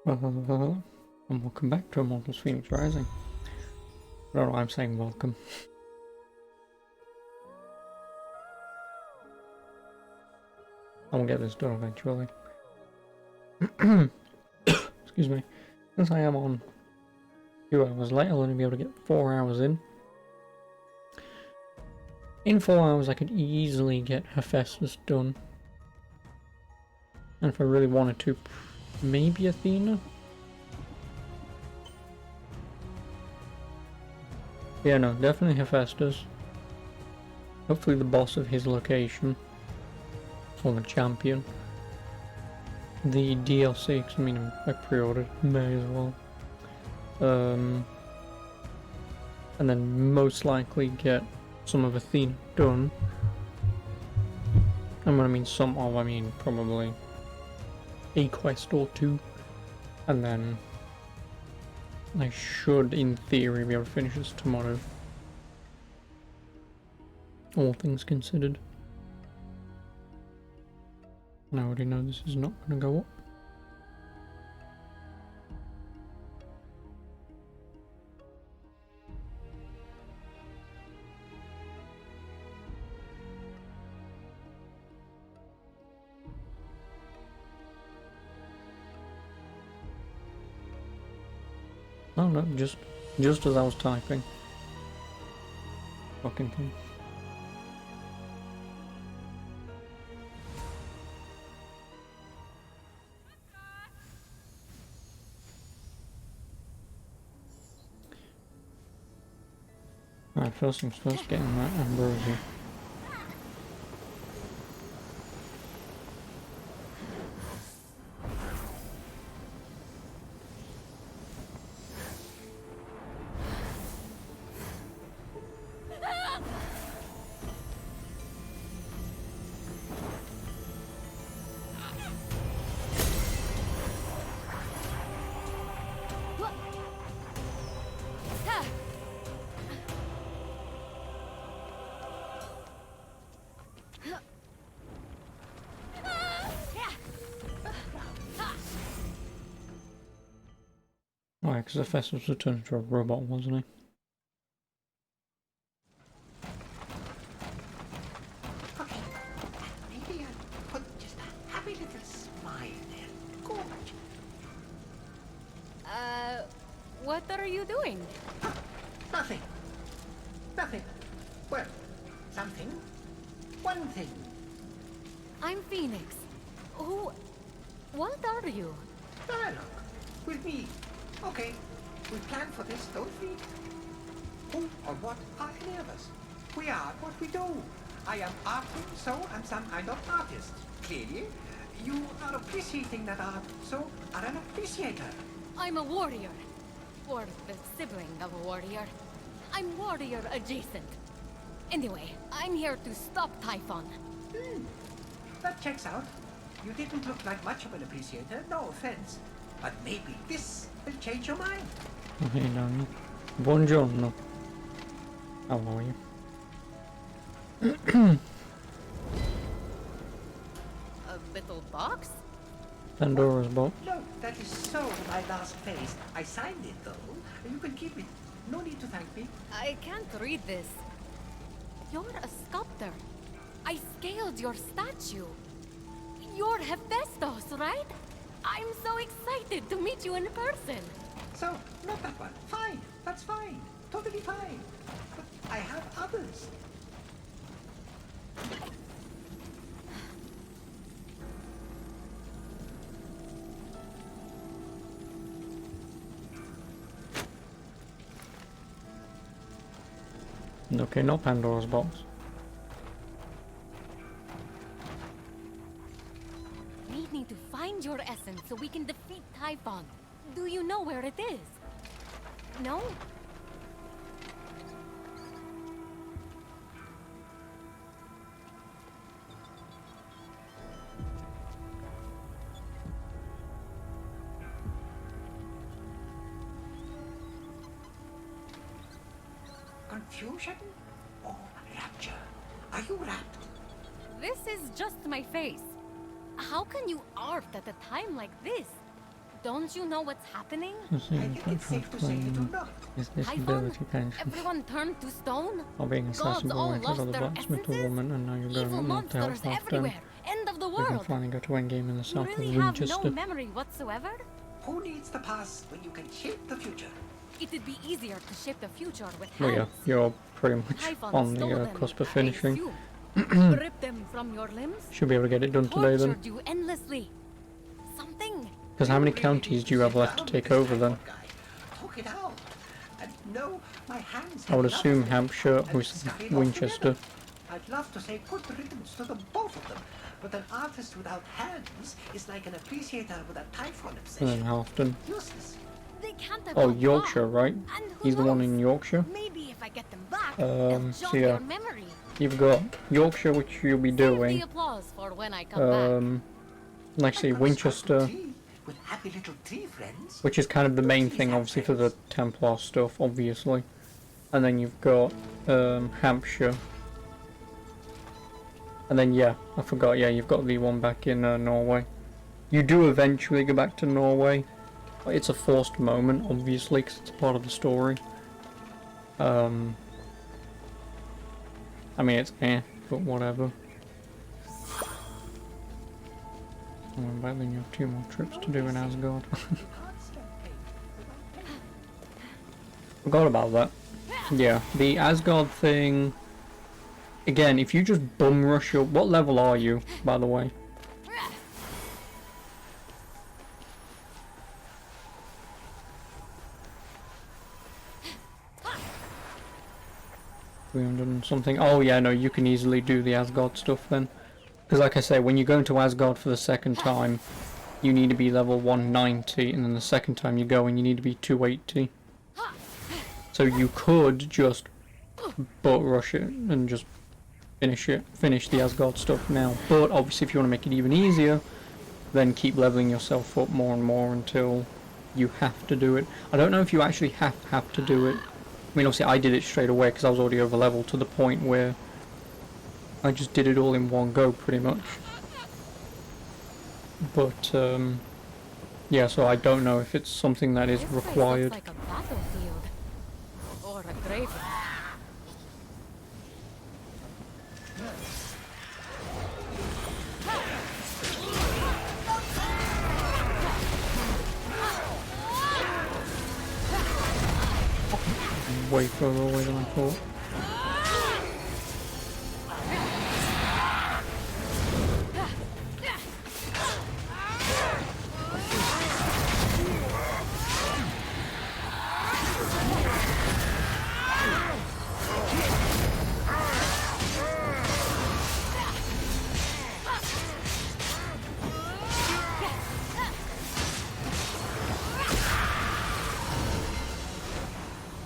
And welcome back to Immortals Fenyx Rising. I don't know why I'm saying welcome. I will get this done eventually. Excuse me. Since I am on 2 hours late, I'll only be able to get 4 hours in. In 4 hours I could easily get Hephaestus done. And if I really wanted to, maybe Athena? Yeah, no, definitely Hephaestus. Hopefully the boss of his location. Former champion. The DLC, because I mean, I pre-ordered, may as well. And then most likely get some of Athena done. And when I mean some of, I mean probably a quest or two. And then I should, in theory, be able to finish this tomorrow. All things considered. And I already know this is not going to go up. Oh no, just as I was typing. Fucking thing. Alright, first things first, getting that ambrosia. Oh, because the Festus was turned into a robot, wasn't he? Okay, maybe I'll put just a happy little smile there. Gorge. What are you doing? Nothing. Nothing. Well, something. One thing. I'm Phoenix. Who... What are you? Dialogue. With me. Okay. We planned for this, don't we? Who or what are any of us? We are what we do. I am arting, so I'm some kind of artist. Clearly, you are appreciating that art, so are an appreciator. I'm a warrior. Or the sibling of a warrior. I'm warrior adjacent. Anyway, I'm here to stop Typhon. That checks out. You didn't look like much of an appreciator, no offense. But maybe this will change your mind. Hey, no. Buongiorno. How are you? A little box? Pandora's box. No, that is so my last phase. I signed it though. You can keep it. No need to thank me. I can't read this. You're a sculptor. I scaled your statue. You're Hephaestus, right? I'm so excited to meet you in person. So, not that one. Fine. That's fine. Totally fine. But I have others. Okay, not Pandora's box. We need to find your essence so we can defeat Typhon. Do you know where it is? No? Confusion or rapture? Are you rapt? This is just my face. How can you art at a time like this? Don't you know what's happening? I think it's safe to say you do not. Is this Typhon, ability pension? everyone turned to stone. Or being Gods accessible all right to lost the their blacksmith or essences. woman, and now you're going Evil up north to help monsters half them. everywhere. End of the We can world. finally go to endgame in the You south of really have Winchester. no memory whatsoever? Who needs the past when you can shape the future? It'd be easier to shape the future with Well, yeah, hands. you're pretty much Typhon on stole the them, cusp of I finishing. assume. Ripped them from your limbs. Should be able to get it done today then. Tortured you endlessly. Something. Because how many You really counties need do you to have sit left to down take with over this then? typhoid guy. Talk it out. And no, my hands I would have enough assume of it. Hampshire, And who's scurried off Winchester. together. I'd love to say good riddance to the both of them, but an artist without hands is like an appreciator with a typhoid And obsession. then Halfton. Useless. They can't have Oh, gone Yorkshire, far. right? And who He's the one knows? in Yorkshire. Maybe if I get them back, they'll So jog yeah, your memory. you've got Yorkshire, which you'll be Save the doing. applause for when I come back. Like I say, I got a Winchester, sparkling tea with happy little tree friends. which is kind of the main Please thing, have obviously, for the friends. Templar stuff, obviously. And then you've got Hampshire. And then, yeah, I forgot, yeah, you've got the one back in Norway. You do eventually go back to Norway. It's a forced moment, obviously, because it's part of the story. I mean, it's but whatever. And back then you have 2 more trips to do in Asgard. Forgot about that. Yeah, the Asgard thing. Again, if you just bum rush up, what level are you, by the way? $300 something. Oh yeah, no, you can easily do the Asgard stuff then. Because like I say, when you go into Asgard for the second time, you need to be level 190, and then the second time you go and you need to be 280. So you could just butt rush it and just finish the Asgard stuff now. But obviously if you want to make it even easier, then keep leveling yourself up more and more until you have to do it. I don't know if you actually have to do it. I mean, obviously I did it straight away because I was already over leveled to the point where I just did it all in one go pretty much. But yeah, so I don't know if it's something that is This place required. looks like a battlefield. Or a graveyard. Way further away than I thought.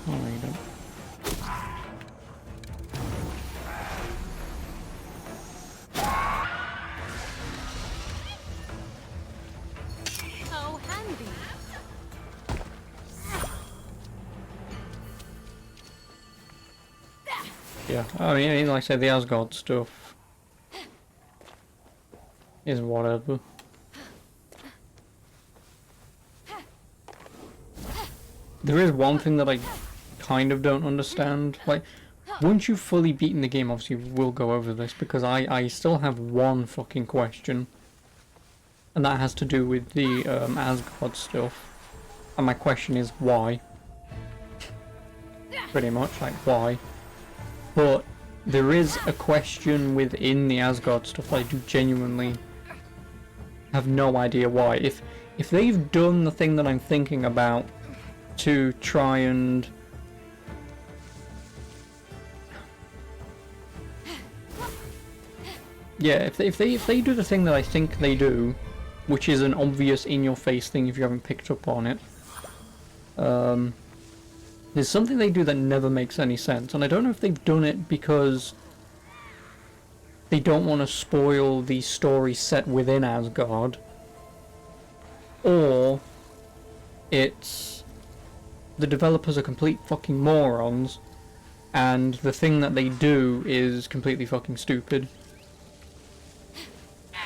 Oh, no, you don't. How handy. Yeah, I mean, like I said, the Asgard stuff is whatever. There is one thing that I kind of don't understand. Like, once you've fully beaten the game, obviously we'll go over this, because I still have one fucking question. And that has to do with the Asgard stuff. And my question is, why? Pretty much, like, why? But there is a question within the Asgard stuff that I do genuinely have no idea why. If they've done the thing that I'm thinking about to try and yeah, if they do the thing that I think they do, which is an obvious in-your-face thing if you haven't picked up on it, there's something they do that never makes any sense, and I don't know if they've done it because they don't want to spoil the story set within Asgard, or it's the developers are complete fucking morons, and the thing that they do is completely fucking stupid.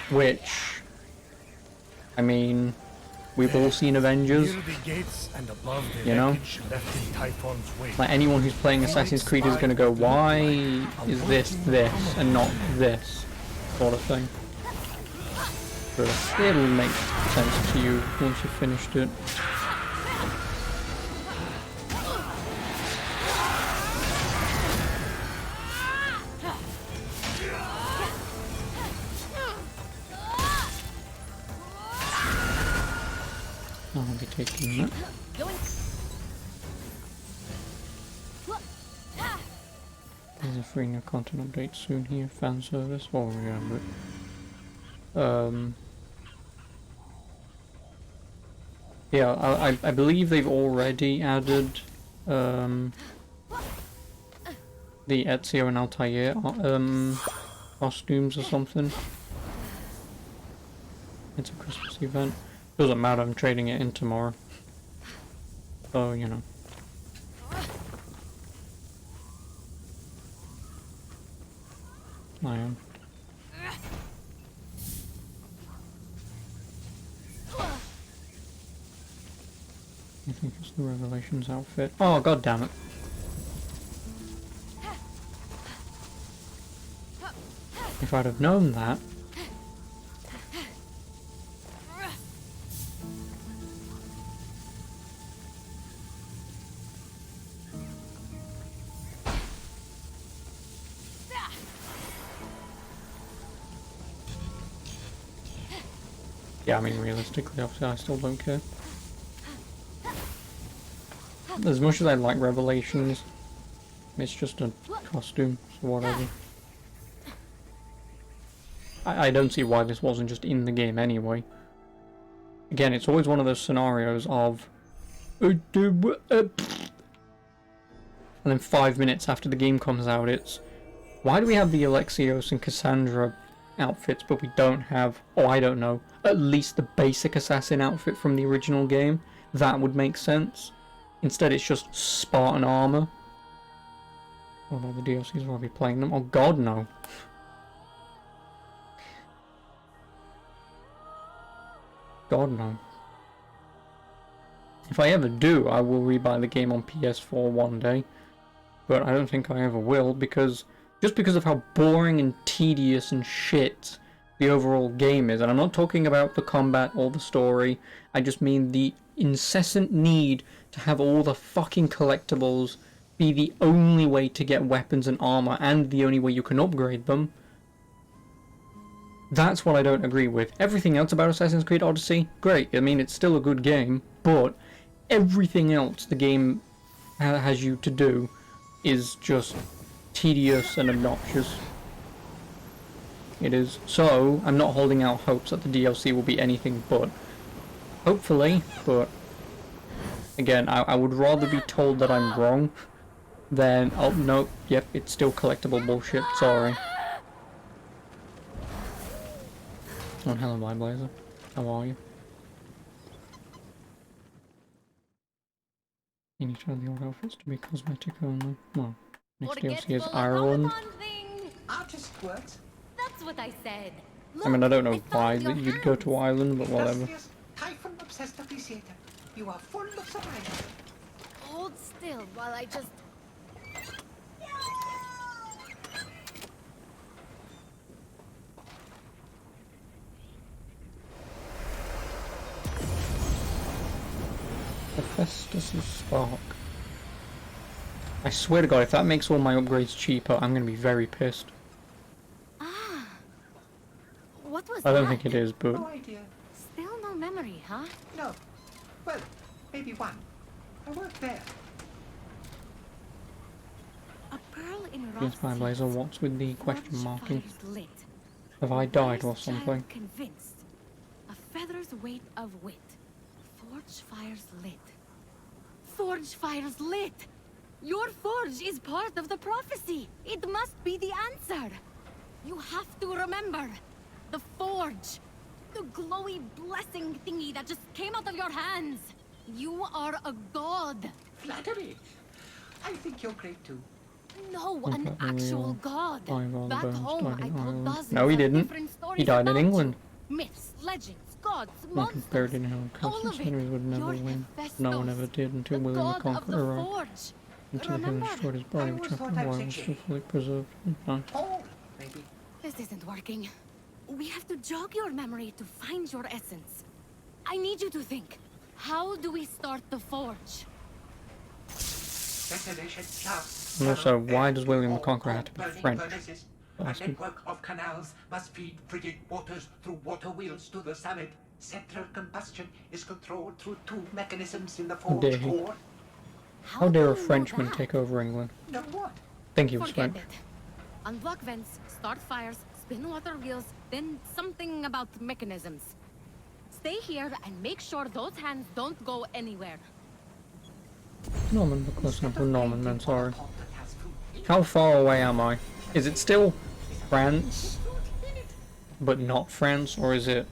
Which, I mean, We've all seen Avengers. Near the gates and above the You know? wreckage left in Typhon's wake. Like anyone who's playing Assassin's Creed is gonna go, why is this and not this sort of thing? But it'll make sense to you once you've finished it. I'll be taking that. There's a free new content update soon here, fan service, or remember it. Yeah, I believe they've already added the Ezio and Altair costumes or something. It's a Christmas event. Doesn't matter, I'm trading it in tomorrow. So, you know. I am. I think it's the Revelations outfit. Oh, god damn it. If I'd have known that. Yeah, I mean, realistically, obviously, I still don't care. As much as I like Revelations, it's just a costume, so whatever. I don't see why this wasn't just in the game anyway. Again, it's always one of those scenarios of... And then 5 minutes after the game comes out, it's... Why do we have the Alexios and Cassandra outfits, but we don't have... Oh, I don't know. At least the basic assassin outfit from the original game? That would make sense. Instead, it's just Spartan armor. Although the DLCs will be playing them. Oh god, no. God, no. If I ever do, I will rebuy the game on PS4 one day. But I don't think I ever will, because... Just because of how boring and tedious and shit the overall game is. And I'm not talking about the combat or the story. I just mean the incessant need to have all the fucking collectibles be the only way to get weapons and armor, and the only way you can upgrade them. That's what I don't agree with. Everything else about Assassin's Creed Odyssey, great. I mean, it's still a good game, but everything else the game has you to do is just tedious and obnoxious. It is. So, I'm not holding out hopes that the DLC will be anything but. Hopefully, but again, I would rather be told that I'm wrong than, oh no, yep, it's still collectible bullshit, sorry. Oh, hello, my Blazer. How are you? You need to have the old outfits to be cosmetic only. Well, next DLC is Ireland. Artist words. That's what I said. I mean, I don't know Look, why it's all that in you'd your go to Ireland, but whatever. Illustrious Typhon obsessed appreciator. You are full of surprises. Hold still while I just... Hephaestus' Spark. I swear to god, if that makes all my upgrades cheaper, I'm gonna be very pissed. Ah. What was I don't that? think it is, but... No idea. Still no memory, huh? No. Well, maybe one. I worked there. A pearl in rough Yes, my Blazer, seas. what's with the question Forged marking? fires lit. Have I died or Wise child something? Convinced. A feather's weight of wit. Forge fires lit. Forge fires lit! Your forge is part of the prophecy. It must be the answer. You have to remember. The forge. The glowy blessing thingy that just came out of your hands. You are a god. Flattery. I think you're great too. No, Okay, an actual god. Ivar the Back Burns home, died I in told Ireland. dozens No, he of didn't. different stories He died in about England. you. Myths, legends, gods, Like monsters, buried in hell, all Constance of it. Henry would never You're win. No one Hephaestus, ever did until the William the god of the Conqueror arrived. forge. Until he Remember? destroyed his I body, which always after a thought I was while a was still king. fully preserved. No. Paul, maybe. This isn't working. We have to jog your memory to find your essence. I need you to think. How do we start the forge? Ventilation shafts. And also, why does William the Conqueror have to be Burning French? furnaces. A Bastard. network of canals must feed frigid waters through water wheels to the summit. Central combustion is controlled through two mechanisms in the forge dare he. core. How dare do a you know Frenchman that? take over England? Know what? Think he was Forget French. it. Unblock vents, start fires, spin water wheels, then something about mechanisms. Stay here and make sure those hands don't go anywhere. Norman, look close enough with Norman, then sorry. Pot that has food. How far away am I? Is it still France, but not France, or is it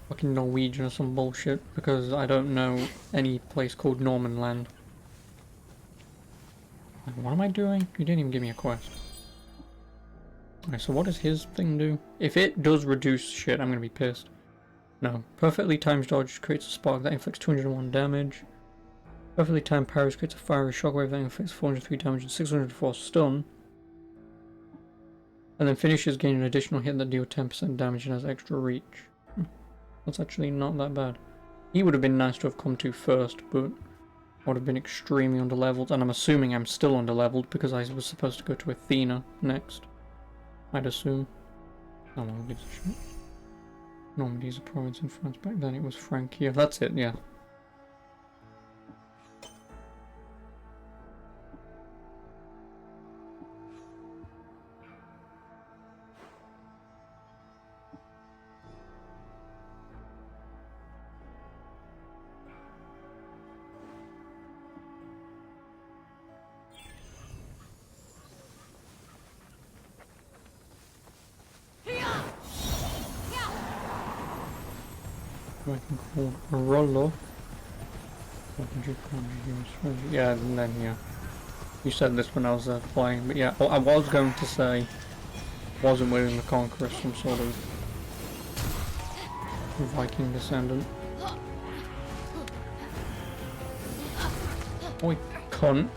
fucking Norwegian or some bullshit? Because I don't know any place called Norman land. What am I doing? You didn't even give me a quest. Okay, so what does his thing do? If it does reduce shit, I'm gonna be pissed. No. Perfectly timed dodge creates a spark that inflicts 201 damage. Perfectly timed parries creates a fiery shockwave that inflicts 403 damage and 604 stun. And then finishes gain an additional hit that deals 10% damage and has extra reach. That's actually not that bad. He would have been nice to have come to first, but I would have been extremely underleveled, and I'm assuming I'm still underleveled because I was supposed to go to Athena next. I'd assume. No one gives a shit. Normandy's a province in France. Back then it was Francia. That's it, yeah. I can call Rollo. Yeah, and then yeah. You said this when I was playing, but yeah, I was going to say, wasn't William the Conqueror some sort of Viking descendant? Oi, cunt.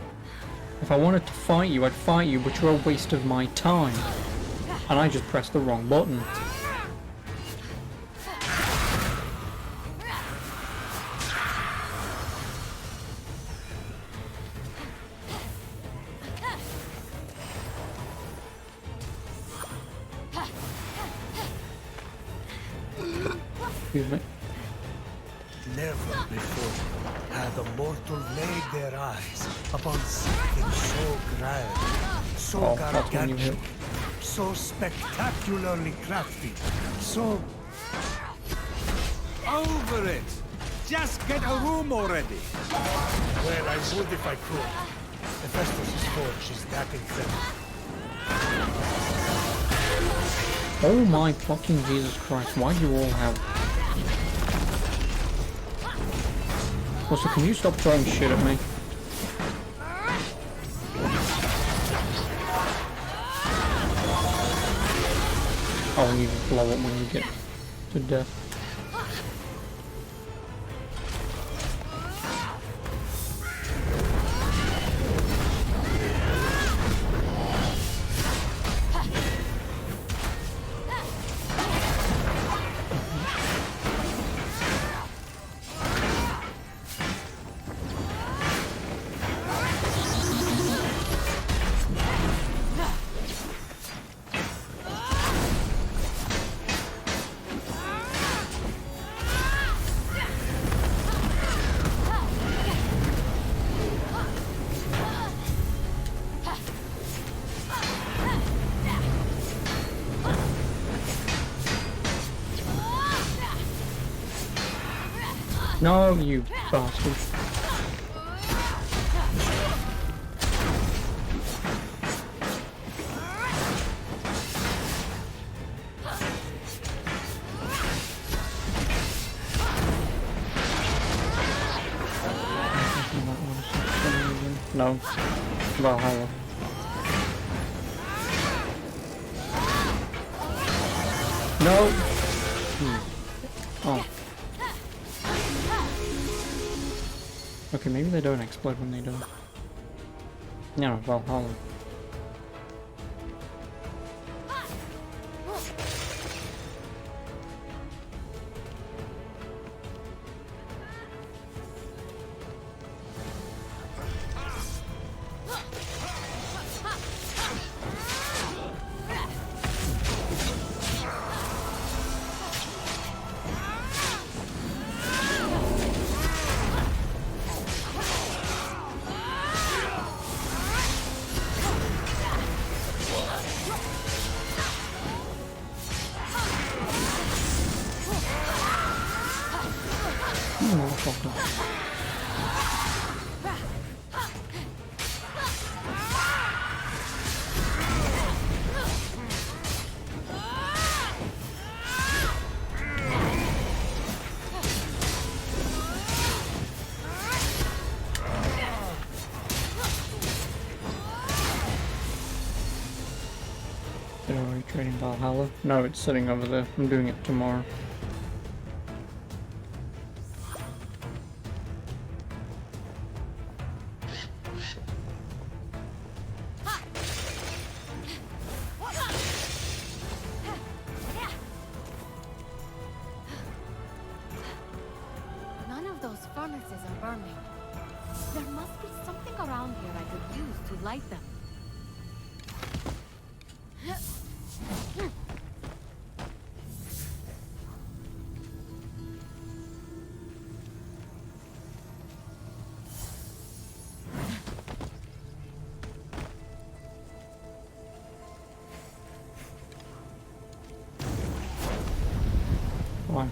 If I wanted to fight you, I'd fight you, but you're a waste of my time. And I just pressed the wrong button. Excuse me. Never before had a mortal laid their eyes upon something so grand, so Oh, that's when you hit. gargantuan, so spectacularly crafty, so... Over it! Just get a room already! Well, I would if I could. Hephaestus' forge is that incredible. Oh my fucking Jesus Christ, why do you all have... Also, can you stop throwing shit at me? Oh, and you just blow up when you get to death. No, you bastard. No. Valhalla. No! Oh. Okay, maybe they don't explode when they do. No, Valhalla. Motherfucker. Did I already trade in Valhalla? No, it's sitting over there. I'm doing it tomorrow. None of those furnaces are burning. There must be something around here I could use to light them. Why?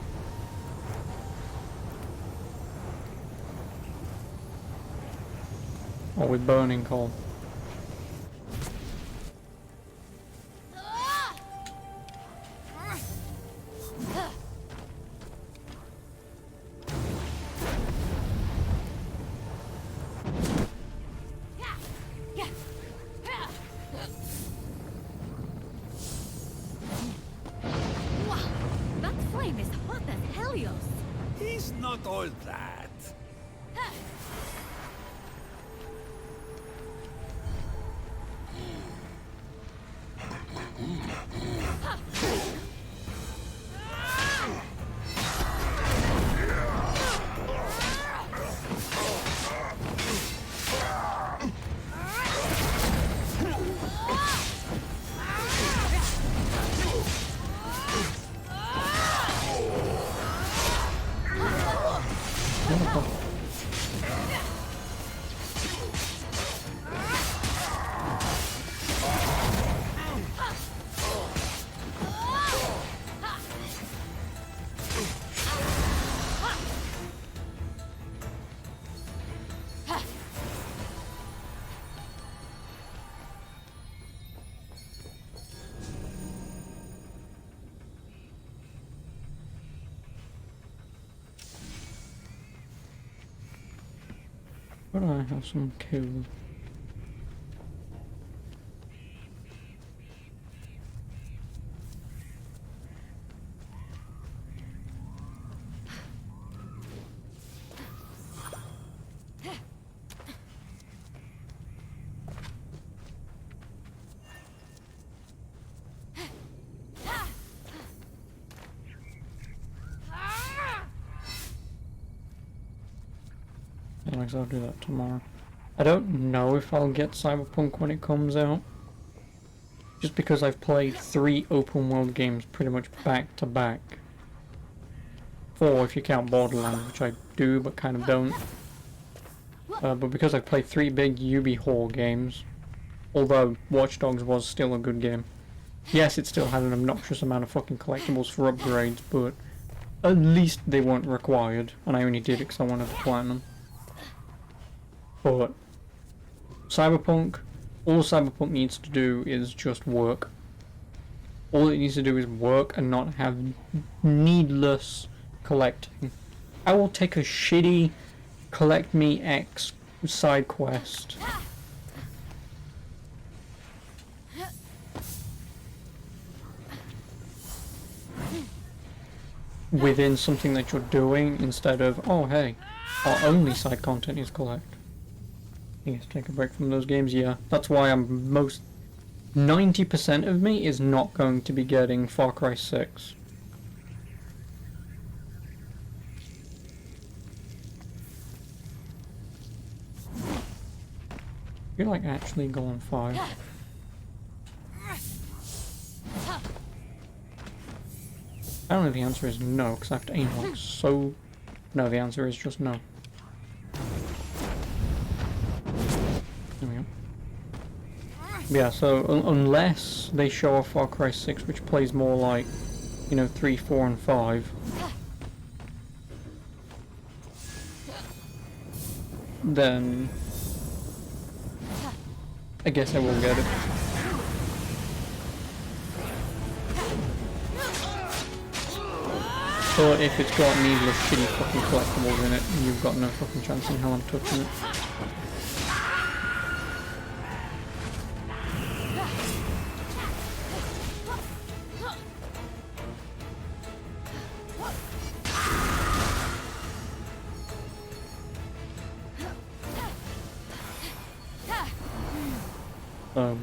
Oh, with burning coal. Wow, that flame is hot as Helios. He's not all that. But I have some cool. Alex, I'll do that tomorrow. I don't know if I'll get Cyberpunk when it comes out. Just because I've played 3 open world games pretty much back to back. 4 if you count Borderlands, which I do but kind of don't. But because I've played 3 big Ubi Hall games, although Watch Dogs was still a good game. Yes, it still had an obnoxious amount of fucking collectibles for upgrades, but at least they weren't required, and I only did it because I wanted to platinum. But Cyberpunk, all Cyberpunk needs to do is just work. All it needs to do is work and not have needless collecting. I will take a shitty collect me X side quest within something that you're doing instead of, oh hey, our only side content is collect. I guess take a break from those games, yeah. That's why I'm 90% of me is not going to be getting Far Cry 6. You're like actually go on 5. I don't know if the answer is no, because I have to aim like so... No, the answer is just no. There we go. Yeah, so unless they show off Far Cry 6, which plays more like, you know, 3, 4, and 5, then I guess I will get it. But if it's got needless shitty fucking collectibles in it, you've got no fucking chance in hell I'm touching it.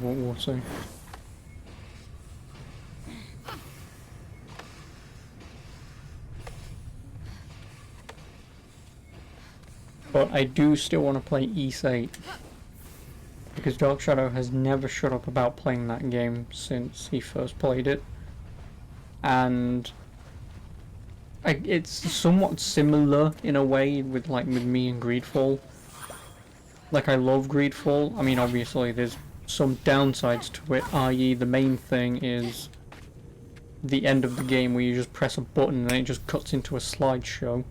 We'll see. But I do still want to play East 8. Because Dark Shadow has never shut up about playing that game since he first played it. And it's somewhat similar in a way with me and Greedfall. Like, I love Greedfall. I mean, obviously there's some downsides to it, i.e. the main thing is the end of the game where you just press a button and it just cuts into a slideshow.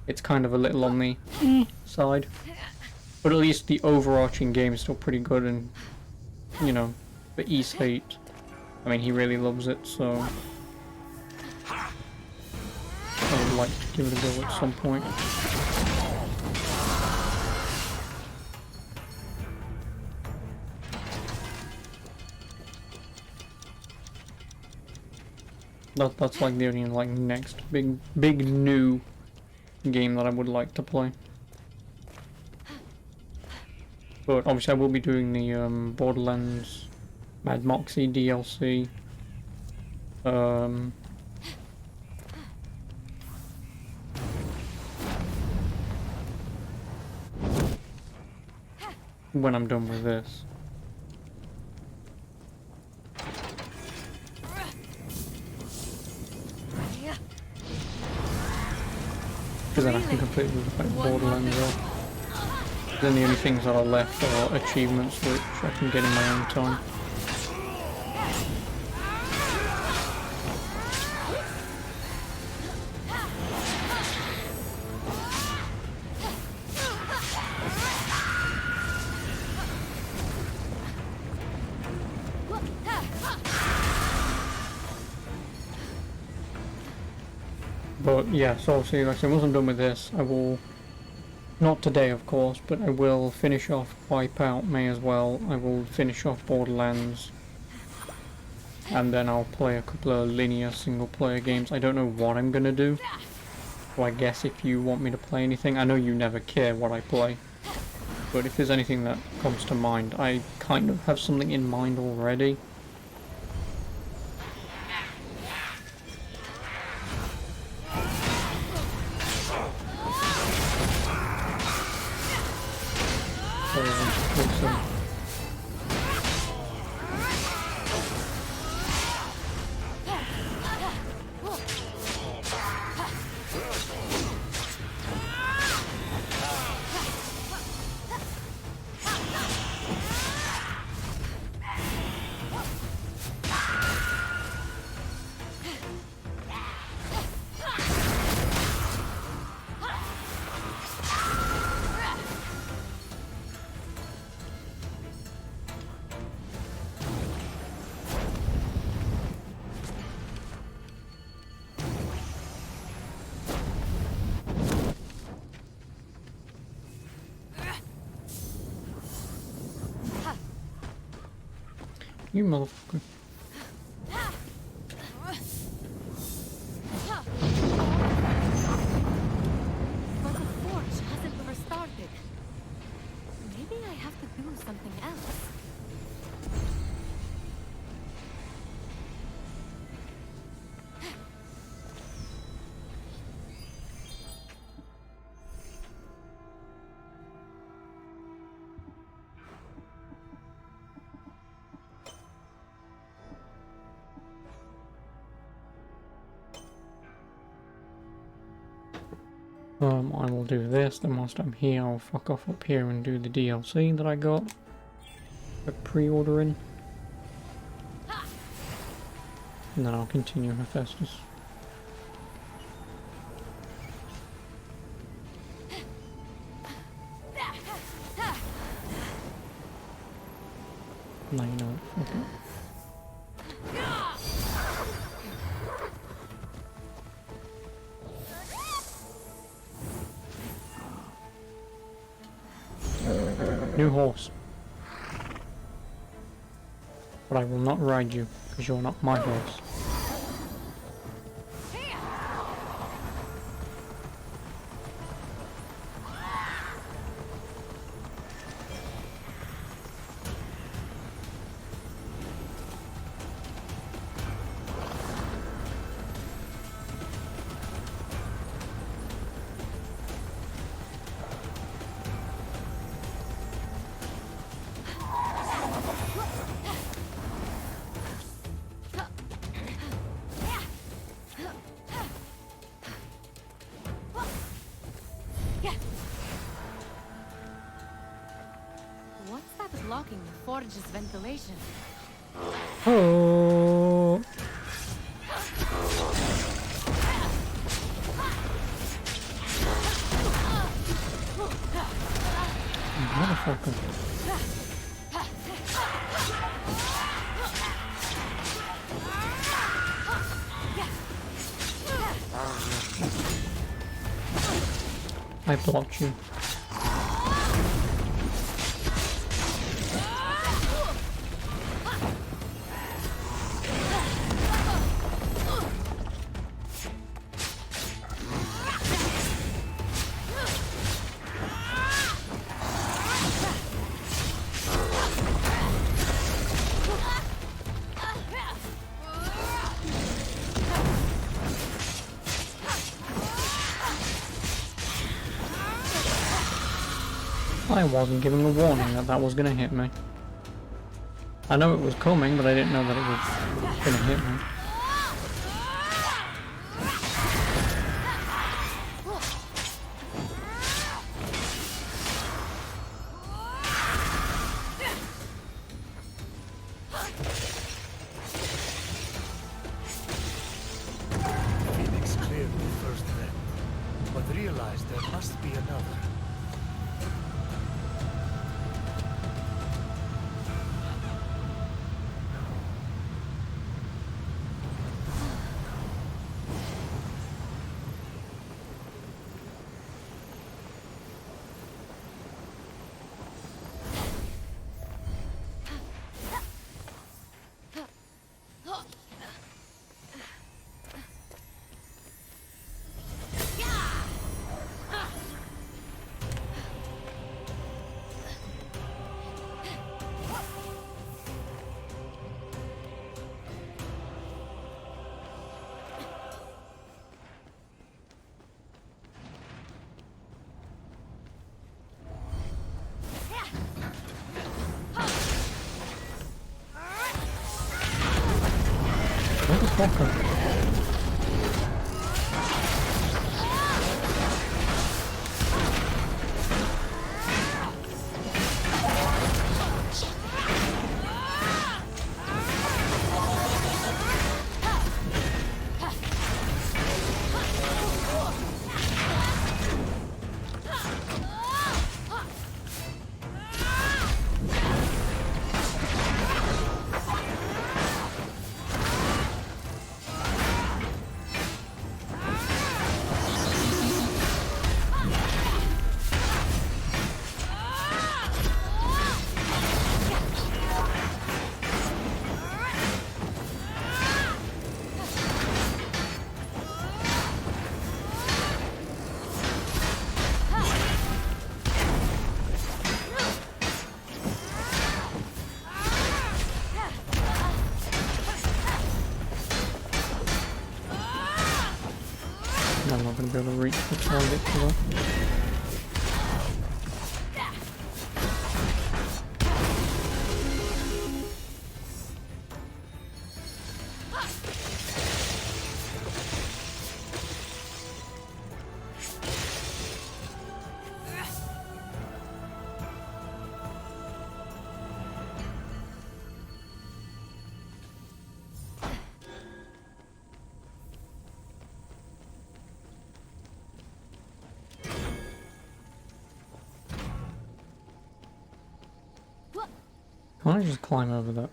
It's kind of a little on the side. But at least the overarching game is still pretty good, and, you know, for East 8, I mean, he really loves it, so I would like to give it a go at some point. That's like the only next big new game that I would like to play. But obviously I will be doing the Borderlands Mad Moxie DLC. When I'm done with this. Because then I can completely fight Borderlands off. Then the only things that are left are achievements which I can get in my own time. But yeah, so obviously, like I said, once I'm done with this, I will, not today of course, but I will finish off Wipeout, may as well. I will finish off Borderlands, and then I'll play a couple of linear single player games. I don't know what I'm gonna do, so I guess if you want me to play anything, I know you never care what I play, but if there's anything that comes to mind, I kind of have something in mind already. You motherfucker. But the forge has I will do this, then whilst I'm here I'll fuck off up here and do the DLC that I got for pre-ordering. And then I'll continue Hephaestus. No, you know what, fuck it. New horse. But I will not ride you, because you're not my horse. What's that blocking the forge's ventilation? Oh. Motherfucker. I blocked you. I wasn't giving a warning that that was going to hit me. I know it was coming, but I didn't know that it was going to hit me. Phoenix cleared the first threat, but realized there must be another. Motherfucker. I'm not going to be able to reach the target for that. Can't I just climb over that?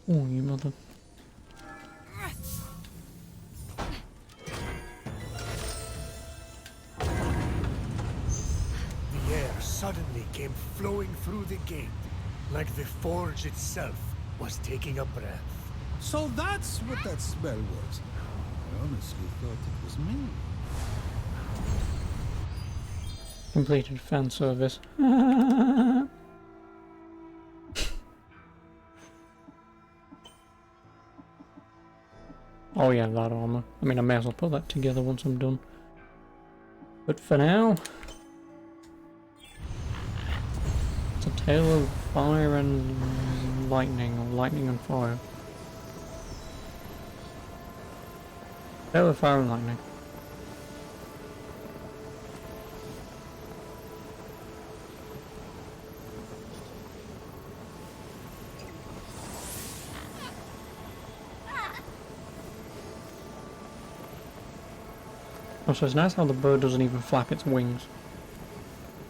Oh, you mother. The air suddenly came flowing through the gate, like the forge itself was taking a breath. So that's what that smell was. I honestly thought it was me. Completed fan service. Oh yeah, that armor. I mean, I may as well put that together once I'm done. But for now, it's a tale of fire and lightning, or lightning and fire. Tale of fire and lightning. Also, it's nice how the bird doesn't even flap its wings.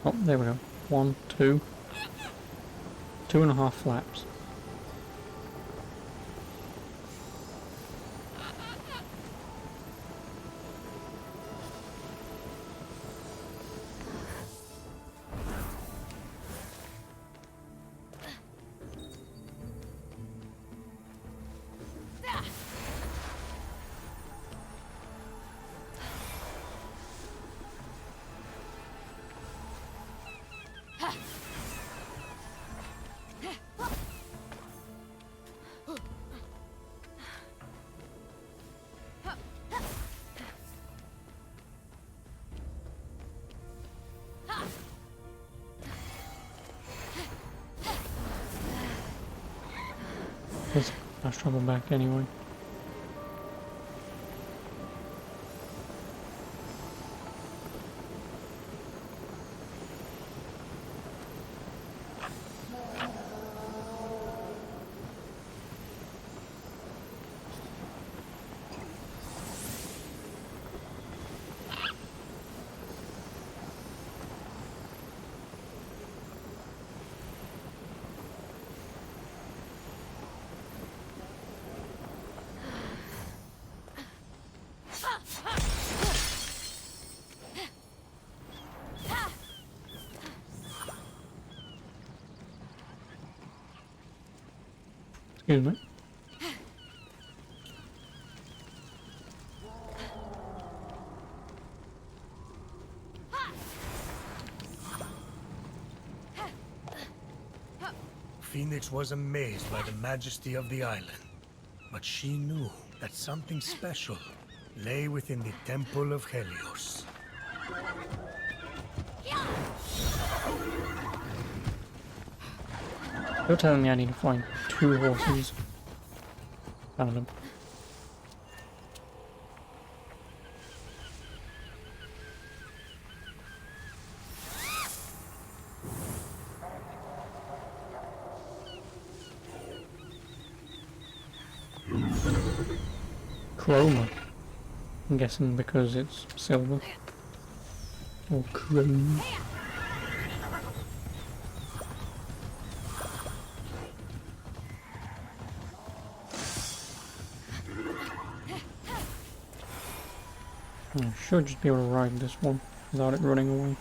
Oh, there we go. 1, 2. 2.5 flaps. Let's fast travel back anyway. Excuse me. Phoenix was amazed by the majesty of the island, but she knew that something special lay within the Temple of Helios. You're telling me I need to find 2 horses. Found them. Chroma. I'm guessing because it's silver. Or chrome. I should just be able to ride this one without it running away.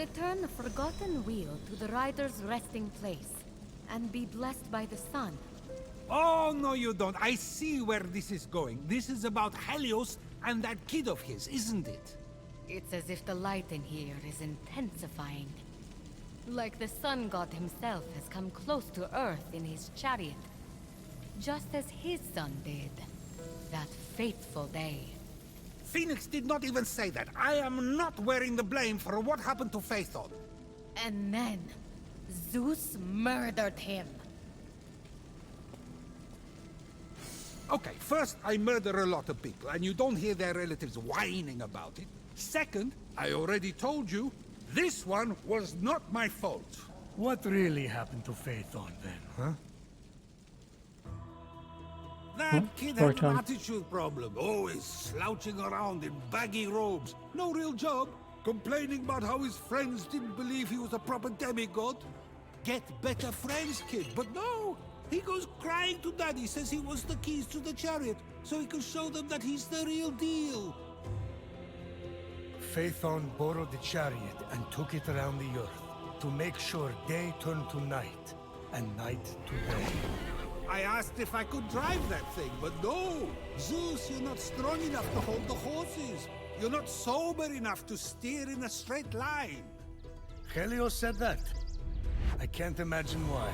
return the forgotten wheel to the rider's resting place, and be blessed by the sun. Oh, no you don't. I see where this is going. This is about Helios and that kid of his, isn't it? It's as if the light in here is intensifying. Like the sun god himself has come close to Earth in his chariot. Just as his son did. That fateful day. Phoenix did not even say that. I am not wearing the blame for what happened to Phaethon. And then, Zeus murdered him. Okay, first, I murder a lot of people, and you don't hear their relatives whining about it. Second, I already told you, this one was not my fault. What really happened to Phaethon then, huh? That kid story had an time. attitude problem. Always slouching around in baggy robes. No real job. Complaining about how his friends didn't believe he was a proper demigod. Get better friends, kid. But no! He goes crying to Daddy, says he wants the keys to the chariot, so he can show them that he's the real deal. Phaethon borrowed the chariot and took it around the earth to make sure day turned to night and night to day. I asked if I could drive that thing, but no! Zeus, you're not strong enough to hold the horses. You're not sober enough to steer in a straight line. Helios said that. I can't imagine why.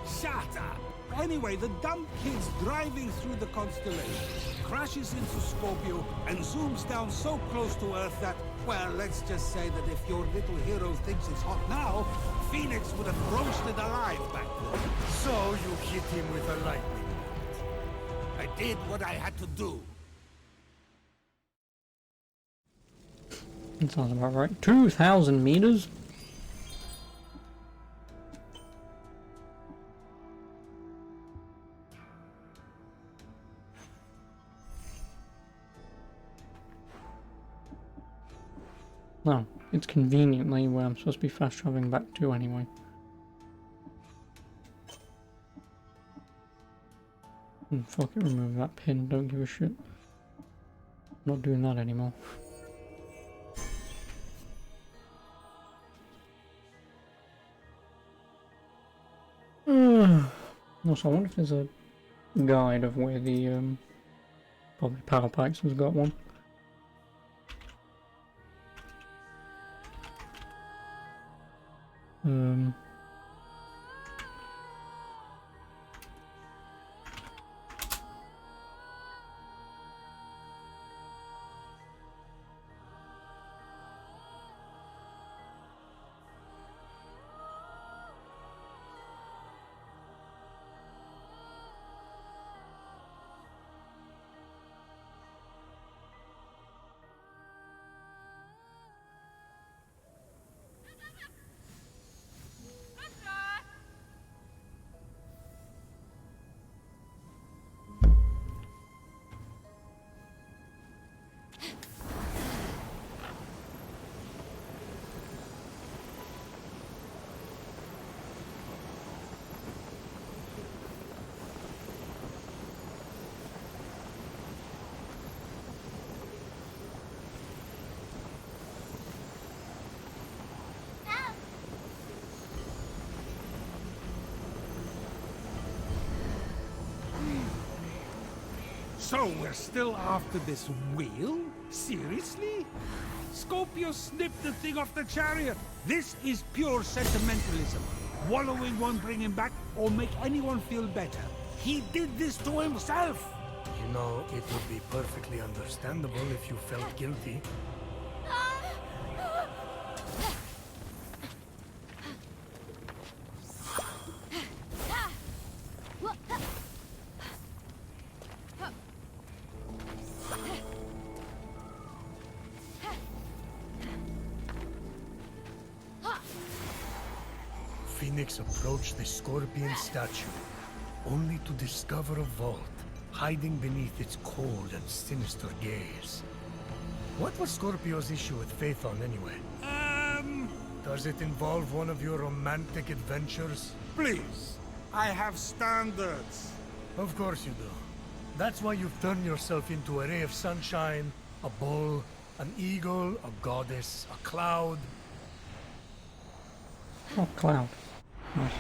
Shut up! Anyway, the dumb kid's driving through the constellation, crashes into Scorpio, and zooms down so close to Earth that, well, let's just say that if your little hero thinks it's hot now, Phoenix would have roasted alive back then. So you hit him with a lightning bolt. I did what I had to do. That sounds about right. 2,000 meters? No, it's conveniently where I'm supposed to be fast traveling back to anyway. Fuck it, remove that pin, don't give a shit. Not doing that anymore. Also, I wonder if there's a guide of where the, probably Power Pikes has got one. So we're still after this wheel? Seriously? Scorpio snipped the thing off the chariot. This is pure sentimentalism. Wallowing won't bring him back or make anyone feel better. He did this to himself. You know, it would be perfectly understandable if you felt guilty. Phoenix approached the scorpion statue, only to discover a vault hiding beneath its cold and sinister gaze. What was Scorpio's issue with Phaethon anyway? Does it involve one of your romantic adventures? Please. I have standards. Of course you do. That's why you've turned yourself into a ray of sunshine, a bull, an eagle, a goddess, a cloud. Oh, cloud. Nice.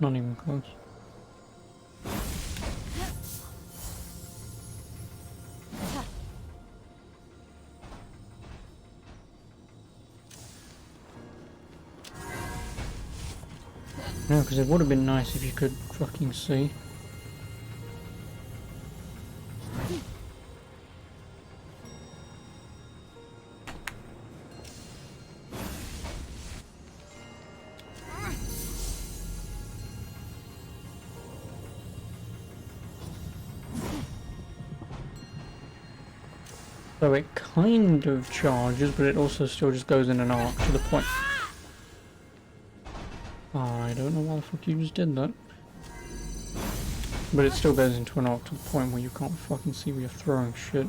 Not even close. No, because it would have been nice if you could fucking see. So it kind of charges, but it also still just goes in an arc to the point. I don't know why the fuck you just did that. But it still goes into an arc to the point where you can't fucking see where you're throwing shit.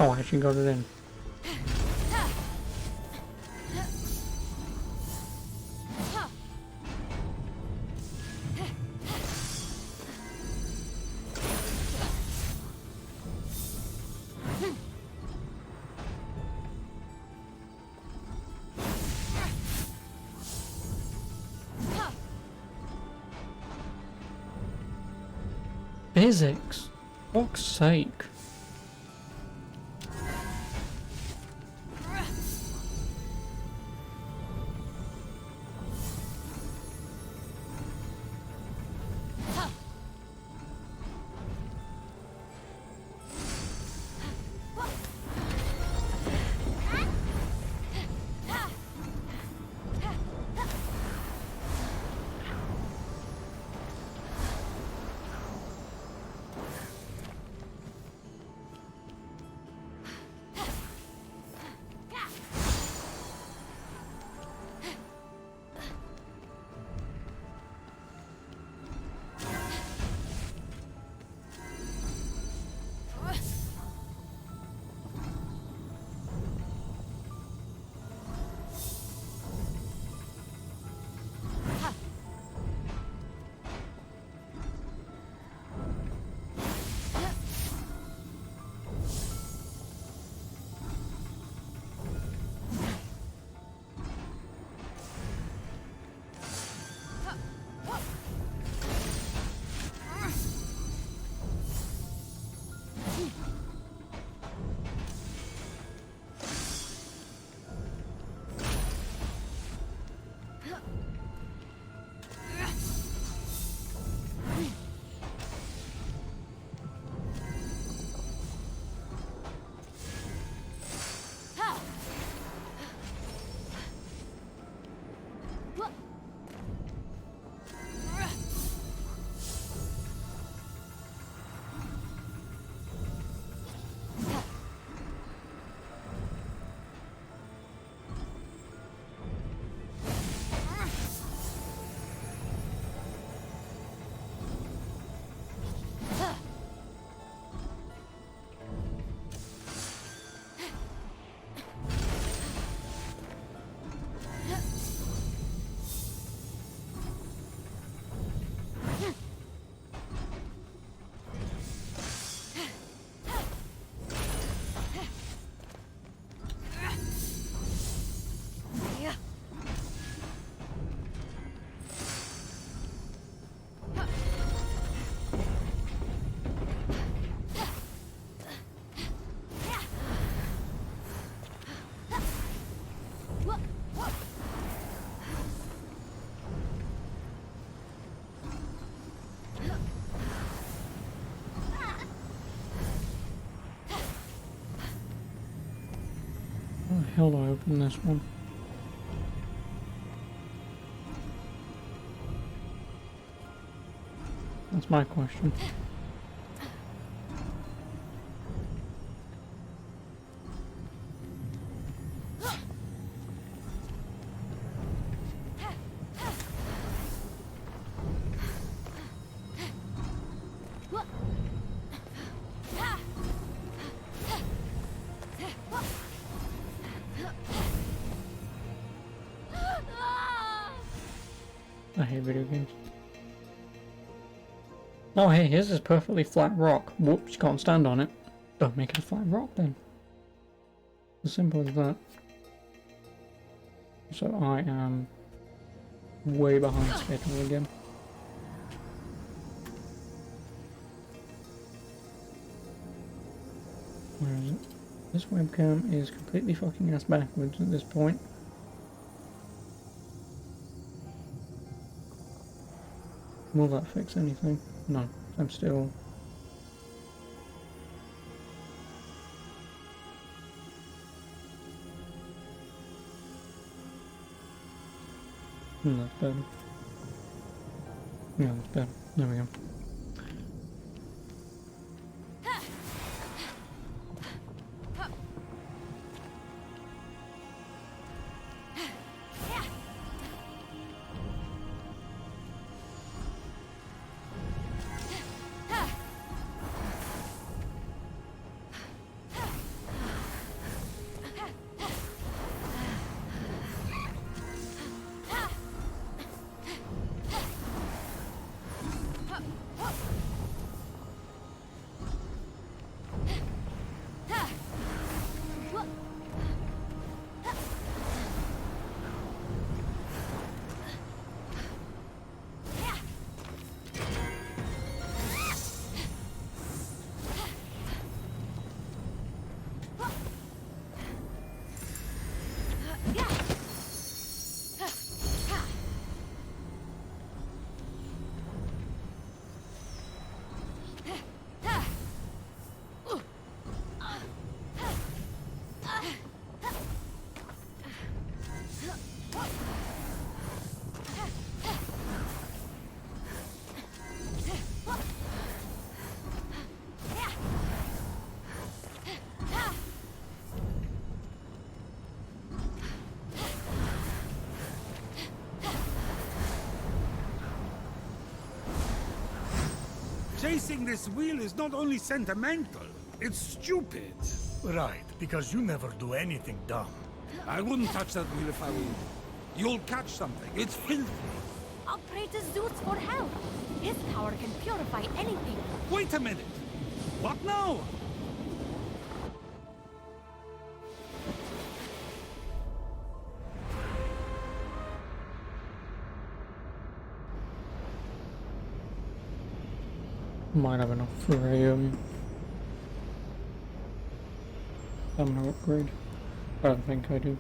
Oh, I actually got it in. Physics! Fuck's sake. hell do I open this one? That's my question. I hate video games. Oh hey, here's this perfectly flat rock. Whoops, you can't stand on it. Don't make it a flat rock then. As simple as that. So I am way behind schedule again. Where is it? This webcam is completely fucking ass backwards at this point. Will that fix anything? No, I'm still... that's better. Yeah, that's better. There we go. Chasing this wheel is not only sentimental, it's stupid. Right, because you never do anything dumb. I wouldn't touch that wheel if I were you. You'll catch something. It's filthy. I'll pray to Zeus for help. His power can purify anything. Wait a minute. What now? Might have enough for a stamina upgrade. I don't think I do.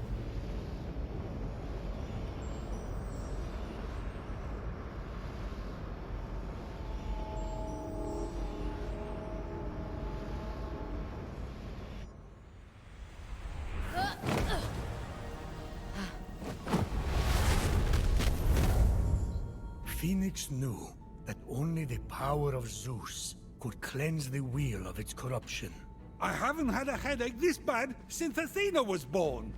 Phoenix knew that only the power of Zeus could cleanse the wheel of its corruption. I haven't had a headache this bad since Athena was born.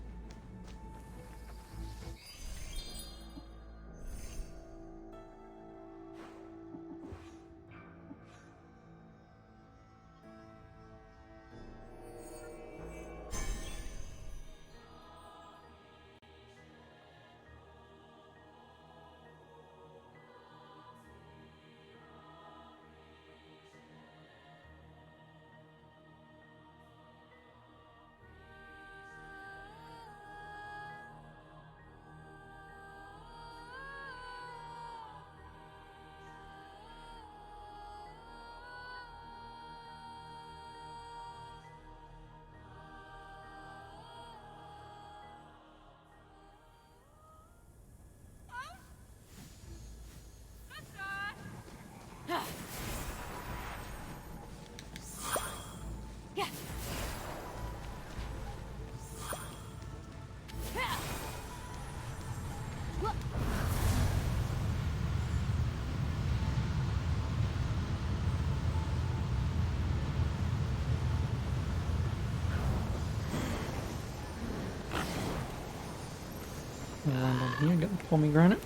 I'll land on here, get the pomegranate.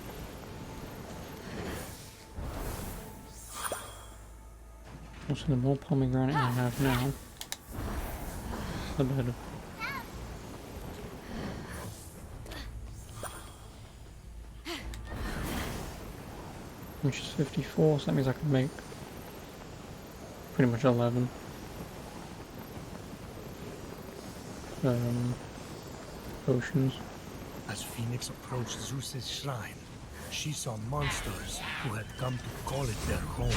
Also, the more pomegranate I have now, the better. Which is 54, so that means I can make pretty much 11. Potions. As Fenyx approached Zeus's shrine, she saw monsters who had come to call it their home.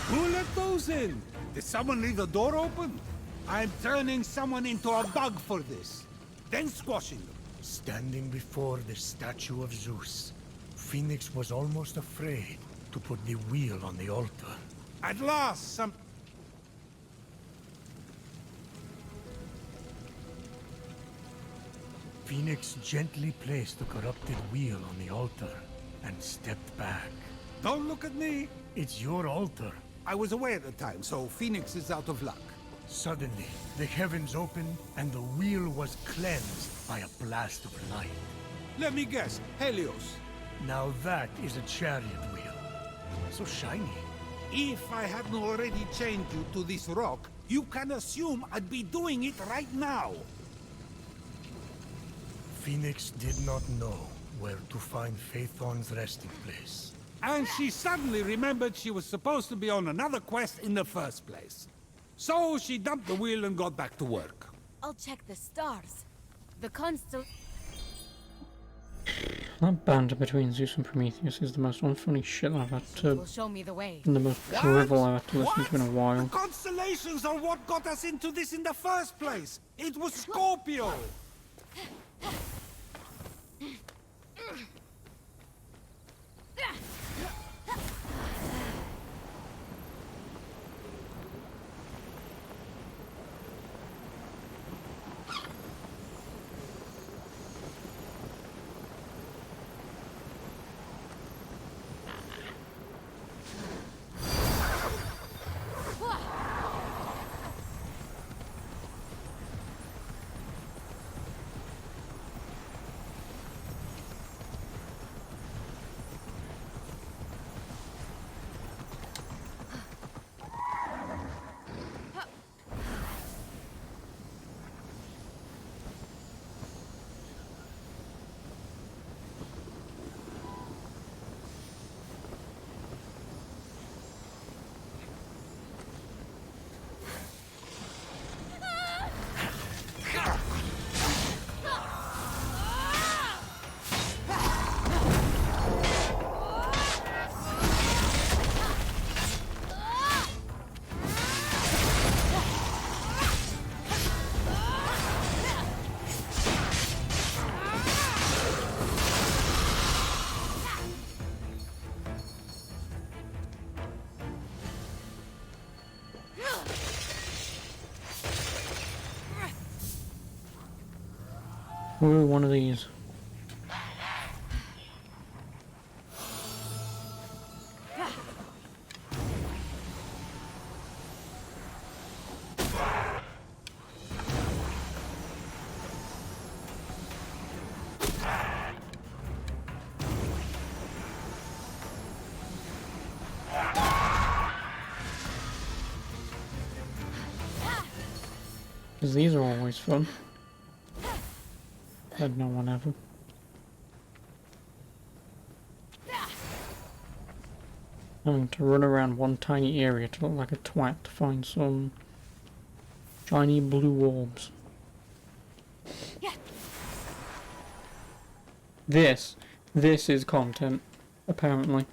Who let those in? Did someone leave the door open? I'm turning someone into a bug for this. Then squashing them. Standing before the statue of Zeus, Fenyx was almost afraid to put the wheel on the altar. At last, some... Fenyx gently placed the corrupted wheel on the altar and stepped back. Don't look at me. It's your altar. I was away at the time, so Fenyx is out of luck. Suddenly, the heavens opened and the wheel was cleansed by a blast of light. Let me guess, Helios. Now that is a chariot wheel. So shiny. If I hadn't already chained you to this rock, you can assume I'd be doing it right now. Fenyx did not know where to find Phaethon's resting place. And she suddenly remembered she was supposed to be on another quest in the first place. So she dumped the wheel and got back to work. I'll check the stars. The constel... That banter between Zeus and Prometheus is the most unfunny shit I've had to... will show me the way. and the most drivel I've had to listen to in a The while. constellations are what got us into this in the first place. It was Scorpio. Ooh, one of these. Because these are always fun. Had no one ever. Having to run around one tiny area to look like a twat to find some shiny blue orbs. This is content, apparently.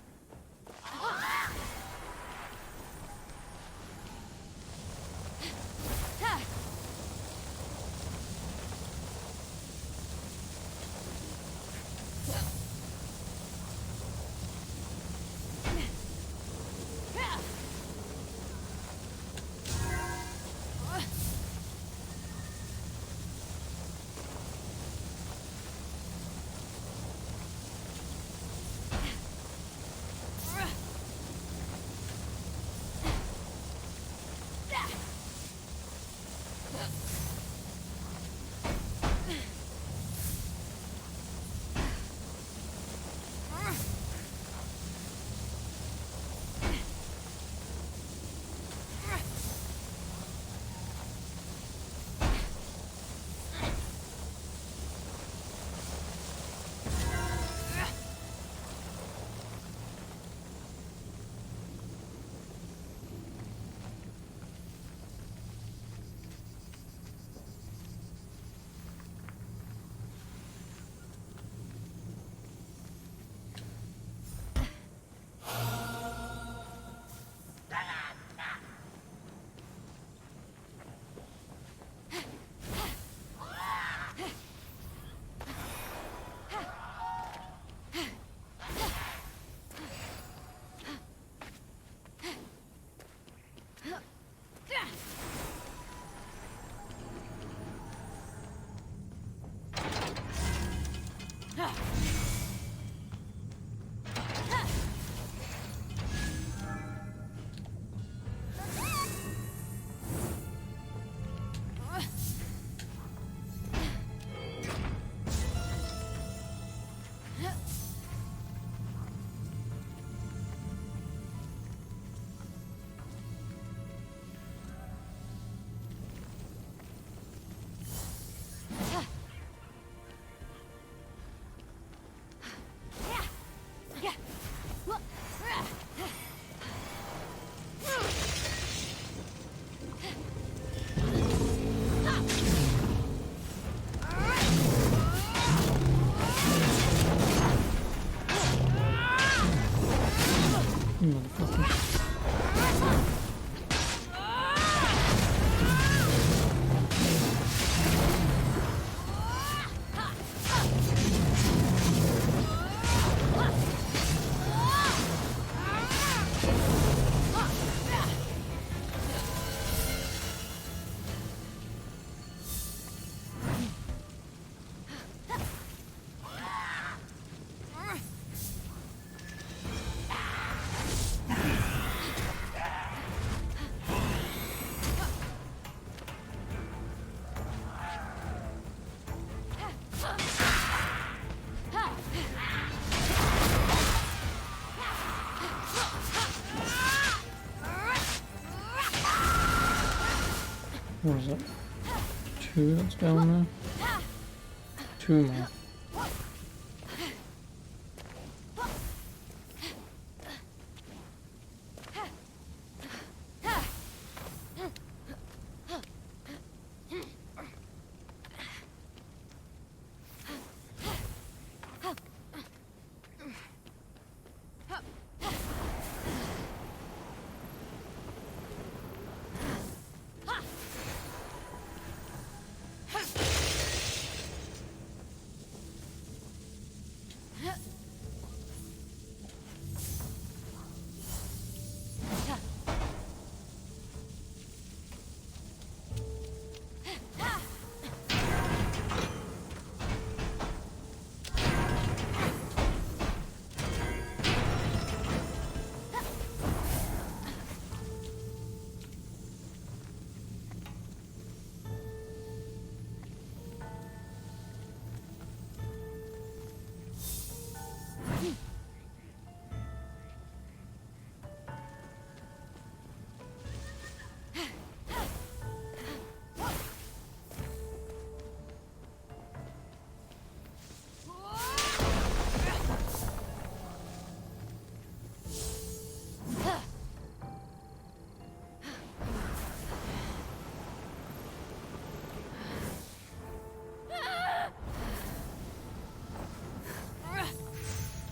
What is it? 2 that's down there? 2 more.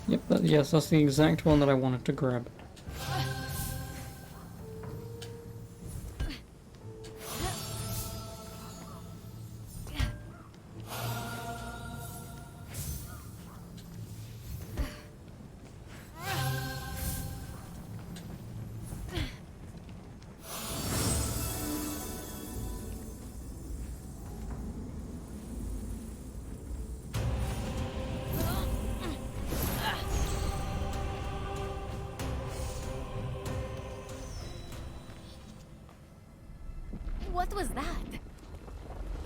Yep, yes, that's the exact one that I wanted to grab. What was that?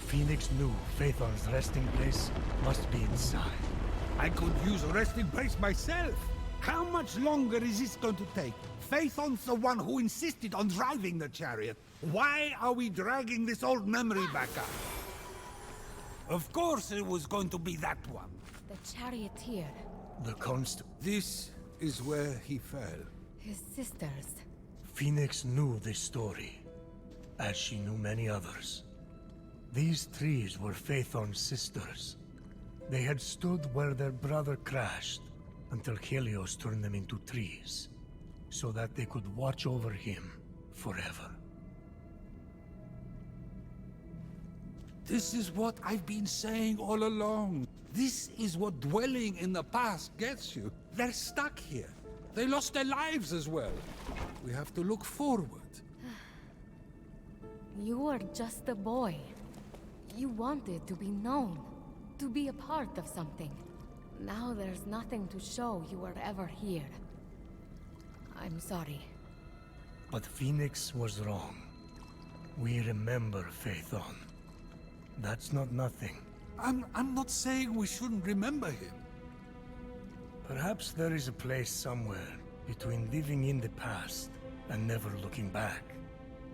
Fenyx knew Phaethon's resting place must be inside. I could use a resting place myself. How much longer is this going to take? Phaethon's the one who insisted on driving the chariot. Why are we dragging this old memory back up? Of course it was going to be that one. The charioteer. The This is where he fell. His sisters. Fenyx knew this story, as she knew many others. These trees were Phaethon's sisters. They had stood where their brother crashed until Helios turned them into trees, so that they could watch over him forever. This is what I've been saying all along. This is what dwelling in the past gets you. They're stuck here. They lost their lives as well. We have to look forward. You were just a boy. You wanted to be known, to be a part of something. Now there's nothing to show you were ever here. I'm sorry. But Fenyx was wrong. We remember Phaethon. That's not nothing. I'm not saying we shouldn't remember him. Perhaps there is a place somewhere between living in the past and never looking back.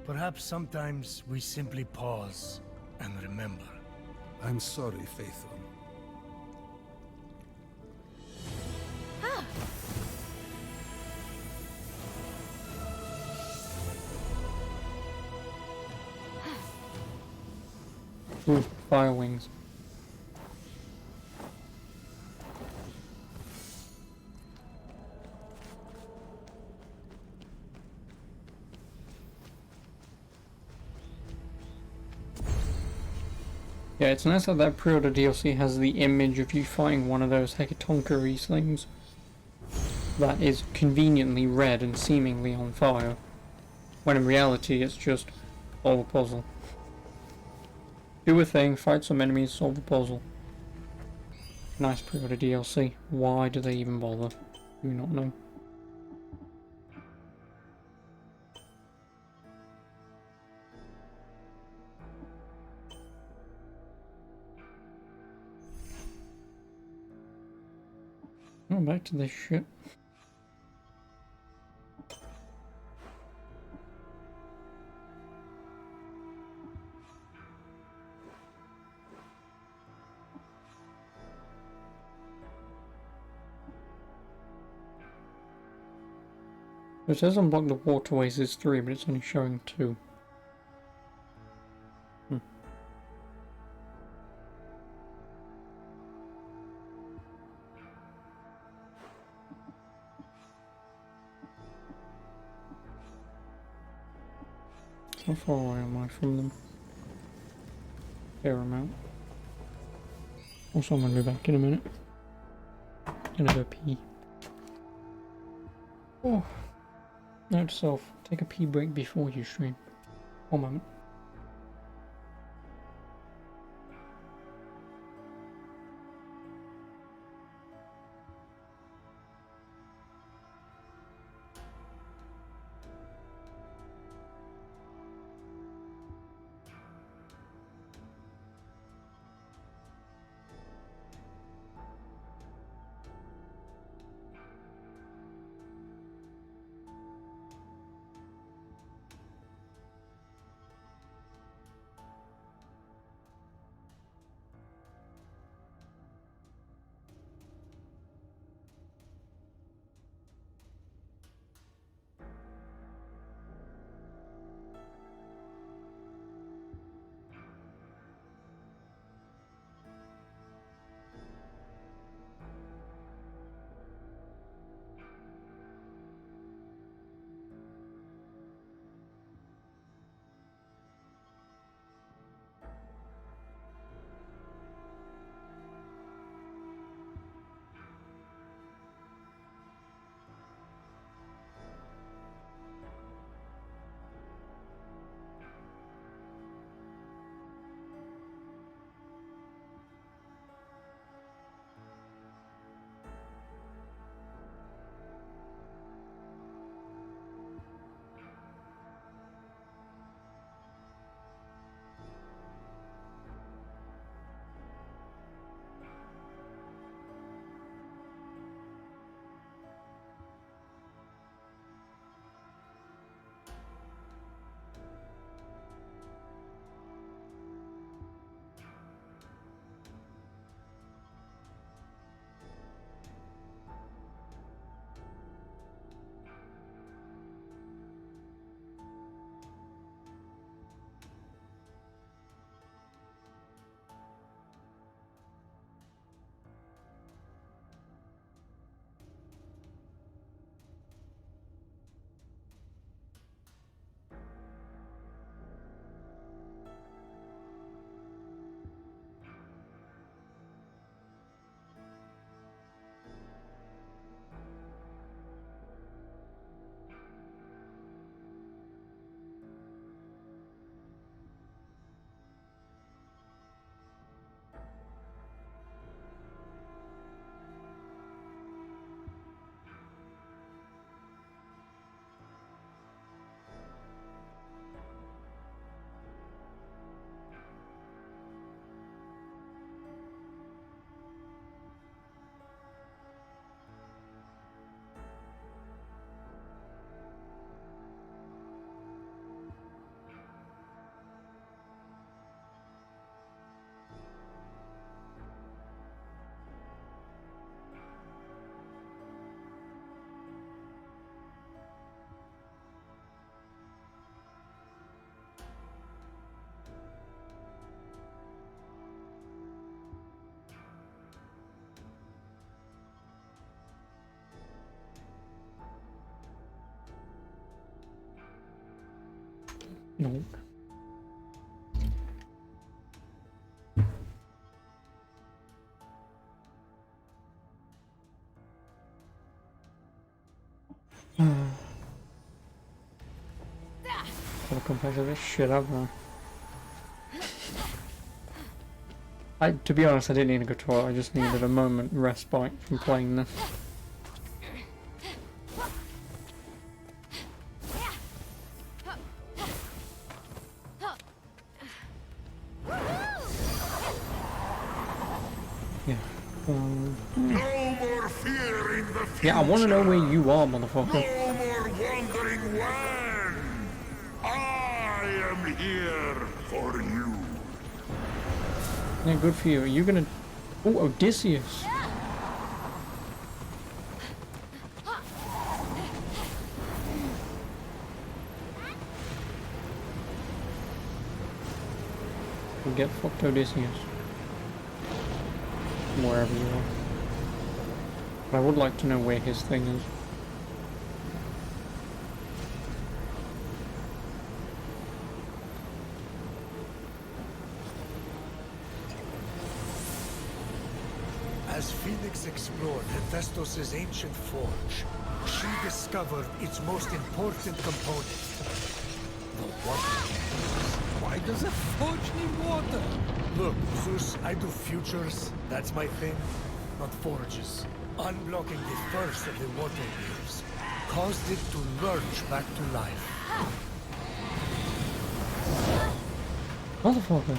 Perhaps sometimes we simply pause and remember. I'm sorry, Phaethon. Ooh, fire wings. Yeah, it's nice that that pre-order DLC has the image of you fighting one of those Hecatoncheires things that is conveniently red and seemingly on fire, when in reality it's just solve a puzzle. Do a thing, fight some enemies, solve a puzzle. Nice pre-order DLC. Why do they even bother? Do not know. Oh, back to this shit. It says unblock the waterways is 3, but it's only showing 2. How far away am I from them? Fair amount. Also, I'm gonna be back in a minute. Gonna go pee. Oh. Note to self, take a pee break before you stream. 1 moment. No. Gotta compare to this shit, haven't I? To be honest, I didn't need to go to toilet, I just needed a moment respite from playing this. Yeah. No more fear in the future. Yeah, I want to know where you are, motherfucker. No more wandering land. I am here for you. Yeah, good for you. Are you gonna... Oh, Odysseus. and get fucked Odysseus. Wherever you are. But I would like to know where his thing is. As Fenyx explored Hephaestus' ancient forge, she discovered its most important component, the water. Why does a forge need water? Look, Zeus, I do futures. That's my thing, not forges. Unblocking the first of the water wheels caused it to lurch back to life. Motherfucker.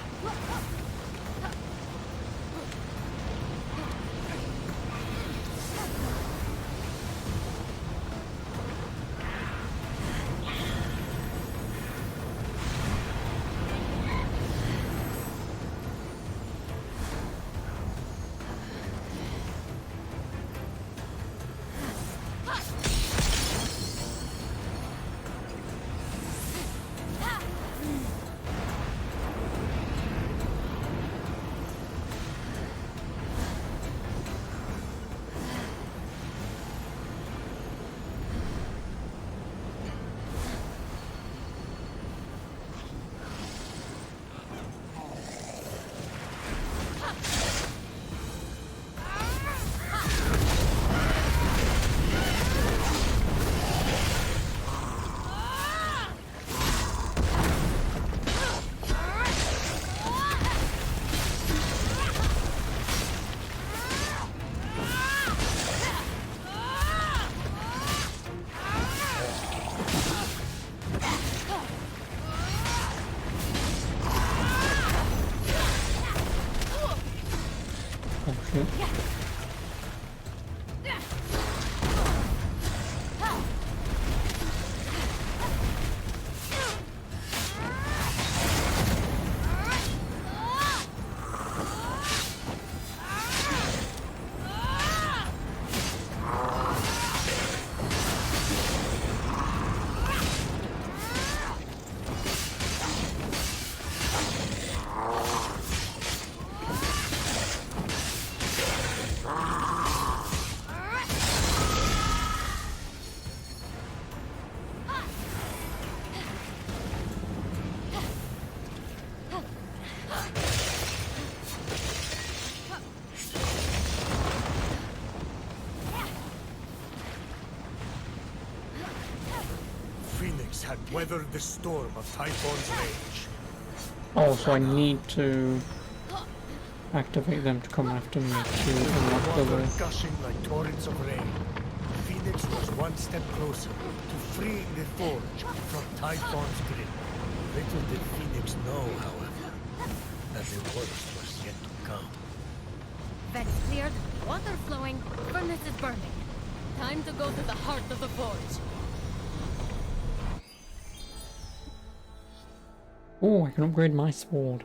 Fenyx had weathered the storm of Typhon's rage. Oh, so I need to activate them to come after me to unlock the Water way. gushing like torrents of rain. Fenyx was one step closer to freeing the forge from Typhon's grip. Little did Fenyx know, however, that the worst was yet to come. Vents cleared, water flowing, furnace is burning. Time to go to the heart of the forge. Oh, I can upgrade my sword.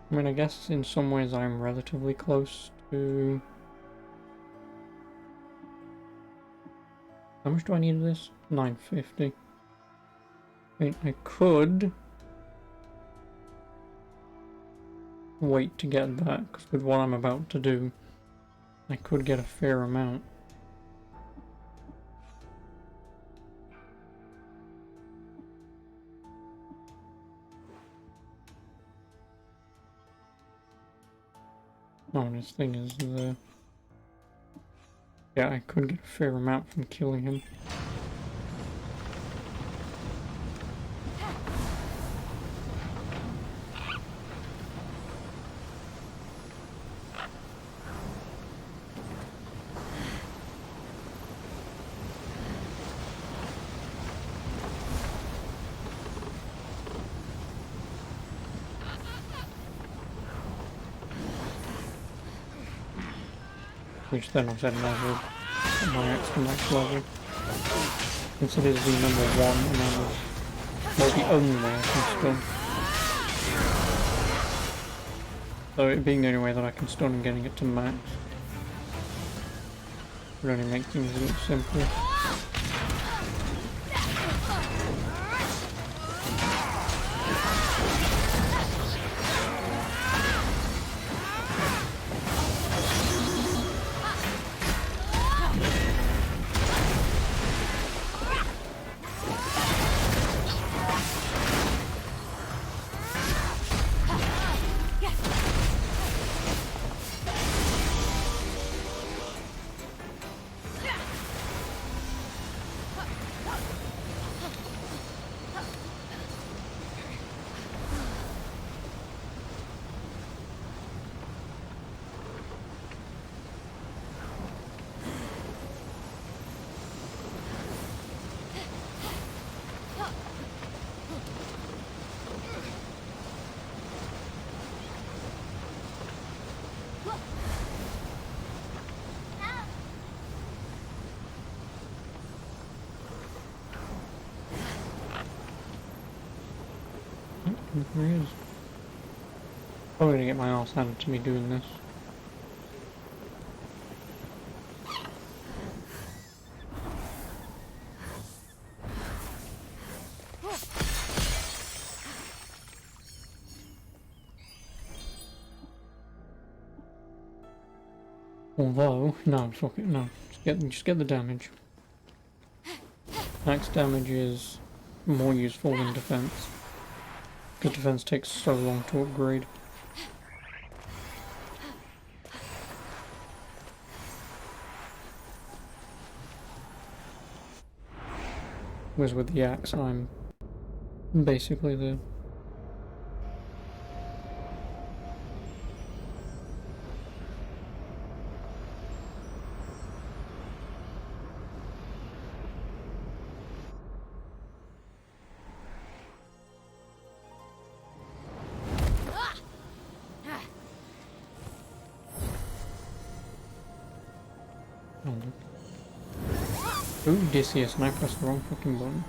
I mean, I guess in some ways I'm relatively close to... How much do I need of this? 950. I mean, I could wait to get that, because with what I'm about to do, I could get a fair amount. Oh, this thing is the... Yeah, I could get a fair amount from killing him. Which then I've said level at my extra max level. Since it is the number one and I was, well, the only way I can stun. So it being the only way that I can stun and getting it to max would only make things a bit simpler. There he is. Probably gonna get my arse handed to me doing this. Although, no, fuck it, no. Just get the damage. Max damage is more useful than defense. Because defense takes so long to upgrade. Whereas with the axe, I'm basically the... Ooh, Odysseus, and I pressed the wrong fucking button.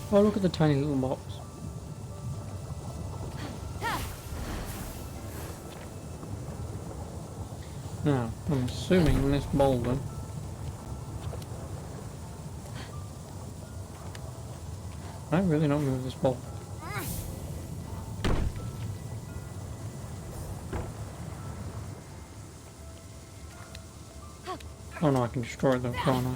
Oh, look at the tiny little box. Now, I'm assuming this boulder... I really not move this boulder. Oh no, I can destroy it though, can't I?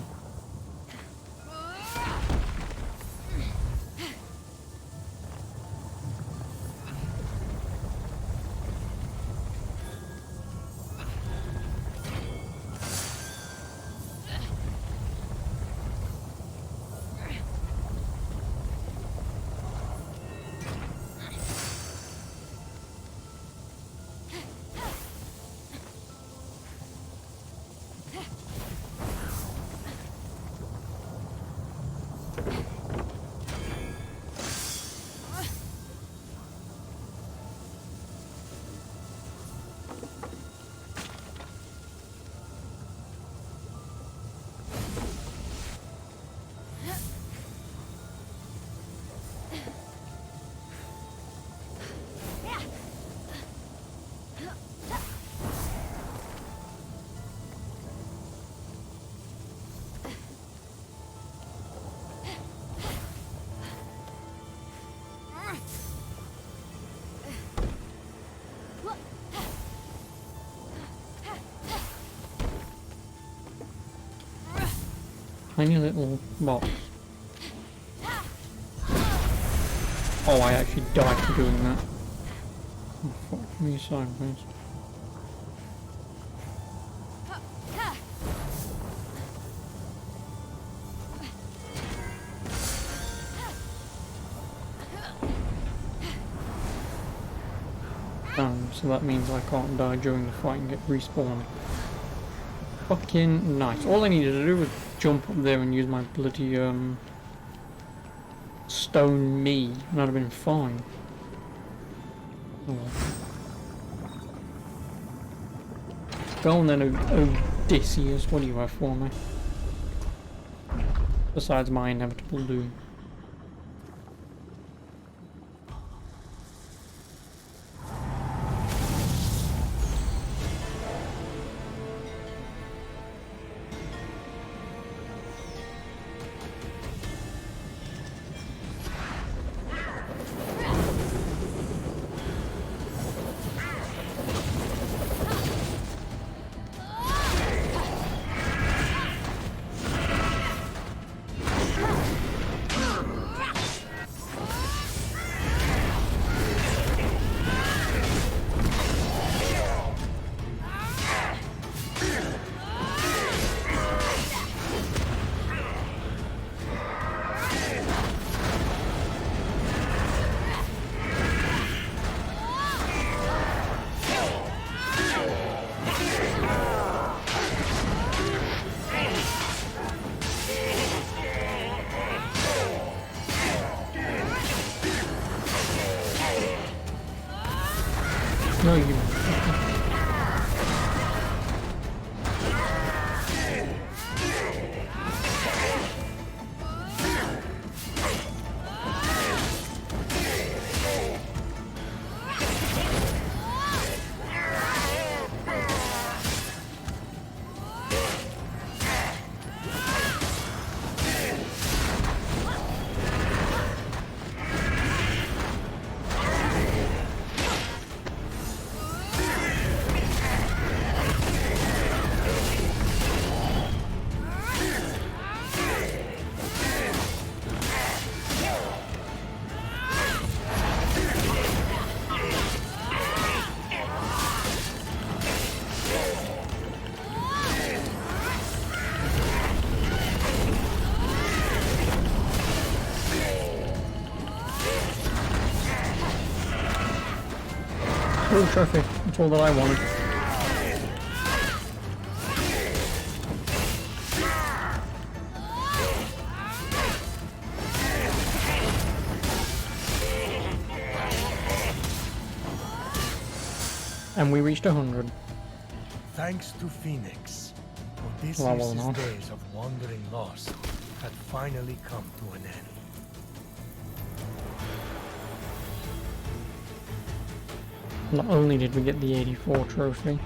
Tiny little box. Oh, I actually died for doing that. Oh, fuck me sideways. So that means I can't die during the fight and get respawned. Fucking nice. All I needed to do was jump up there and use my bloody stone me, and I'd have been fine. Oh well. Go on then, Odysseus, what do you have for me? Besides my inevitable doom. Oh, trophy. That's all that I wanted. And we reached 100. Thanks to Phoenix, Well, Odysseus' no. days of wandering lost had finally come to an end. Not only did we get the 84 trophy,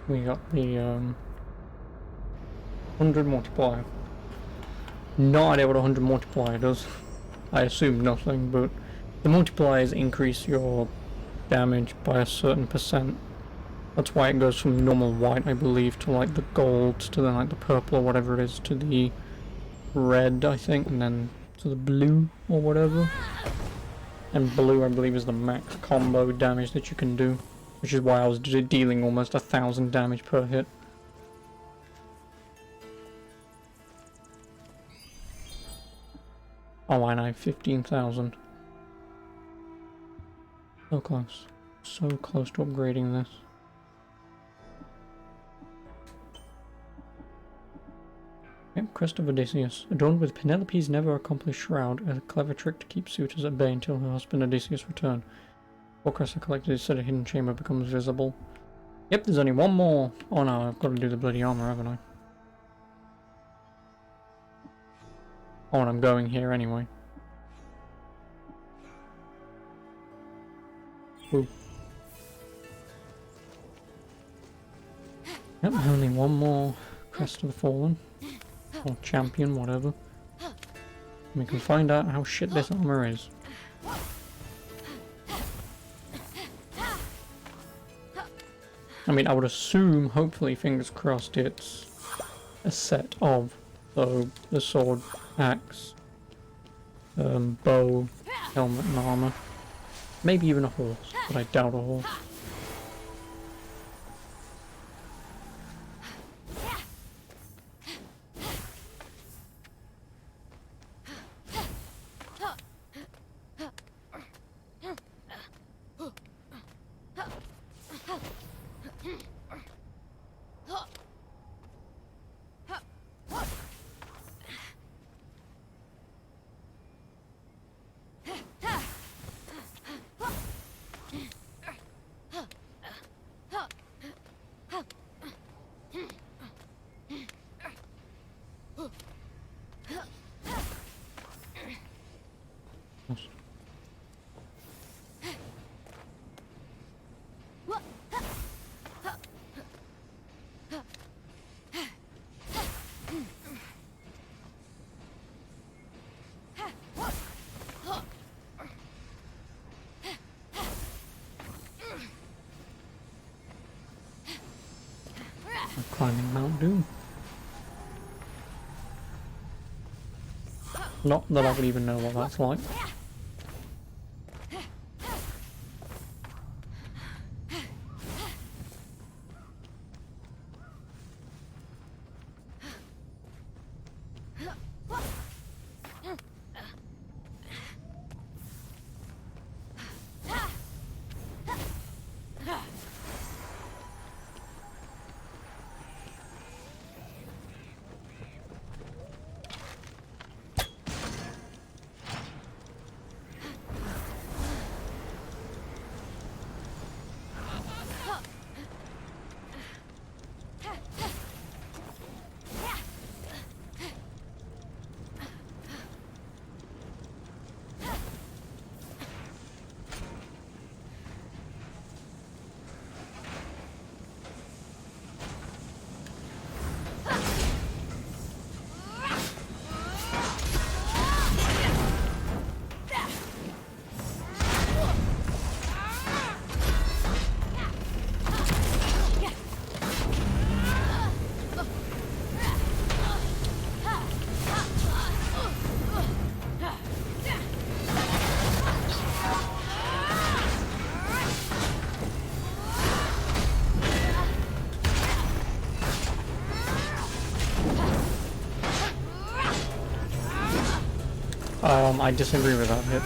we got the 100 multiplier. No idea what 100 multiplier does. I assume nothing, but the multipliers increase your damage by a certain percent. That's why it goes from normal white, I believe, to like the gold, to then like the purple or whatever it is, to the red, I think, and then to the blue or whatever. And blue, I believe, is the max combo damage that you can do, which is why I was dealing almost 1,000 damage per hit. Oh, I know, 15,000. So close. So close to upgrading this. Yep, Crest of Odysseus. Adorned with Penelope's never accomplished shroud, a clever trick to keep suitors at bay until her husband Odysseus return. Four crests are collected instead a hidden chamber becomes visible. Yep, there's only one more. Oh no, I've got to do the bloody armor, haven't I? Oh, and I'm going here anyway. Ooh. Yep, only one more Crest of the Fallen. Or champion, whatever. And we can find out how shit this armor is. I mean, I would assume, hopefully, fingers crossed, it's a set of, so, the sword, axe, bow, helmet and armor. Maybe even a horse, but I doubt a horse. Climbing Mount Doom. Not that I would even know what that's like. I disagree with that hit.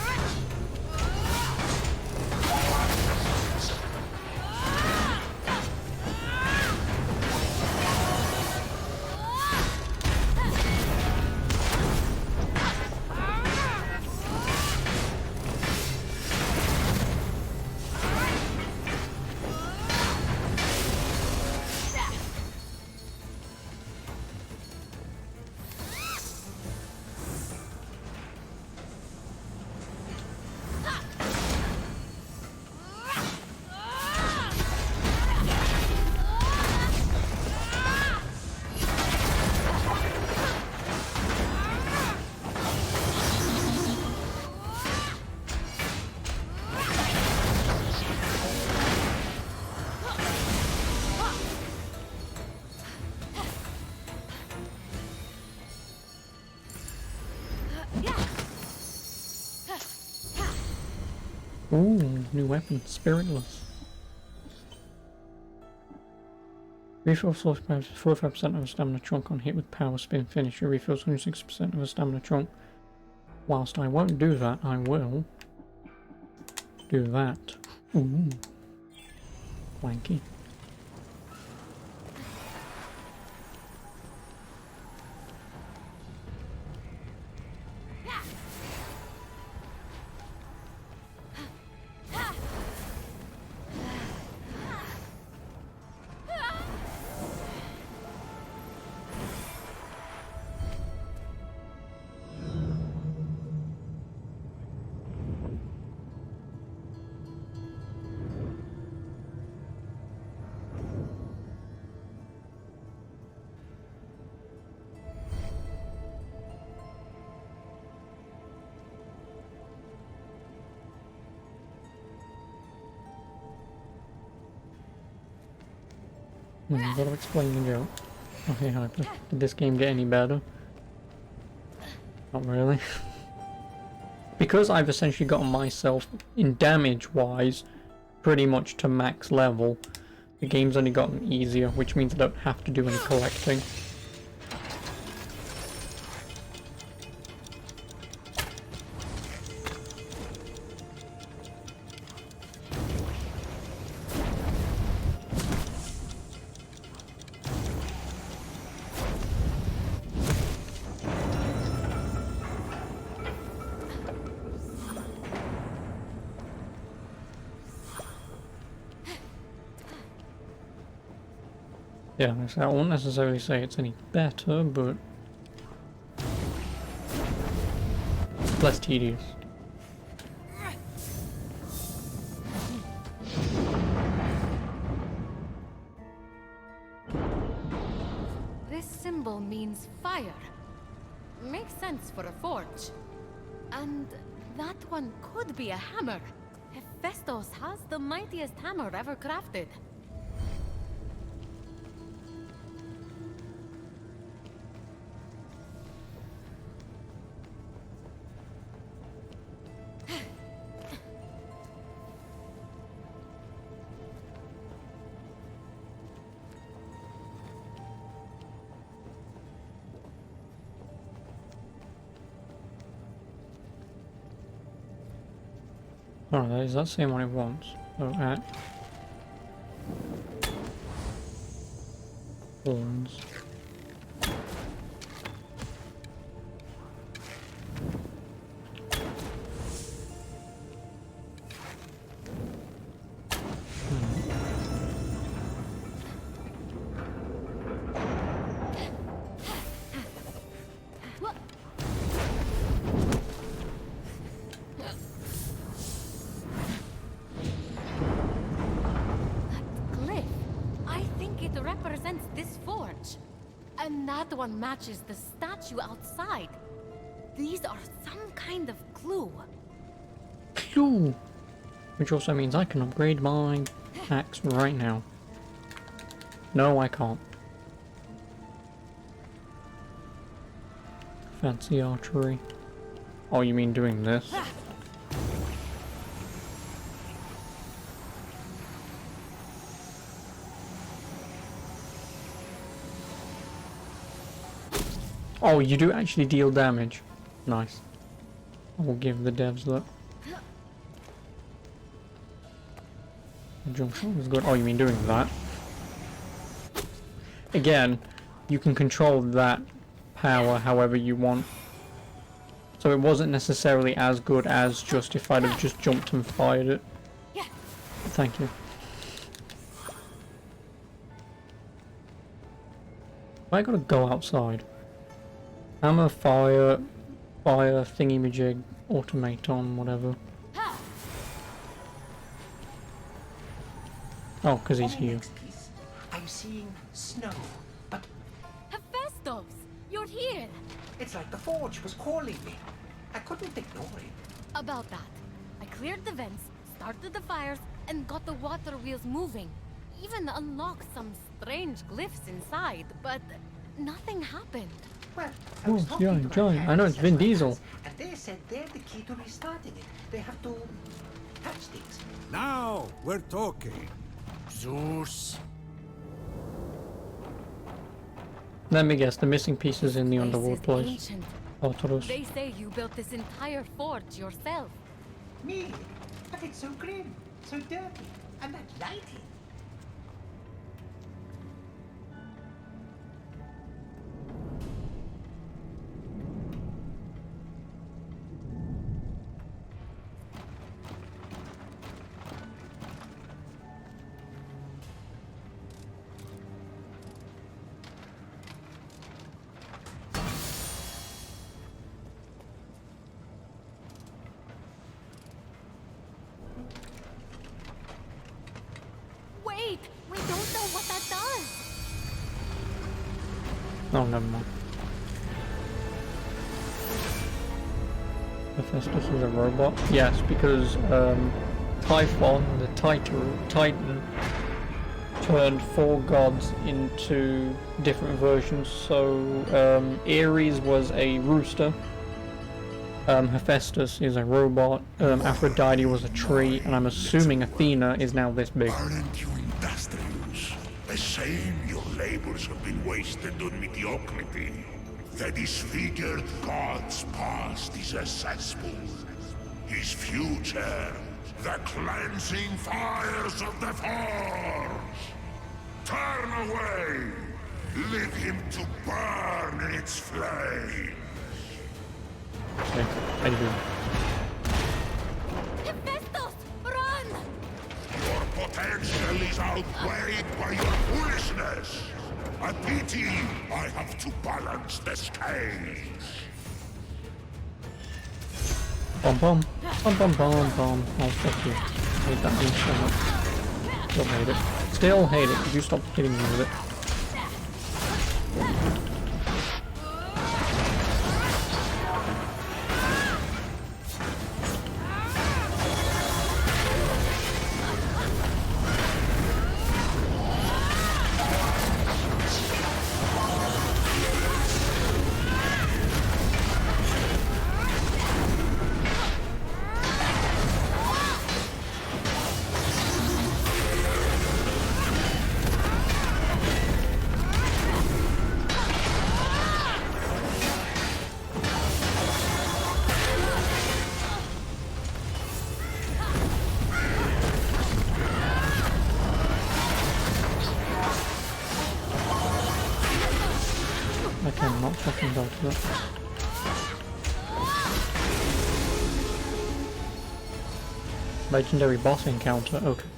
Ooh, new weapon, Spiritless. Refills 45% of a stamina trunk on hit with power spin finisher. Refills 106% of a stamina trunk. Whilst I won't do that, I will do that. Ooh. Wanky. I've got to explain the joke. Okay, Hyper. Did this game get any better? Not really. Because I've essentially gotten myself, in damage-wise, pretty much to max level, the game's only gotten easier, which means I don't have to do any collecting. Yeah, I won't necessarily say it's any better, but less tedious. This symbol means fire. Makes sense for a forge. And that one could be a hammer. Hephaestus has the mightiest hammer ever crafted. Alright, is that saying what it wants? So at horns. Represents this forge. And that one matches the statue outside. These are some kind of clue. Clue! Which also means I can upgrade my axe right now. No, I can't. Fancy archery. Oh, you mean doing this? Oh, you do actually deal damage. Nice. I will give the devs that. The jump shot was good. Oh, you mean doing that? Again, you can control that power however you want. So it wasn't necessarily as good as just if I'd have just jumped and fired it. Thank you. I gotta go outside. Hammer, fire, thingy-majig, automaton, whatever. Oh, because he's here. Next piece, I'm seeing snow, but Hephaestus, you're here. it's like the forge was calling me. I couldn't ignore it. About that, I cleared the vents, started the fires, and got the water wheels moving. Even unlocked some strange glyphs inside, but nothing happened. Well, I was Oh, talking giant, to my giant. I know, it's parents Vin and my Diesel. uncles, and they said they're the key to restarting it. They have to Touchsticks. Now we're talking. Zeus. Let me guess, the missing pieces in the This underworld is place. ancient. Tartarus. They say you built this entire forge yourself. Me? But it's so grim, so dirty, and that lighting. Wait! We don't know what that does! Oh, never mind. Hephaestus is a robot? Yes, because Typhon, the Titan, turned 4 gods into different versions. So Ares was a rooster, Hephaestus is a robot, Aphrodite was a tree, and I'm assuming Athena is now this big. Aren't you industrious? A shame your labors have been wasted on mediocrity. The disfigured god's past is a cesspool. His future, the cleansing fires of the forge. Turn away! Leave him to burn in its flame. Okay, how you doing? Hephaestus! Run! Your potential is outweighed by your foolishness. A pity I have to balance the scales. Bum bum. Bum bum bum bum. Oh, fuck you. I hate that move so much. Still hate it. Still hate it. Could you stop hitting me with it? I cannot fucking go to that. Legendary boss encounter, okay.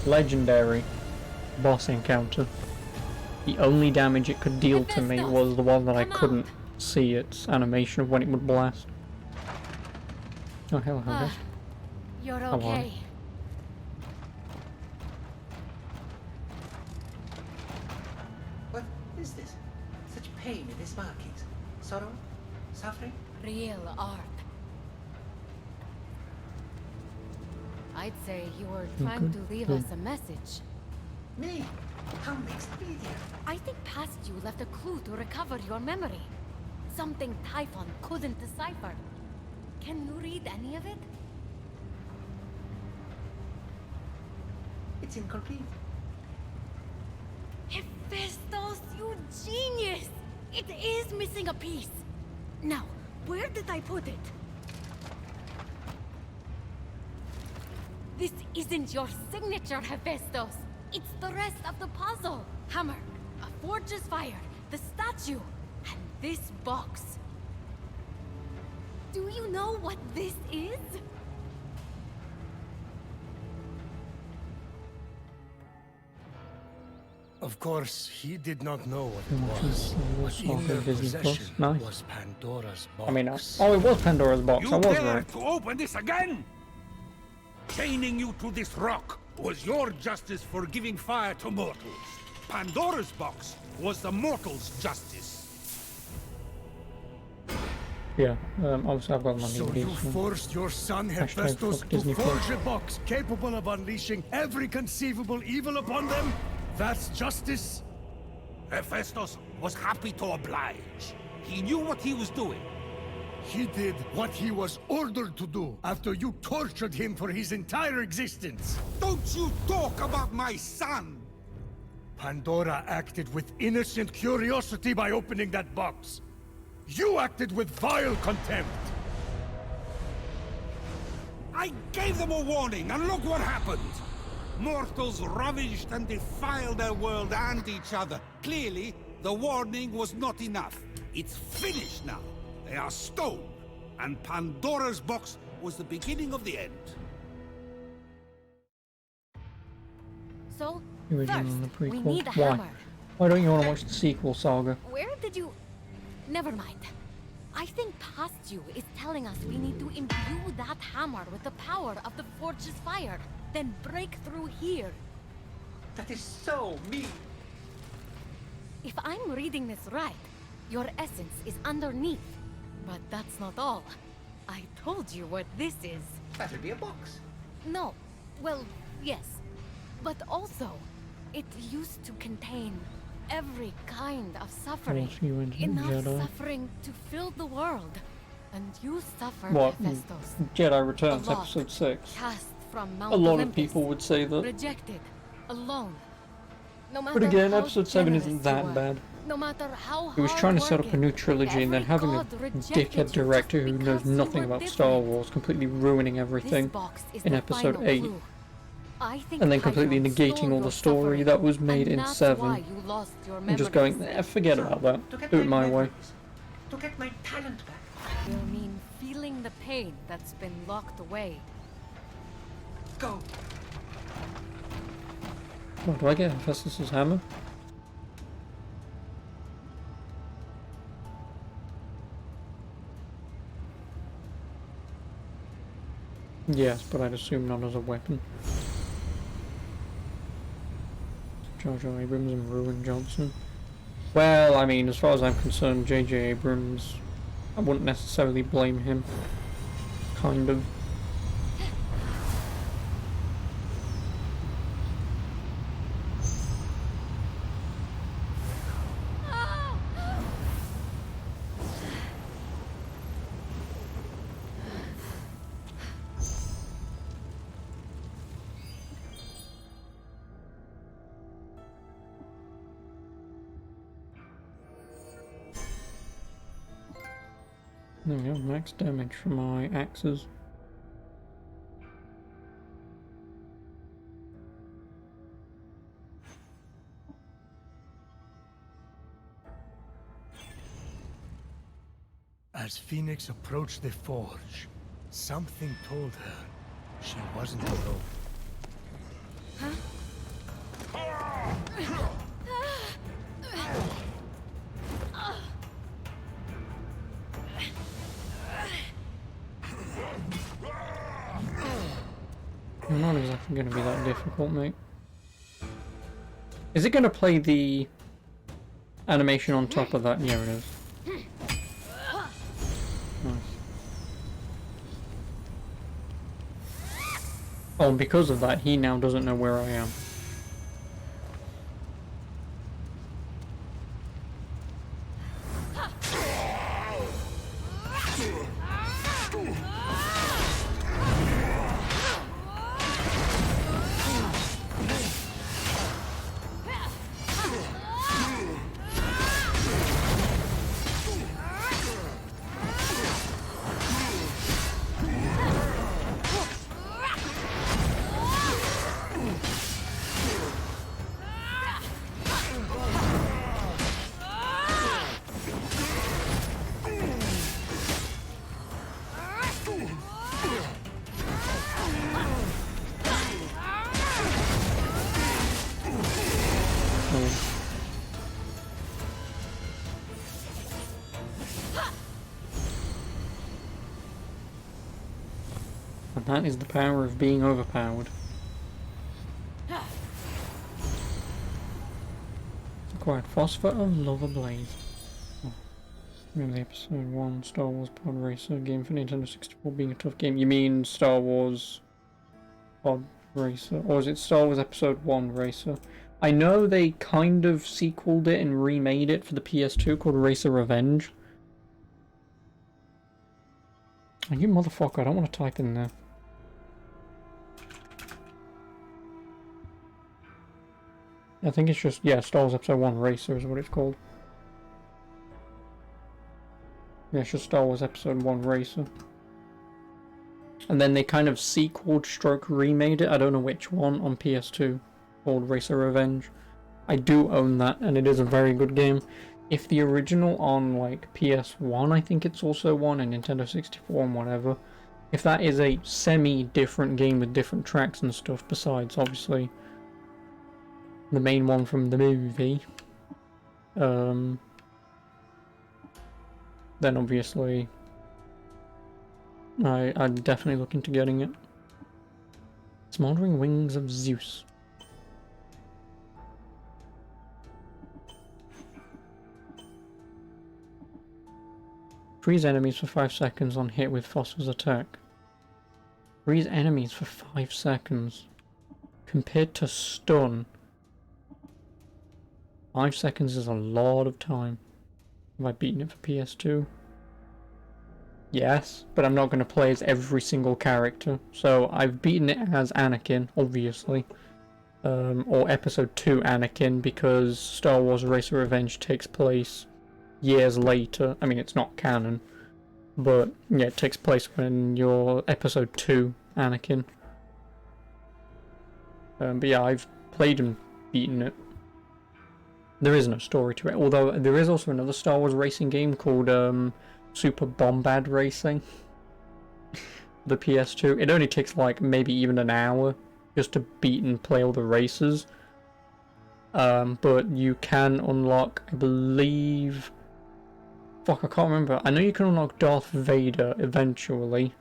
Legendary boss encounter. The only damage it could deal to me was the one that I couldn't see its animation of when it would blast. Oh hell, okay. You're Come on. okay. What is this? Such pain in his markings. Sorrow? Suffering? Real art. I'd say you were trying to leave us a message. Me? How mixed media? I think past you left a clue to recover your memory. Something Typhon couldn't decipher. Can you read any of it? It's incomplete. Hephaestus, you genius! It is missing a piece. Now, where did I put it? This isn't your signature, Hephaestus. It's the rest of the puzzle. Hammer, a forge's fire, the statue, and this box. Do you know what this is? Of course, he did not know what it Much was. is But in also their Disney Plus. possession Nice. was Pandora's box. I mean, oh, it was Pandora's box. I You was dare right. to open this again? Chaining you to this rock was your justice for giving fire to mortals. Pandora's box was the mortals' justice. Yeah, obviously I've got my So you DVDs. forced your son Hashtag Hephaestus fuck to Disney forge Plus. a box capable of unleashing every conceivable evil upon them? That's justice? Hephaestus was happy to oblige. He knew what he was doing. He did what he was ordered to do after you tortured him for his entire existence. Don't you talk about my son! Pandora acted with innocent curiosity by opening that box. You acted with vile contempt. I gave them a warning, and look what happened! Mortals ravaged and defiled their world and each other. Clearly, the warning was not enough. It's finished now. They are stone. And Pandora's box was the beginning of the end. So, The original first, and the we prequel. need a Why? hammer. Why don't you want to watch the sequel saga? Where did you... Never mind. I think past you is telling us we need to imbue that hammer with the power of the Forge's fire, then break through here. That is so mean. If I'm reading this right, your essence is underneath. But that's not all. I told you what this is. That'll be a box. No. Well, yes. But also, it used to contain every kind of suffering. Force you into the Enough Jedi. suffering to fill the world. And you suffered, What? Hephaestus. Jedi Returns, A lot. episode 6. Cast from Mount A lot Olympus, of people would say that. rejected, alone. No But matter again, how episode 7 generous isn't you that were, bad. No matter how He was trying to set up a hard-working, new trilogy and then every having a god rejected dickhead you director just who knows because you nothing were about Star different. Wars, completely ruining This everything box is in the episode final 8. clue. I think And then completely Python negating stole all the your story suffering, that was made and in that's 7. why you lost your And just memories. going, forget So, about that. to get Do it my way. memories, to get my talent back. You mean feeling the pain that's been locked away. Go. Oh, do I get Hephaestus' hammer? Yes, but I'd assume not as a weapon. Jar Jar Abrams and Ruin Johnson. Well, I mean, as far as I'm concerned, J.J. Abrams, I wouldn't necessarily blame him. Kind of. There we go, max damage from my axes. As Phoenix approached the forge, something told her she wasn't alone. Not exactly going to be that difficult, mate. Is it going to play the animation on top of that? Yeah, it is. Nice. Oh, and because of that, he now doesn't know where I am. And that is the power of being overpowered. Acquired Phosphor of Lava Blaze. Oh. Really, episode 1 Star Wars Pod Racer game for Nintendo 64 being a tough game. You mean Star Wars Pod Racer? Or is it Star Wars Episode 1 Racer? I know they kind of sequeled it and remade it for the PS2 called Racer Revenge. Oh, you motherfucker, I don't want to type in there. I think it's just, yeah, Star Wars Episode 1 Racer is what it's called. Yeah, it's just Star Wars Episode 1 Racer. And then they kind of sequeled stroke remade it, I don't know which one, on PS2, called Racer Revenge. I do own that, and it is a very good game. If the original on, like, PS1, I think it's also one, and Nintendo 64 and whatever, if that is a semi-different game with different tracks and stuff, besides, obviously, the main one from the movie, then obviously I'm definitely looking to getting it. Smoldering Wings of Zeus. Freeze enemies for 5 seconds on hit with Foster's attack. Freeze enemies for 5 seconds. Compared to stun, 5 seconds is a lot of time. Have I beaten it for PS2? Yes, but I'm not going to play as every single character. So I've beaten it as Anakin, obviously. Or Episode 2 Anakin, because Star Wars Racer Revenge takes place years later. I mean, it's not canon, but yeah, it takes place when you're Episode 2 Anakin. But yeah, I've played and beaten it. There is no story to it, although there is also another Star Wars racing game called Super Bombad Racing. The PS2. It only takes like maybe even an hour just to beat and play all the races. But you can unlock, I believe... Fuck, I can't remember. I know you can unlock Darth Vader eventually.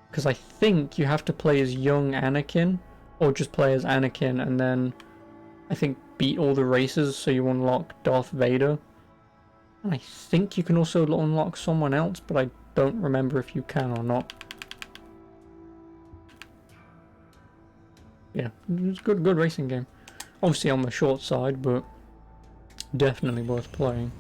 Because I think you have to play as young Anakin, or just play as Anakin and then I think beat all the races so you unlock Darth Vader. And I think you can also unlock someone else, but I don't remember if you can or not. Yeah, it's a good racing game. Obviously on the short side, but definitely worth playing.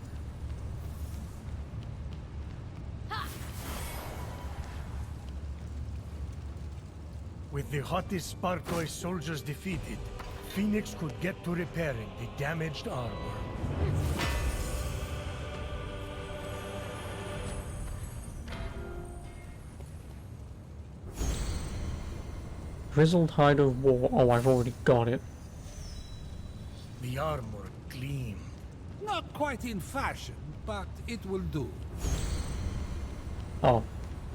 With the hottest Spartoid soldiers defeated, Phoenix could get to repairing the damaged armor. Grizzled Hide of War. Oh, I've already got it. The armor gleamed. Not quite in fashion, but it will do. Oh,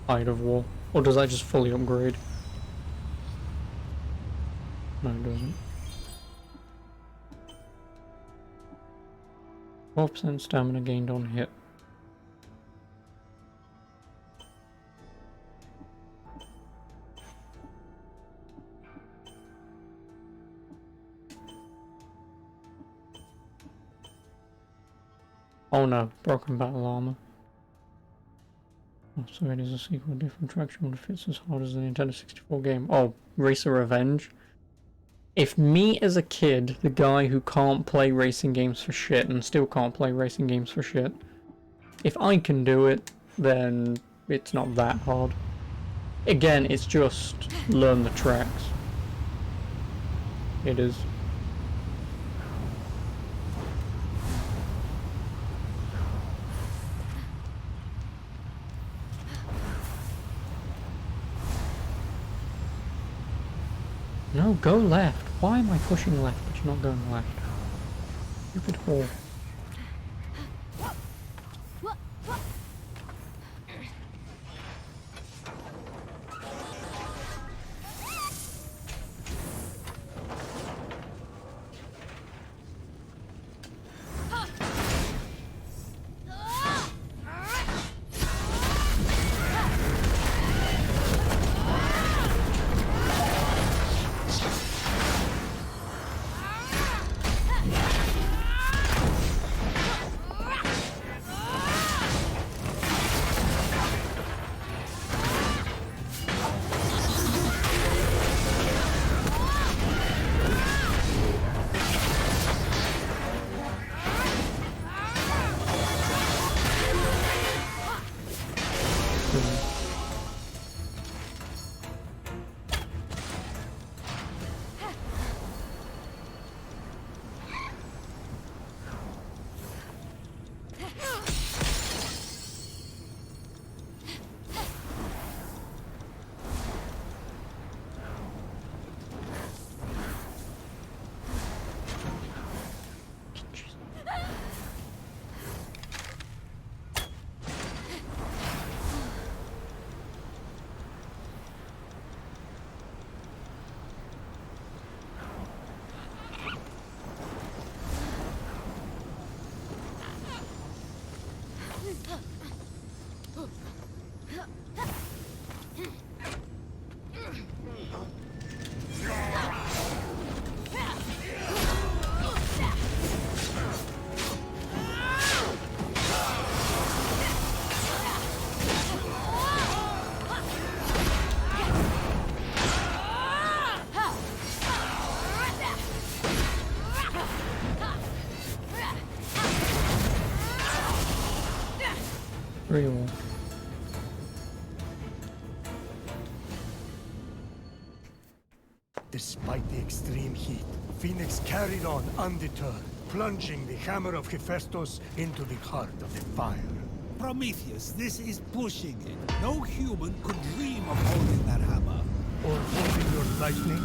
Hide of War. Or does that just fully upgrade? No, it doesn't. 12% stamina gained on hit. Oh no, broken battle armor. Oh, so it is a sequel, different traction that fits as hard as the Nintendo 64 game. Oh, Racer Revenge. If me as a kid, the guy who can't play racing games for shit and still can't play racing games for shit, if I can do it, then it's not that hard. Again, it's just learn the tracks. It is. No, go left. Why am I pushing left but you're not going left? Stupid whore. free will. Despite the extreme heat, Phoenix carried on undeterred, plunging the hammer of Hephaestus into the heart of the fire. Prometheus, this is pushing it. No human could dream of holding that hammer. Or holding your lightning?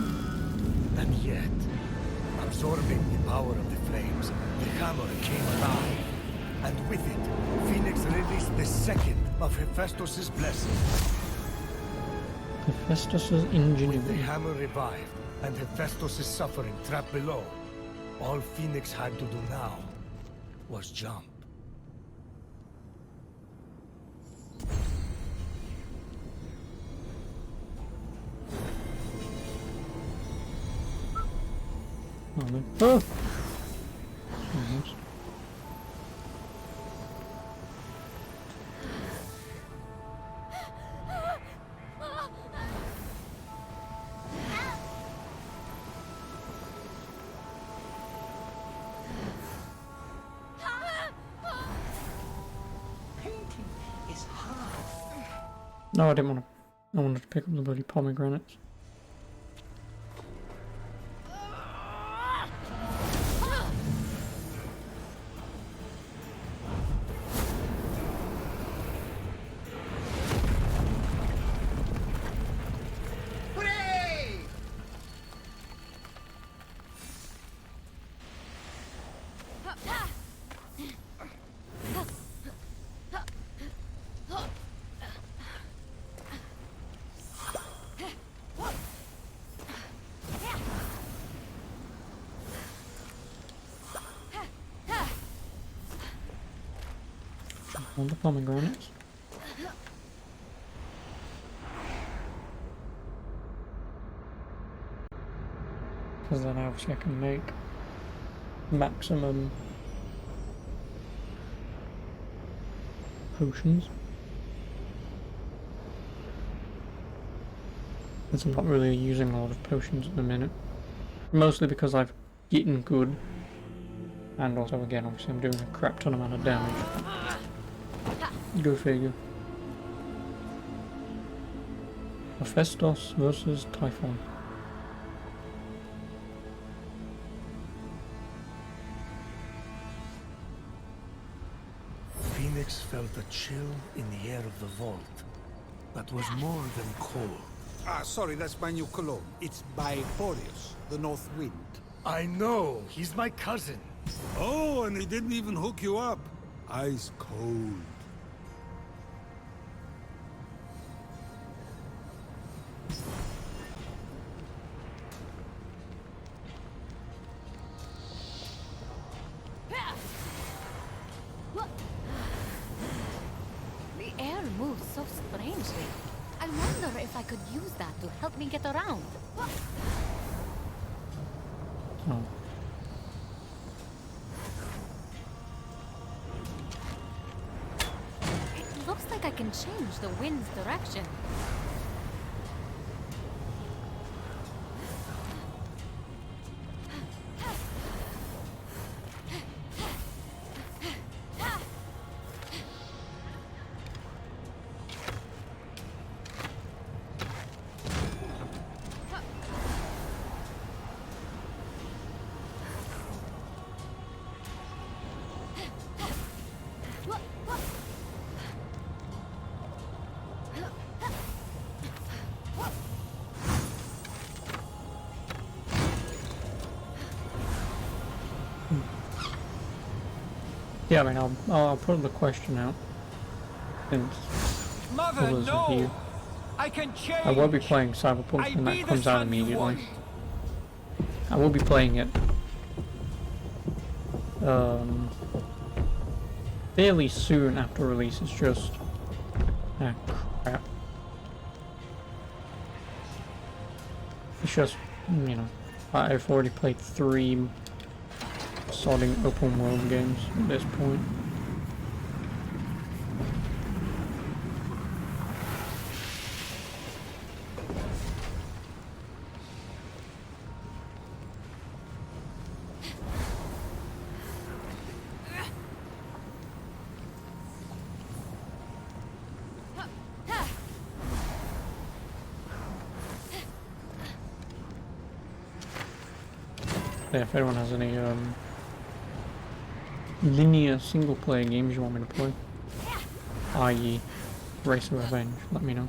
And yet, absorbing the power of the flames, the hammer came alive. And with it, Phoenix released the second of Hephaestus' blessings. Hephaestus' With the ingenuity. hammer revived, and Hephaestus' suffering trapped below, all Phoenix had to do now was jump. Oh, no. Oh! Almost. Painting is hard. No, I didn't want to. I wanted to pick up the bloody pomegranates. Hooray! All the pomegranates. Because then obviously I can make maximum potions. Because I'm not really using a lot of potions at the minute. Mostly because I've eaten good. And also again, obviously I'm doing a crap ton amount of damage. Go figure. Hephaestus versus Typhon. Phoenix felt a chill in the air of the vault that was more than cold. Ah, sorry, that's my new cologne. It's by Boreas, the North Wind. I know, he's my cousin. Oh, and he didn't even hook you up. Ice cold. The air moves so strangely. I wonder if I could use that to help me get around. Oh. It looks like I can change the wind's direction. Yeah, I mean, I'll put the question out. Since Mother, others of you. no! I can change! I will be playing Cyberpunk I when be that the comes out son you immediately. want. I will be playing it fairly soon after release. It's just crap. It's just, you know, I've already played 3 sodding open world games at this point. Yeah, if anyone has any linear single player games you want me to play, i.e. Race of Revenge, let me know.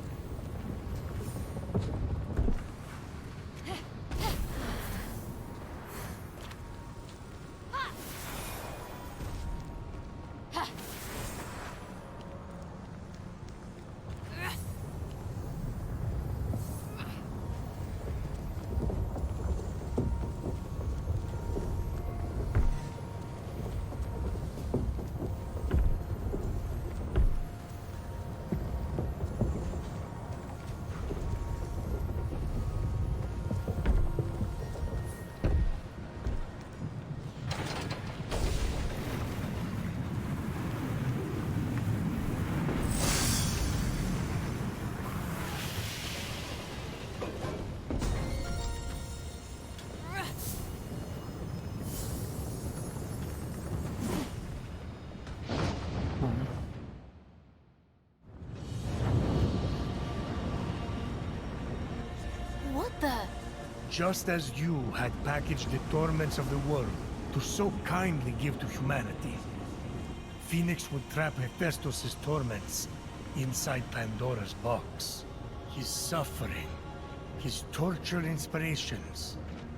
What the? Just as you had packaged the torments of the world to so kindly give to humanity, Fenyx would trap Hephaestus' torments inside Pandora's box. His suffering, his tortured inspirations.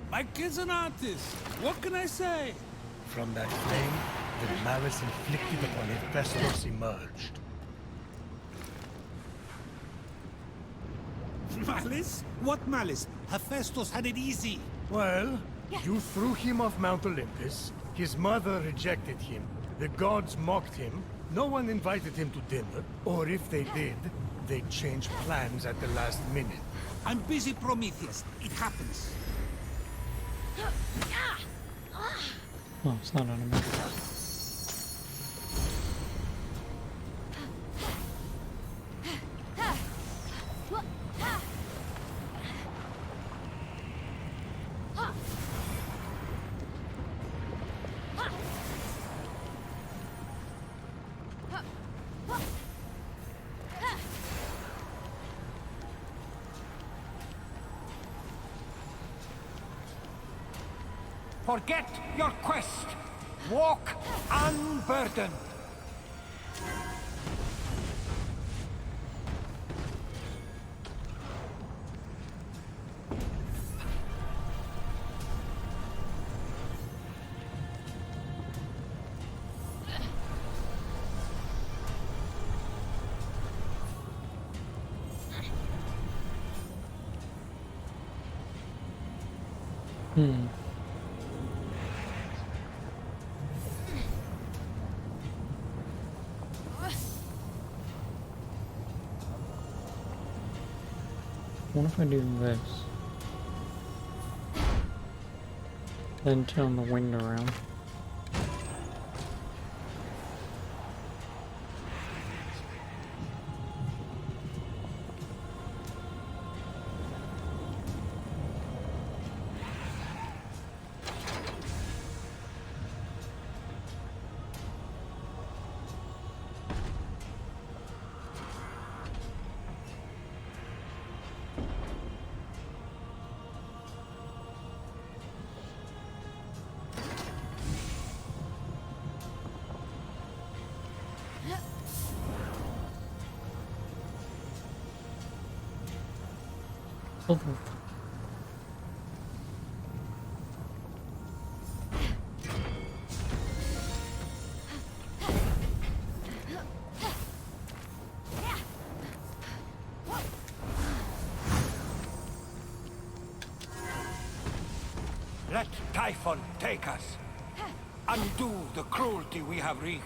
My kid's an artist. What can I say? From that flame, the malice inflicted upon Hephaestus emerged. Malice? What malice? Hephaestus had it easy. Well, you threw him off Mount Olympus, his mother rejected him, the gods mocked him, no one invited him to dinner, or if they did, they changed plans at the last minute. I'm busy, Prometheus. It happens. Oh, it's not enemy. Forget your quest. Walk unburdened. What if I do this? Then turn the wind around. Oh. Let Typhon take us. Undo the cruelty we have wreaked.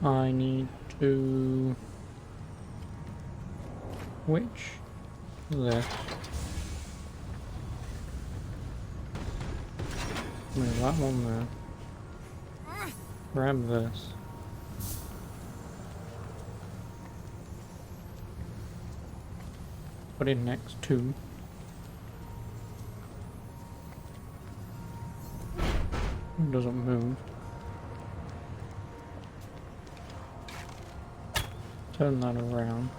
I need to switch this. Move that one there. Grab this. Put it next to. It doesn't move. Turn that around.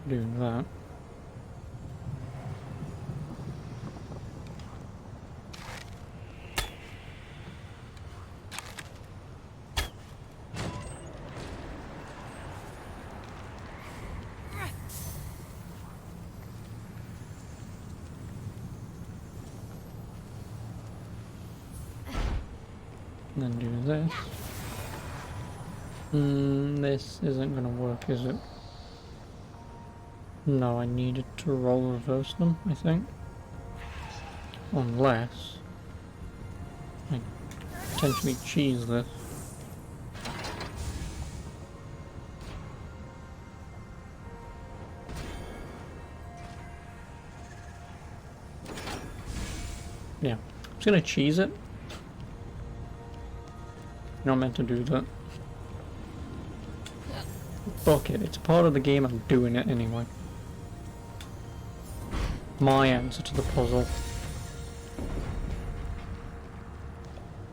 Do that. And then do this. This isn't gonna work, is it? No, I needed to roll reverse them, I think. Unless I potentially cheese this. Yeah, I'm just gonna cheese it. Not meant to do that. Fuck it, it's part of the game, I'm doing it anyway. My answer to the puzzle.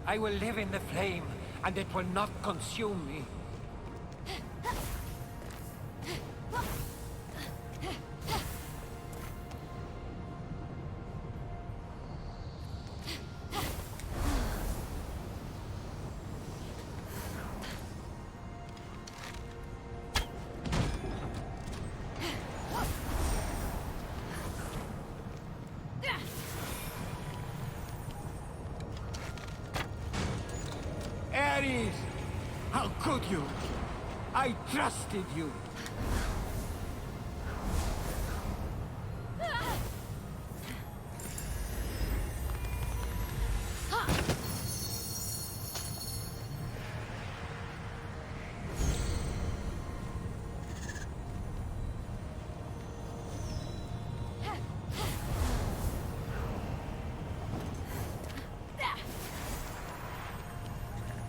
I will live in the flame, and it will not consume me. Ares! How could you? I trusted you.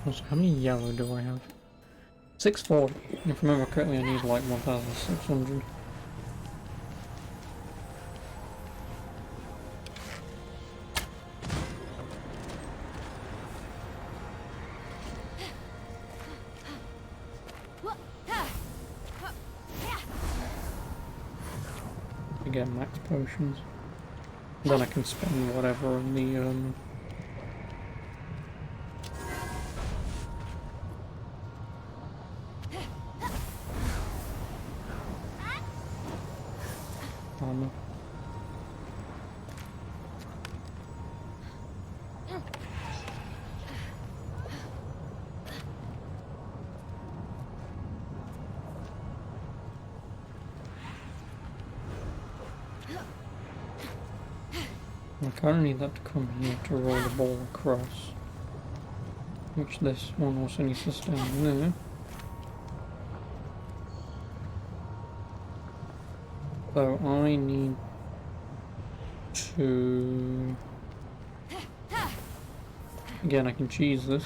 Also, how many yellow do I have? 640. If I remember correctly, I need like 1,600. To get max potions. Then I can spend whatever on the armor. I kind of need that to come here to roll the ball across. Which this one also needs to stand there. So I need to... Again, I can cheese this.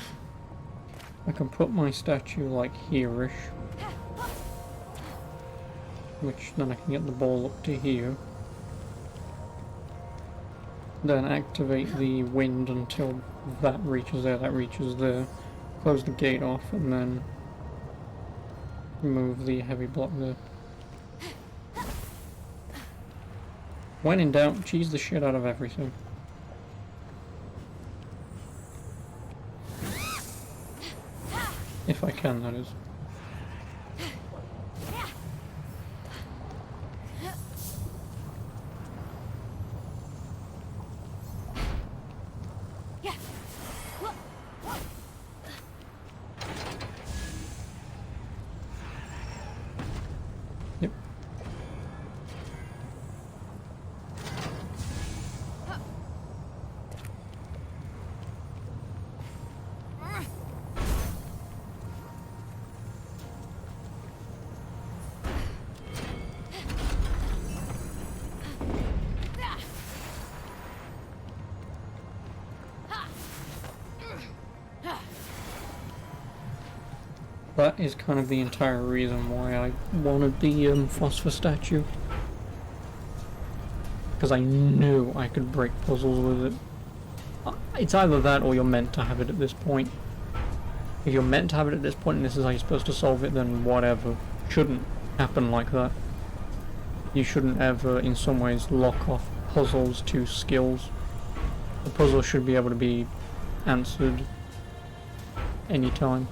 I can put my statue like here-ish. Which then I can get the ball up to here. Then activate the wind until that reaches there, that reaches there. Close the gate off and then move the heavy block there. When in doubt, cheese the shit out of everything. If I can, that is. Yep. that is kind of the entire reason why I wanted the phosphor statue. Because I knew I could break puzzles with it. It's either that or you're meant to have it at this point. If you're meant to have it at this point and this is how you're supposed to solve it, then whatever. Shouldn't happen like that. You shouldn't ever, in some ways, lock off puzzles to skills. The puzzle should be able to be answered anytime.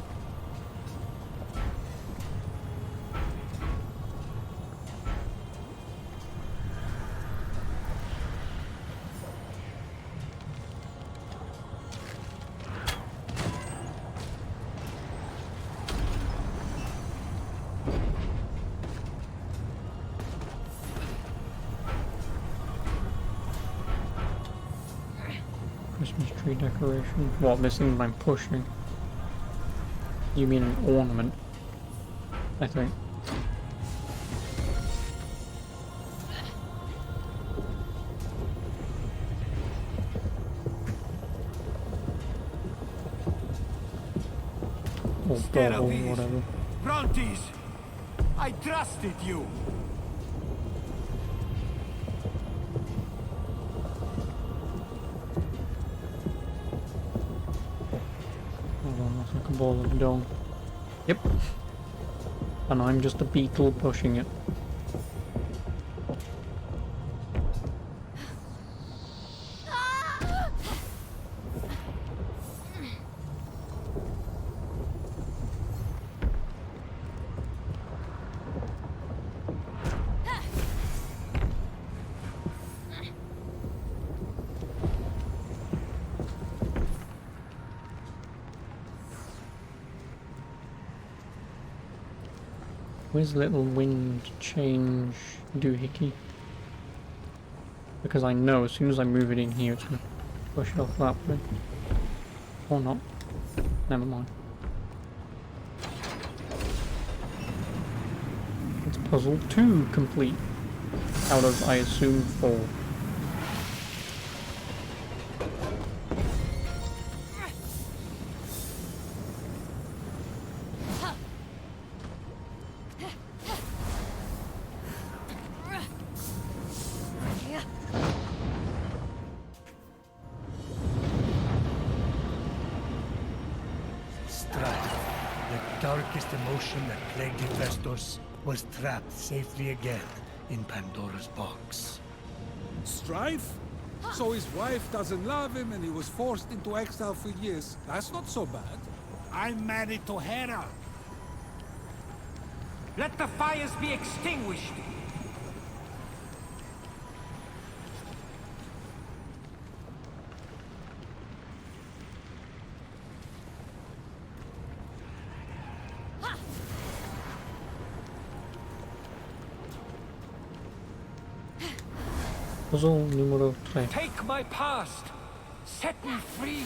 Christmas tree decoration. What, this thing that I'm pushing? You mean an ornament? I think. Or bauble, whatever. Brontes! I trusted you! Hold on, that's like a ball of dough. Yep. And I'm just a beetle pushing it. Where's little wind change doohickey? Because I know as soon as I move it in here, it's going to push it off that way. Or not. Never mind. It's puzzle 2 complete. Out of, I assume, 4. Darkest emotion that plagued Hephaestus was trapped safely again in Pandora's box. Strife? So his wife doesn't love him and he was forced into exile for years. That's not so bad. I'm married to Hera. Let the fires be extinguished. Puzzle numero 3. Take my past. Set me free.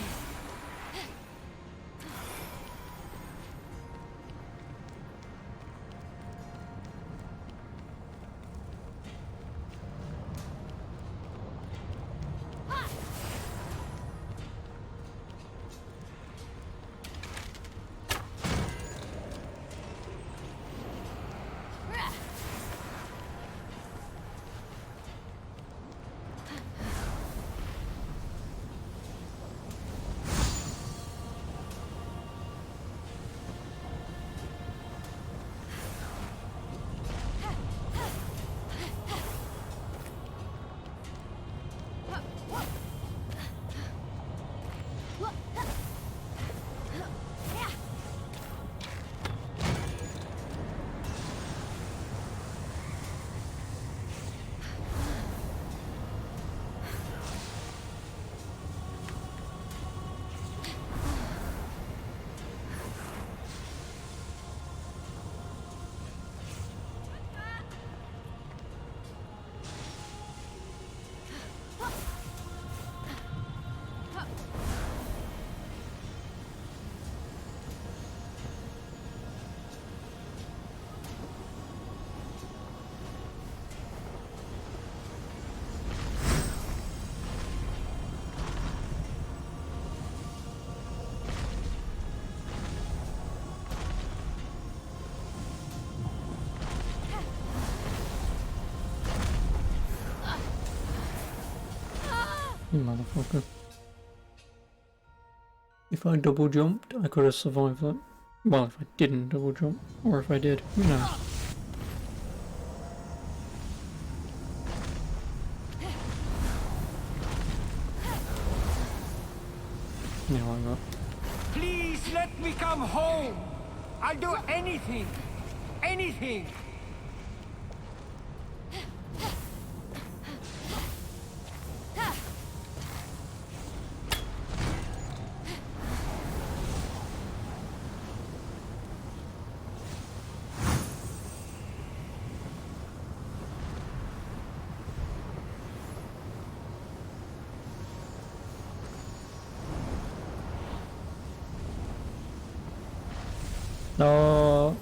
You motherfucker. If I double jumped, I could have survived that. Well, if I didn't double jump, or if I did, who knows? Yeah, like that. Please let me come home. I'll do anything. Anything. No.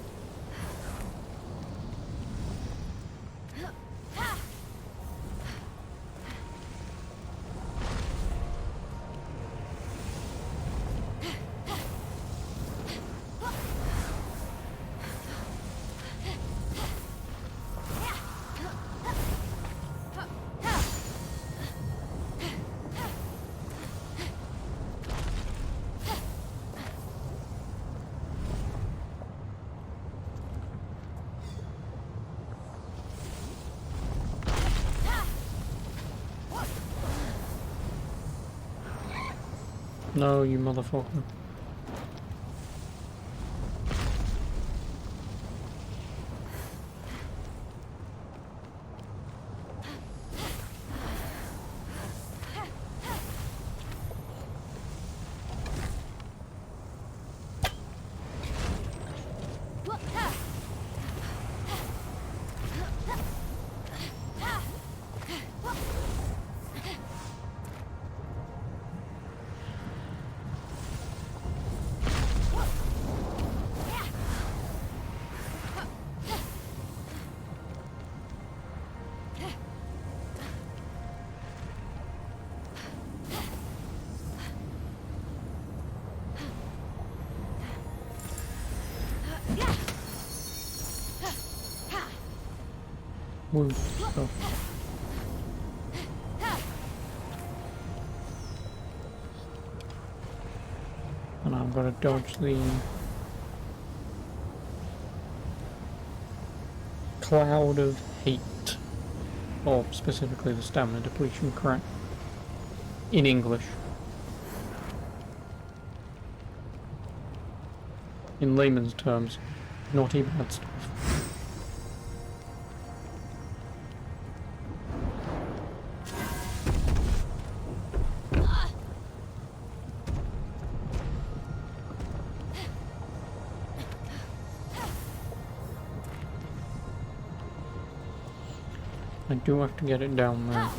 No, you motherfucker. Woo, stuff. And I'm gonna dodge the cloud of hate, or specifically the stamina depletion crack, in English. In layman's terms, naughty bad stuff. I do have to get it down there.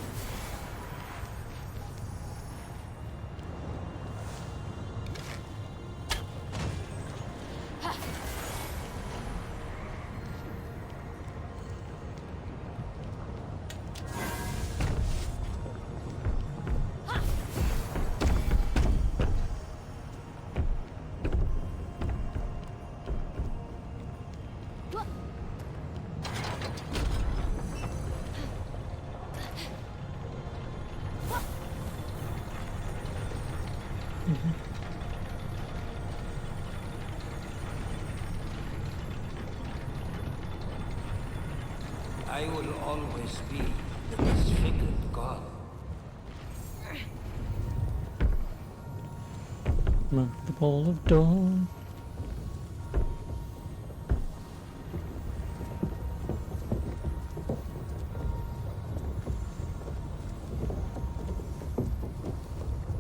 I will always be the disfigured god. Move the ball of dawn.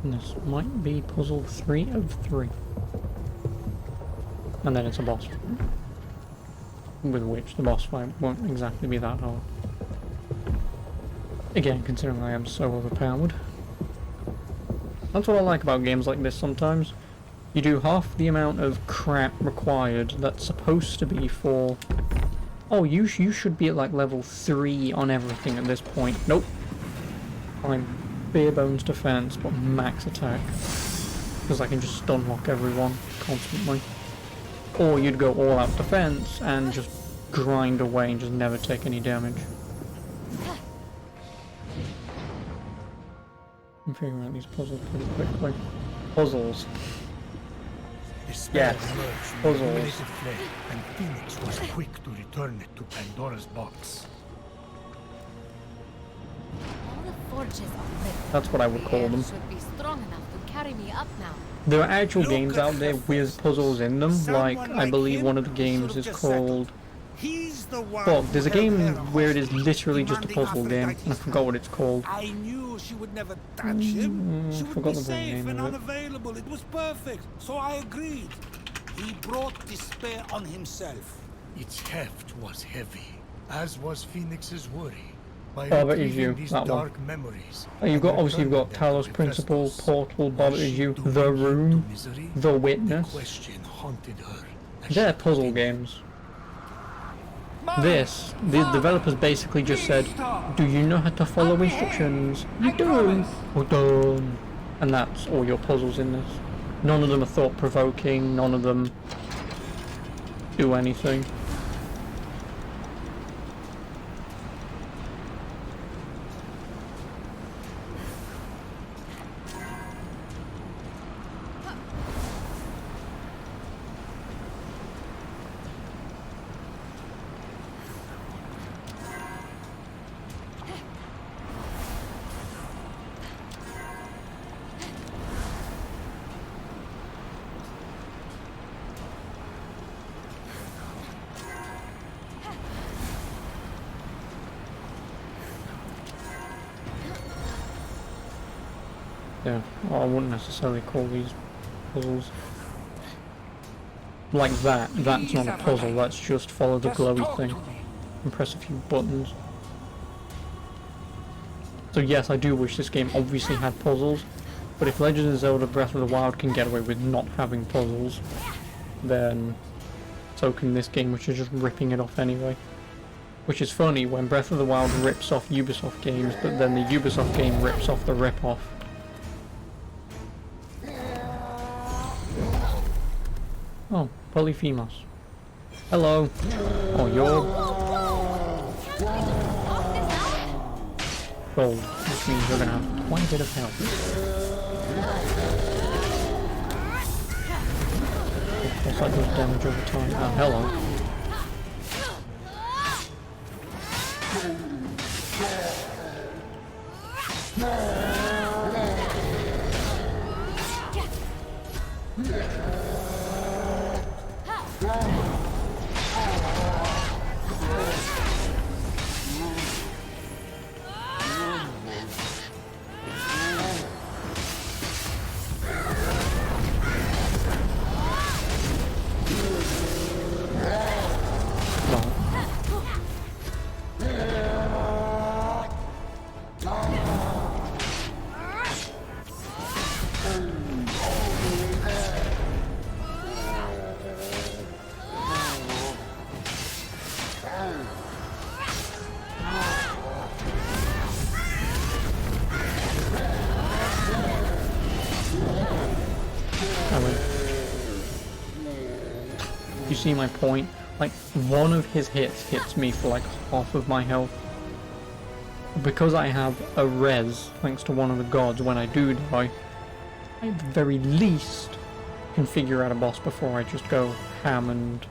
And this might be puzzle 3 of 3. And then it's a boss. With which the boss fight won't exactly be that hard. Again, considering I am so overpowered. That's what I like about games like this sometimes. You do half the amount of crap required that's supposed to be for... Oh, you should be at like level 3 on everything at this point. Nope. I'm bare bones defense, but max attack. Because I can just stun lock everyone constantly. Or you'd go all out defense and just grind away and just never take any damage. I'm figuring out these puzzles pretty quickly. Puzzles. Despair Yes, emerged from the puzzles. illuminated flame, and Phoenix was quick to return it to Pandora's box. All the forges are lit. That's what I would call The air them. should be strong enough to carry me up now. There are actual Look games at out there Hephaestus. with puzzles in them, like Someone I like believe him one of the should games have is just called... settled. He's the one Well, who there's a held game Hera where it is hostage, literally just a demanding puzzle game, and I Aphrodite's forgot what it's called. I knew she would never touch him. She would forgot be the very safe name and of it. unavailable. It was perfect, so I agreed. He brought despair on himself. Its heft was heavy, as was Phoenix's worry. By Barbara is retrieving you, these that one. dark memories, And you've got, and obviously you've got returning them Talos to Principle, Hephaestus. Portal, Barbara Was is she you, doomed The to Room, misery? The The Witness. question haunted her. as They're she puzzle continued. games. This, the developers basically just said, do you know how to follow instructions? You do! Well done. And that's all your puzzles in this. None of them are thought-provoking, none of them do anything. Yeah, well, I wouldn't necessarily call these puzzles. Like that, that's not a puzzle, that's just follow the glowy thing and press a few buttons. So yes, I do wish this game obviously had puzzles, but if Legend of Zelda Breath of the Wild can get away with not having puzzles, then so can this game, which is just ripping it off anyway. Which is funny, when Breath of the Wild rips off Ubisoft games, but then the Ubisoft game rips off the rip-off. Oh, Polyphemus. Hello. Oh, you're gold, which means you're gonna have quite a bit of health. Of course, that does damage over time. Oh, hello. You see my point? Like, one of his hits hits me for like half of my health. Because I have a res, thanks to one of the gods, when I do die, I at the very least can figure out a boss before I just go ham and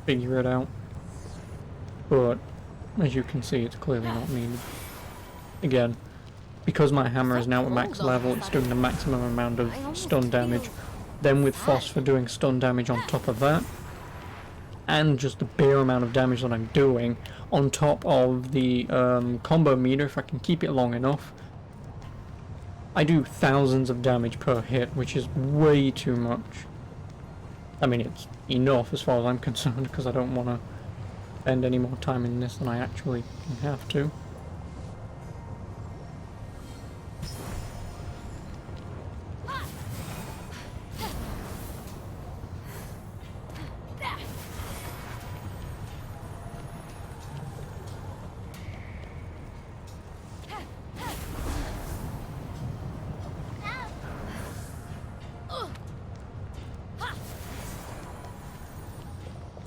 figure it out. But, as you can see, it's clearly not needed. Again, because my hammer is now at max level, it's doing the maximum amount of stun damage. Then with Phosphor doing stun damage on top of that, and just the bare amount of damage that I'm doing, on top of the combo meter, if I can keep it long enough, I do thousands of damage per hit, which is way too much. I mean, it's enough as far as I'm concerned, because I don't want to spend any more time in this than I actually have to.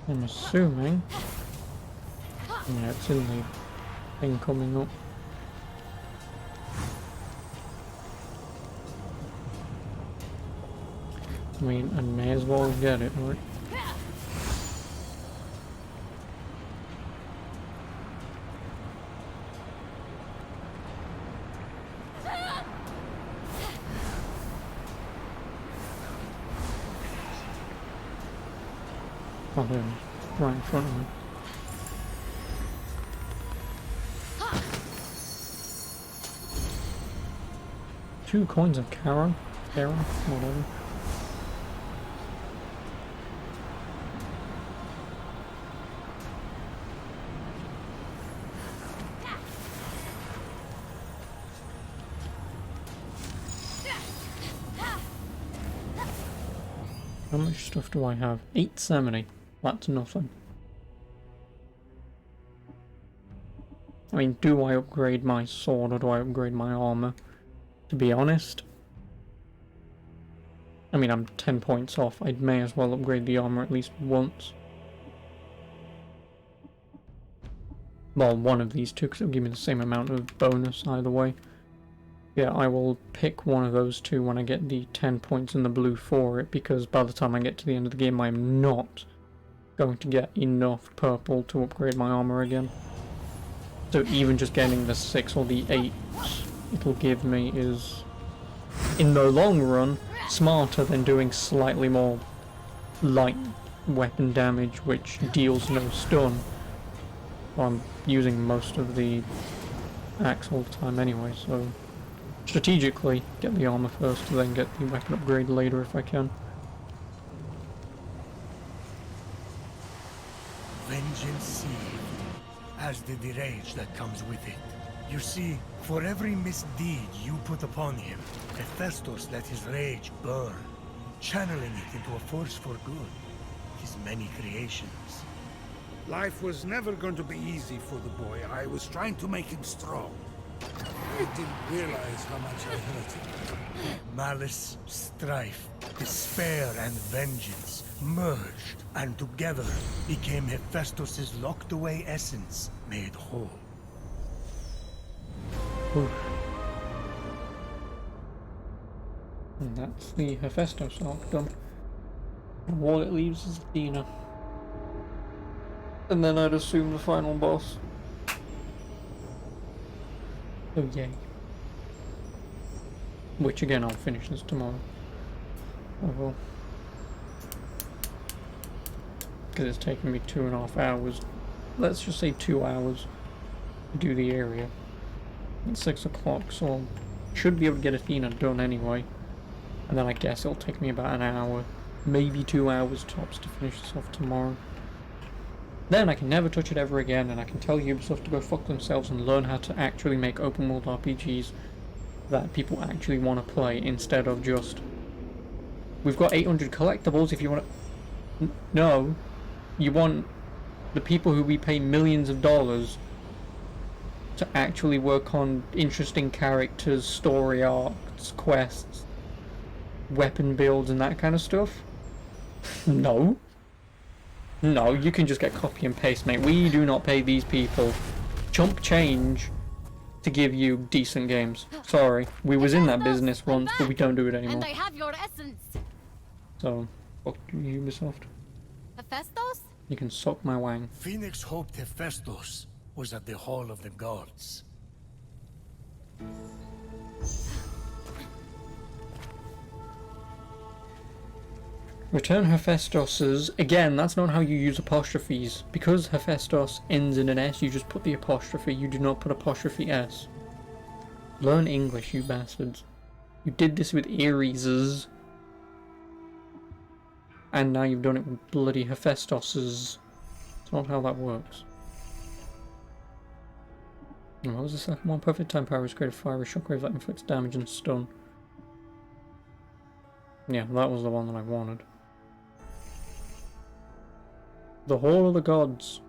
I'm assuming... Yeah, it's in the thing coming up. I mean, I may as well get it, right? Oh, there it is. Right in front of me. Two coins of Karen, whatever. How much stuff do I have? 870. That's nothing. I mean, do I upgrade my sword or do I upgrade my armor? To be honest, I mean, I'm 10 points off. I may as well upgrade the armor at least once. Well, one of these two, because it'll give me the same amount of bonus either way. Yeah, I will pick one of those two when I get the 10 points in the blue for it, because by the time I get to the end of the game, I'm not going to get enough purple to upgrade my armor again. So even just getting the 6 or the 8 it'll give me is, in the long run, smarter than doing slightly more light weapon damage, which deals no stun. I'm using most of the axe all the time anyway, so strategically get the armor first, then get the weapon upgrade later if I can. Vengeance seethed, as did the rage that comes with it. You see, for every misdeed you put upon him, Hephaestus let his rage burn, channeling it into a force for good. His many creations. Life was never going to be easy for the boy. I was trying to make him strong. I didn't realize how much I hurt him. Malice, strife, despair, and vengeance merged, and together became Hephaestus's locked-away essence made whole. Oof. And that's the Hephaestus arc done. And all it leaves is Athena. And then I'd assume the final boss. Oh yay. Which again, I'll finish this tomorrow. I will. Because it's taken me 2.5 hours. Let's just say 2 hours to do the area. It's 6 o'clock, so I should be able to get Athena done anyway. And then I guess it'll take me about an hour, maybe 2 hours tops to finish this off tomorrow. Then I can never touch it ever again, and I can tell Ubisoft to go fuck themselves and learn how to actually make open world RPGs that people actually want to play, instead of just, we've got 800 collectibles if you want to... No. You want the people who we pay millions of dollars to actually work on interesting characters, story arcs, quests, weapon builds and that kind of stuff? No. No, you can just get copy and paste, mate. We do not pay these people chump change to give you decent games. Sorry, we was in that business once, but we don't do it anymore. And I have your essence. So, fuck you, Ubisoft. Hephaestus? You can suck my wang. Phoenix hoped Hephaestus was at the Hall of the Gods. Return Hephaestus's. Again, that's not how you use apostrophes. Because Hephaestus ends in an S, you just put the apostrophe. You do not put apostrophe S. Learn English, you bastards. You did this with Ares's. And now you've done it with bloody Hephaestus's. That's not how that works. And what was the second one? Perfect time power is create a fiery shockwave that inflicts damage and stun. Yeah, that was the one that I wanted. The Hall of the Gods.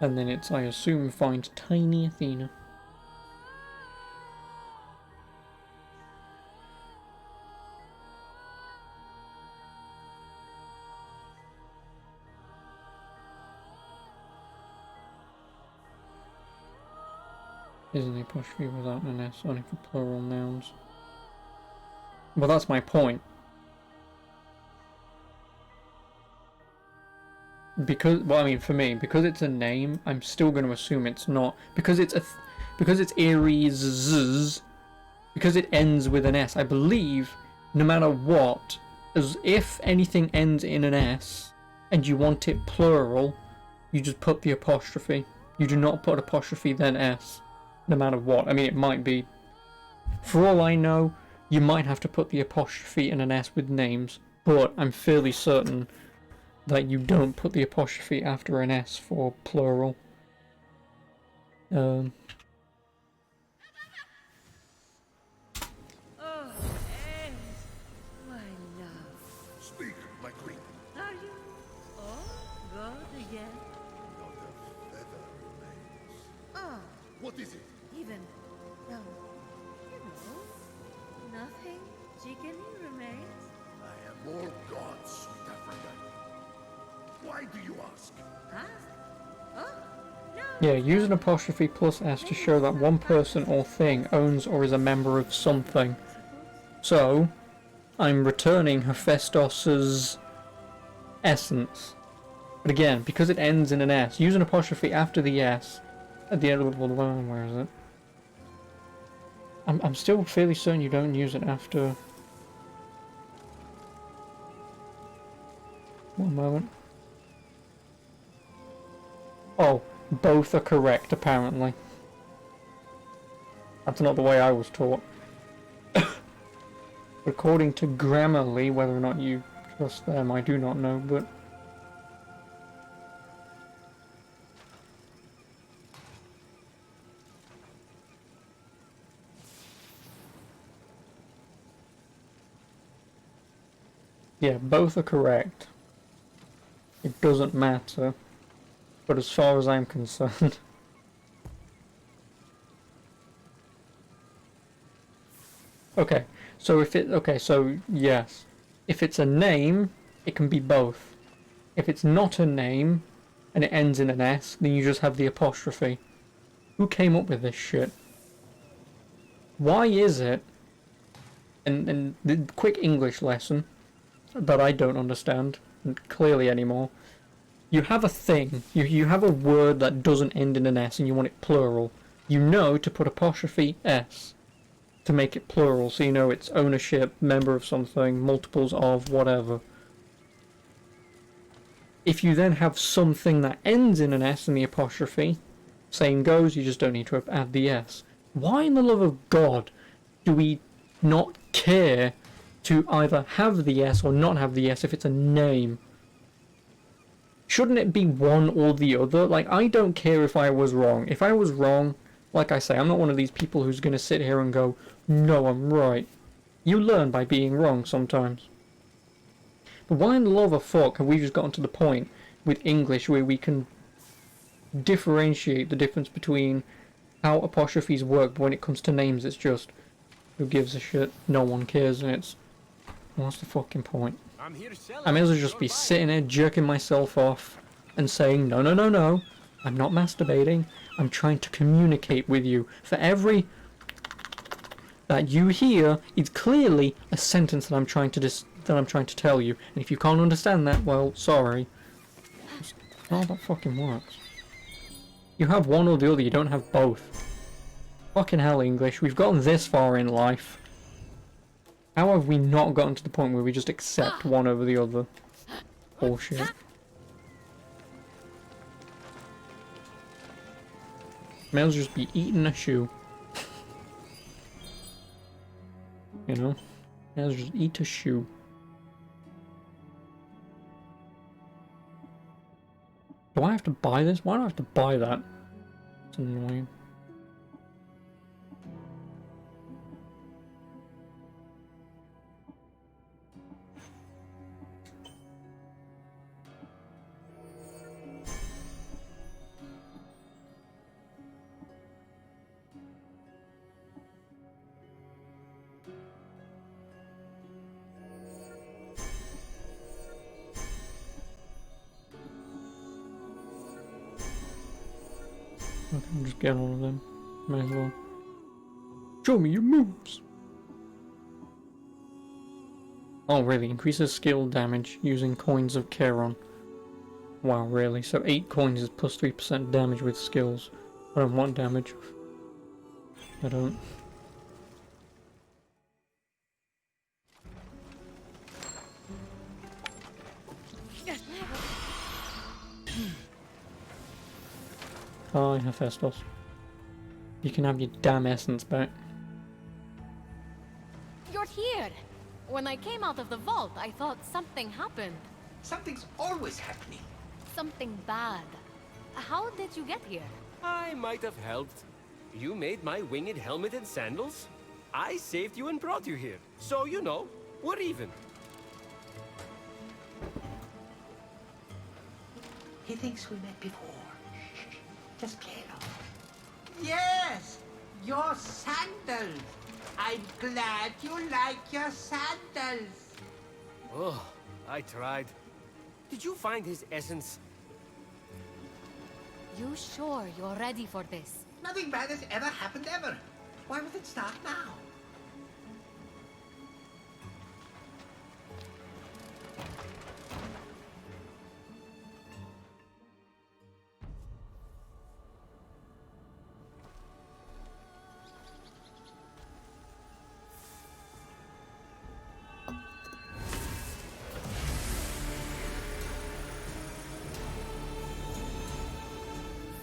And then it's, I assume, find tiny Athena. Isn't the apostrophe without an S only for plural nouns? Well, that's my point. Because, well, I mean, for me, because it's a name, I'm still going to assume it's not, because it's Aries, because it ends with an S. I believe, no matter what, as if anything ends in an S and you want it plural, you just put the apostrophe. You do not put apostrophe then S, no matter what. I mean, it might be, for all I know, you might have to put the apostrophe in an S with names, but I'm fairly certain that you don't put the apostrophe after an S for plural. Oh, yes, my love. Speak, my queen. Are you all good again? Not a feather remains. Oh, What is it? even no, you know, nothing chickeny remains. I am all gods, sweet Aphrodite. Why do you ask? Ask? Oh, no. Yeah, use an apostrophe plus S to show that one person or thing owns or is a member of something. So, I'm returning Hephaestus's essence. But again, because it ends in an S, use an apostrophe after the S at the end of the line. Where is it? I'm still fairly certain you don't use it after. One moment. Oh, both are correct, apparently. That's not the way I was taught. According to Grammarly, whether or not you trust them, I do not know, but... yeah, both are correct. It doesn't matter. But as far as I'm concerned... okay, so if it... okay, so yes. If it's a name, it can be both. If it's not a name, and it ends in an S, then you just have the apostrophe. Who came up with this shit? Why is it... and the quick English lesson that I don't understand, clearly anymore. You have a thing, you have a word that doesn't end in an S and you want it plural. You know to put apostrophe S to make it plural, so you know it's ownership, member of something, multiples of, whatever. If you then have something that ends in an S and the apostrophe, same goes, you just don't need to add the S. Why in the love of God do we not care to either have the S or not have the S if it's a name? Shouldn't it be one or the other? Like, I don't care if I was wrong. If I was wrong, like I say, I'm not one of these people who's going to sit here and go, no, I'm right. You learn by being wrong sometimes. But why in the love of fuck have we just gotten to the point with English where we can differentiate the difference between how apostrophes work, but when it comes to names it's just, who gives a shit, no one cares, and it's, what's the fucking point? I may as well just be sitting there jerking myself off and saying, no, no, no, no, I'm not masturbating, I'm trying to communicate with you. For every that you hear is clearly a sentence that I'm trying to tell you, and if you can't understand that, well, sorry. That's not how that fucking works. You have one or the other, you don't have both. Fucking hell, English, we've gotten this far in life. How have we not gotten to the point where we just accept one over the other? Bullshit. May as well just be eating a shoe. You know? May as well just eat a shoe. Do I have to buy this? Why do I have to buy that? It's annoying. I can just get all of them. Might as well. Show me your moves! Oh, really? Increases skill damage using coins of Charon. Wow, really? So 8 coins is plus 3% damage with skills. I don't want damage. I don't. Hi, Hephaestus. You can have your damn essence back. You're here! When I came out of the vault, I thought something happened. Something's always happening. Something bad. How did you get here? I might have helped. You made my winged helmet and sandals. I saved you and brought you here. So, you know, we're even. He thinks we met before. Just play along. Yes! Your sandals! I'm glad you like your sandals! Oh, I tried. Did you find his essence? You sure you're ready for this? Nothing bad has ever happened ever. Why would it start now?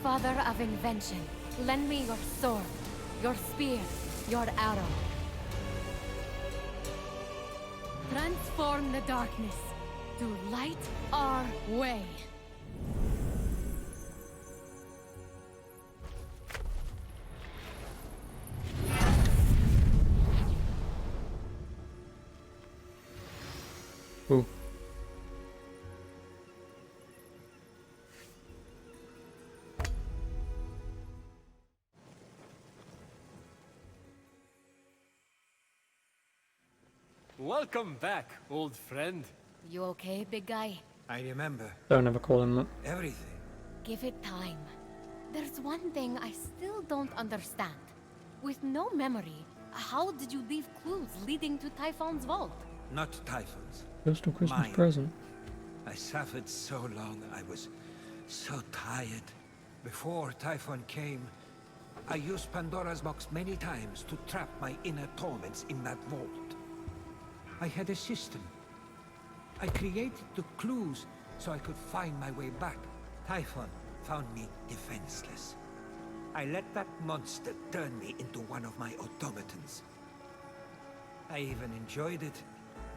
Father of invention, lend me your sword, your spear, your arrow. Transform the darkness to light our way. Ooh. Welcome back, old friend. You okay, big guy? I remember Don't ever call him that. everything. Give it time. There's one thing I still don't understand. With no memory, how did you leave clues leading to Typhon's vault? Not Typhon's. Just a Christmas Mine. present. I suffered so long, I was so tired. Before Typhon came, I used Pandora's box many times to trap my inner torments in that vault. I had a system. I created the clues so I could find my way back. Typhon found me defenseless. I let that monster turn me into one of my automatons. I even enjoyed it.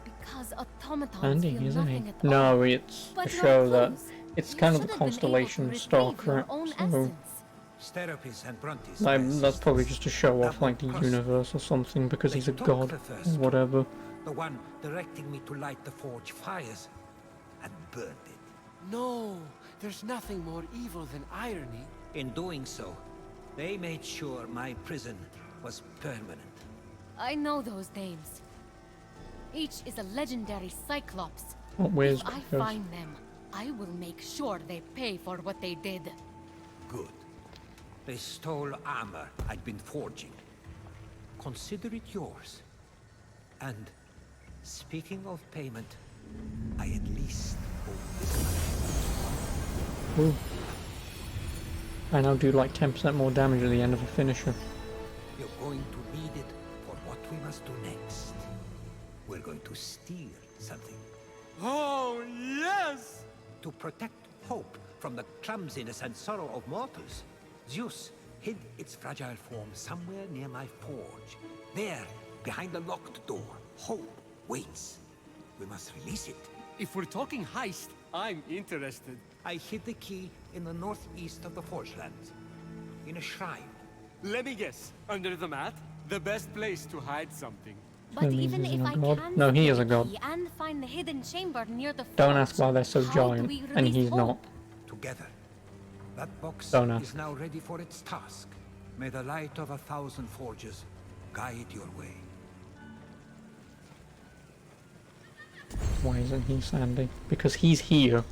Because automatons Andy, feel isn't nothing he? at all. No, it's But a your show that clues, it's you kind of should a have been able to constellation retrieve star, your correct? own So essence. Steropis and Brontes. like, my that's probably just to show off double like the crossed. universe or something because They he's a took god the or first whatever. The one directing me to light the forge fires and burned it. No, there's nothing more evil than irony. In doing so, they made sure my prison was permanent. I know those names. Each is a legendary Cyclops. What wears If I goes. find them, I will make sure they pay for what they did. Good. They stole armor I'd been forging. Consider it yours. And speaking of payment, I at least owe this much. Ooh. I now do like 10% more damage at the end of a finisher. You're going to need it for what we must do next. We're going to steal something. Oh, yes! To protect hope from the clumsiness and sorrow of mortals, Zeus hid its fragile form somewhere near my forge. There, behind the locked door, hope waits. We must release it. If we're talking heist, I'm interested. I hid the key in the northeast of the Forge Lands, in a shrine. Let me guess. Under the mat? The best place to hide something. But That means even he's if not I God. can No, he steal is a the god. key and find the hidden chamber near the Don't forge, ask why they're so how do giant, we and release he's hope? not. Together. That box Don't ask. is now ready for its task. May the light of 1,000 forges guide your way. Why isn't he Sandy? Because he's here.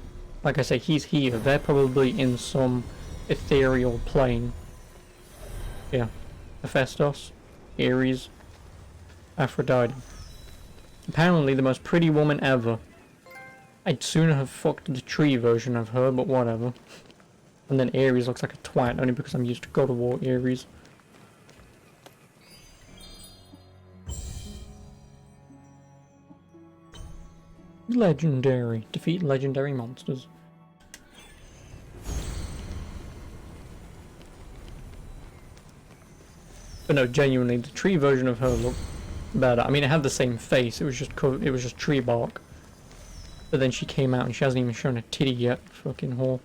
Like I say, he's here. They're probably in some ethereal plane. Yeah, Hephaestus, Ares, Aphrodite. Apparently the most pretty woman ever. I'd sooner have fucked the tree version of her, but whatever. And then Ares looks like a twat only because I'm used to God of War Ares. Legendary. Defeat legendary monsters. But no, genuinely, the tree version of her looked better. I mean, it had the same face. It was just tree bark. But then she came out and she hasn't even shown a titty yet. Fucking whore.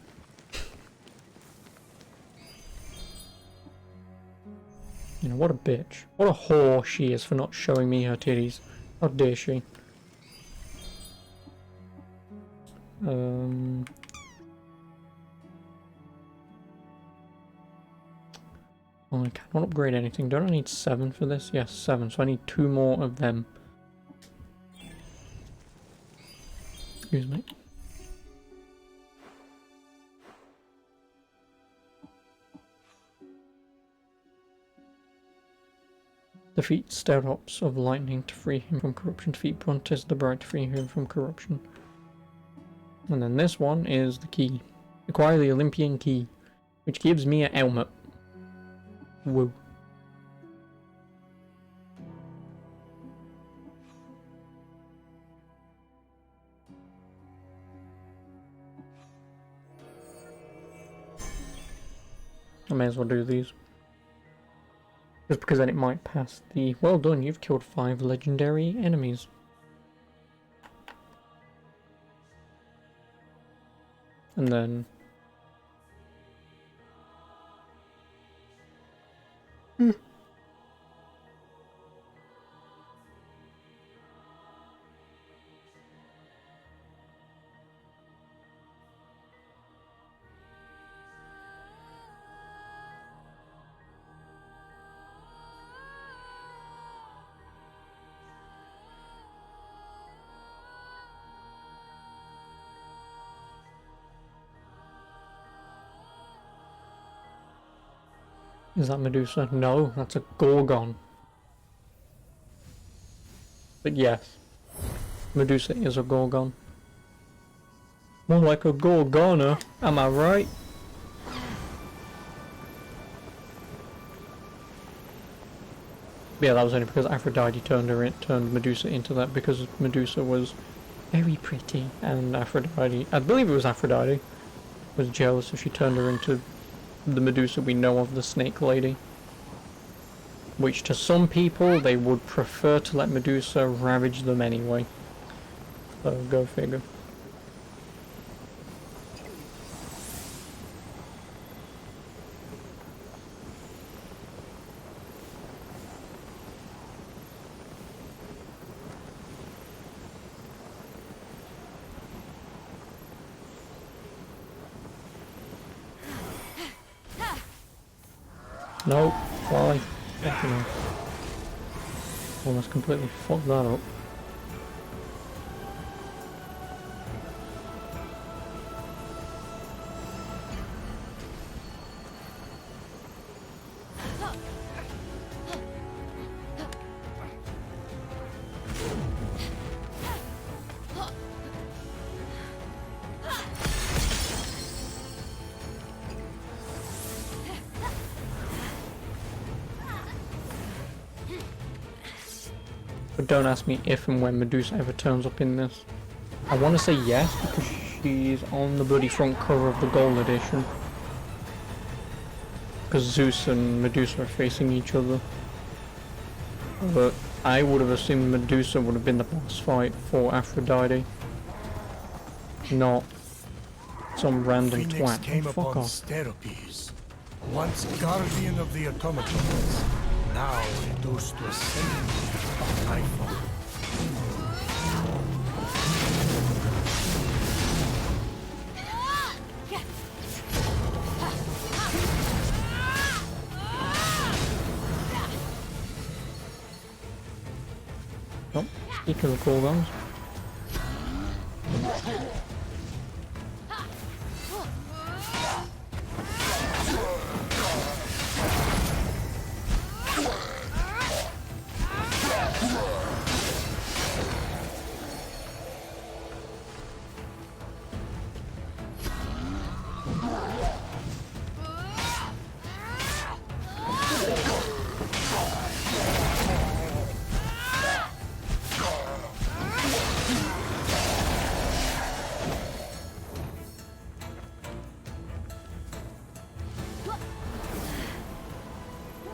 You know, what a bitch. What a whore she is for not showing me her titties. How dare she? Well, I cannot upgrade anything. Don't I need 7 for this? Yes, 7. So I need 2 more of them. Excuse me. Defeat Sterops of Lightning to free him from corruption. Defeat Brontes the Bright to free him from corruption. And then this one is the key. Acquire the Olympian key, which gives me a helmet. Woo. I may as well do these. Just because then it might pass the... Well done, you've killed 5 legendary enemies. And then... Is that Medusa? No, that's a Gorgon. But yes, Medusa is a Gorgon. More like a Gorgona, am I right? Yeah, that was only because Aphrodite turned Medusa into that, because Medusa was very pretty, and Aphrodite, I believe it was Aphrodite, was jealous, so she turned her into the Medusa we know of, the Snake Lady. Which to some people, they would prefer to let Medusa ravage them anyway. So, go figure. Nope, fly. Fucking hell. Almost completely fucked that up. But don't ask me if and when Medusa ever turns up in this. I want to say yes, because she's on the bloody front cover of the gold edition. Because Zeus and Medusa are facing each other. But I would have assumed Medusa would have been the boss fight for Aphrodite. Not some random Fenyx twat. Came Fuck upon off. Steropes, once guardian of the automatons, now reduced to a symbol of Typhon. Oh, speak of the Gorgons.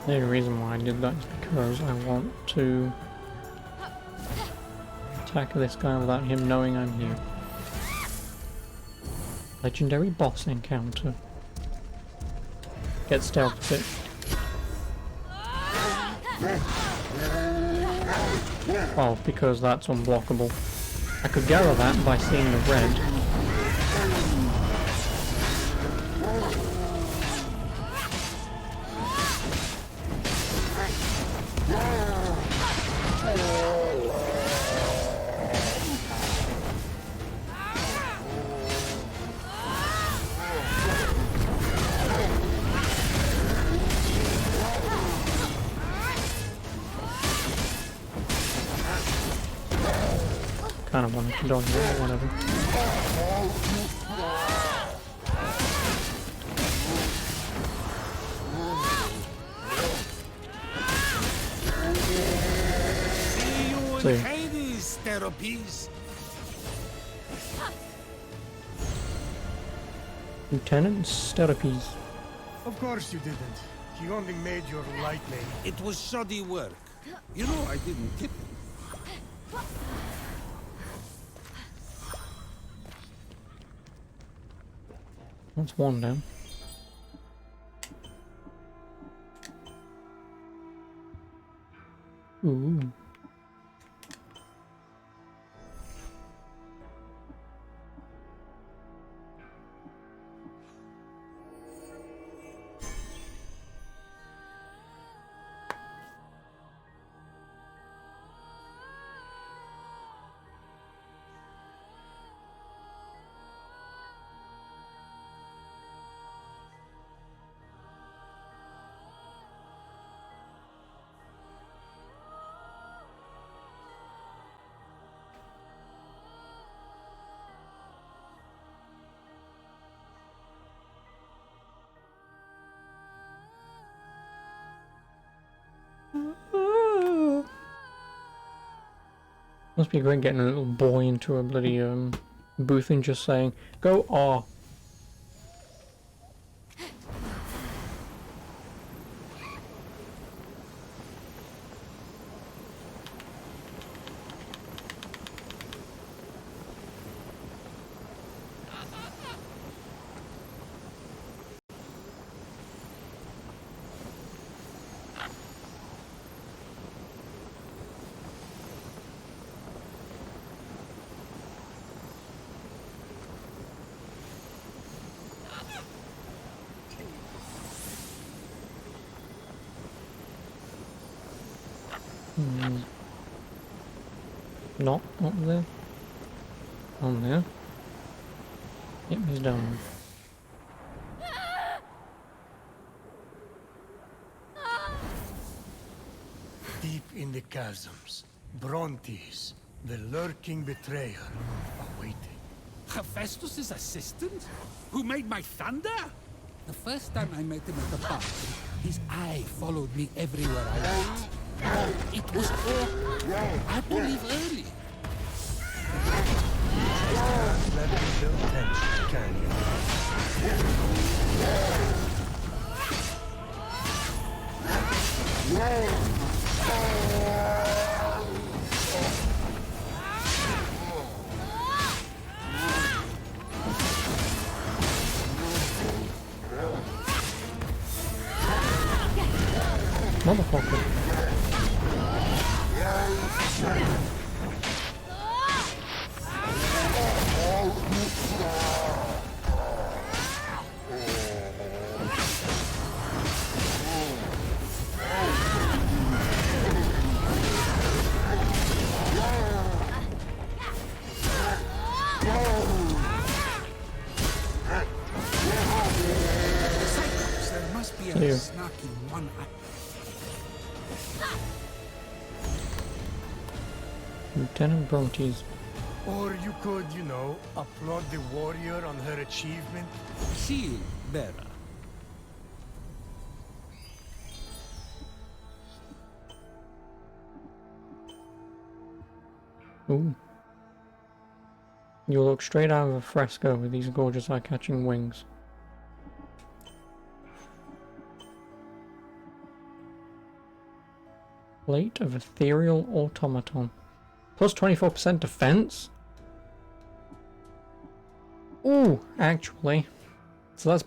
The only reason why I did that is because I want to attack this guy without him knowing I'm here. Legendary boss encounter. Get stealth fit. Oh, because that's unblockable. I could gather that by seeing the red. Kind of wanted to dodge it, but whatever. See you See. in Hades, therapies. Lieutenant Sterapes. Of course you didn't. He only made your lightning. It was shoddy work. You know I didn't tip him. That's one down. Ooh. Must be great getting a little boy into a bloody booth and just saying, "Go ah." Not up there. On there. Yep, he's down. Deep in the chasms, Brontes, the lurking betrayer, awaiting. Hephaestus' assistant? Who made my thunder? The first time I met him at the party, his eye followed me everywhere I went. It was awkward. I had to leave early. Let me build tension, can Motherfucker. Cyclops, there must be a Here. snark in one eye. Lieutenant Brontes. Or you could, you know, applaud the warrior on her achievement. Shield bearer. Ooh. You look straight out of a fresco with these gorgeous eye-catching wings. Plate of ethereal automaton. Plus 24% defense? Ooh, actually. So that's...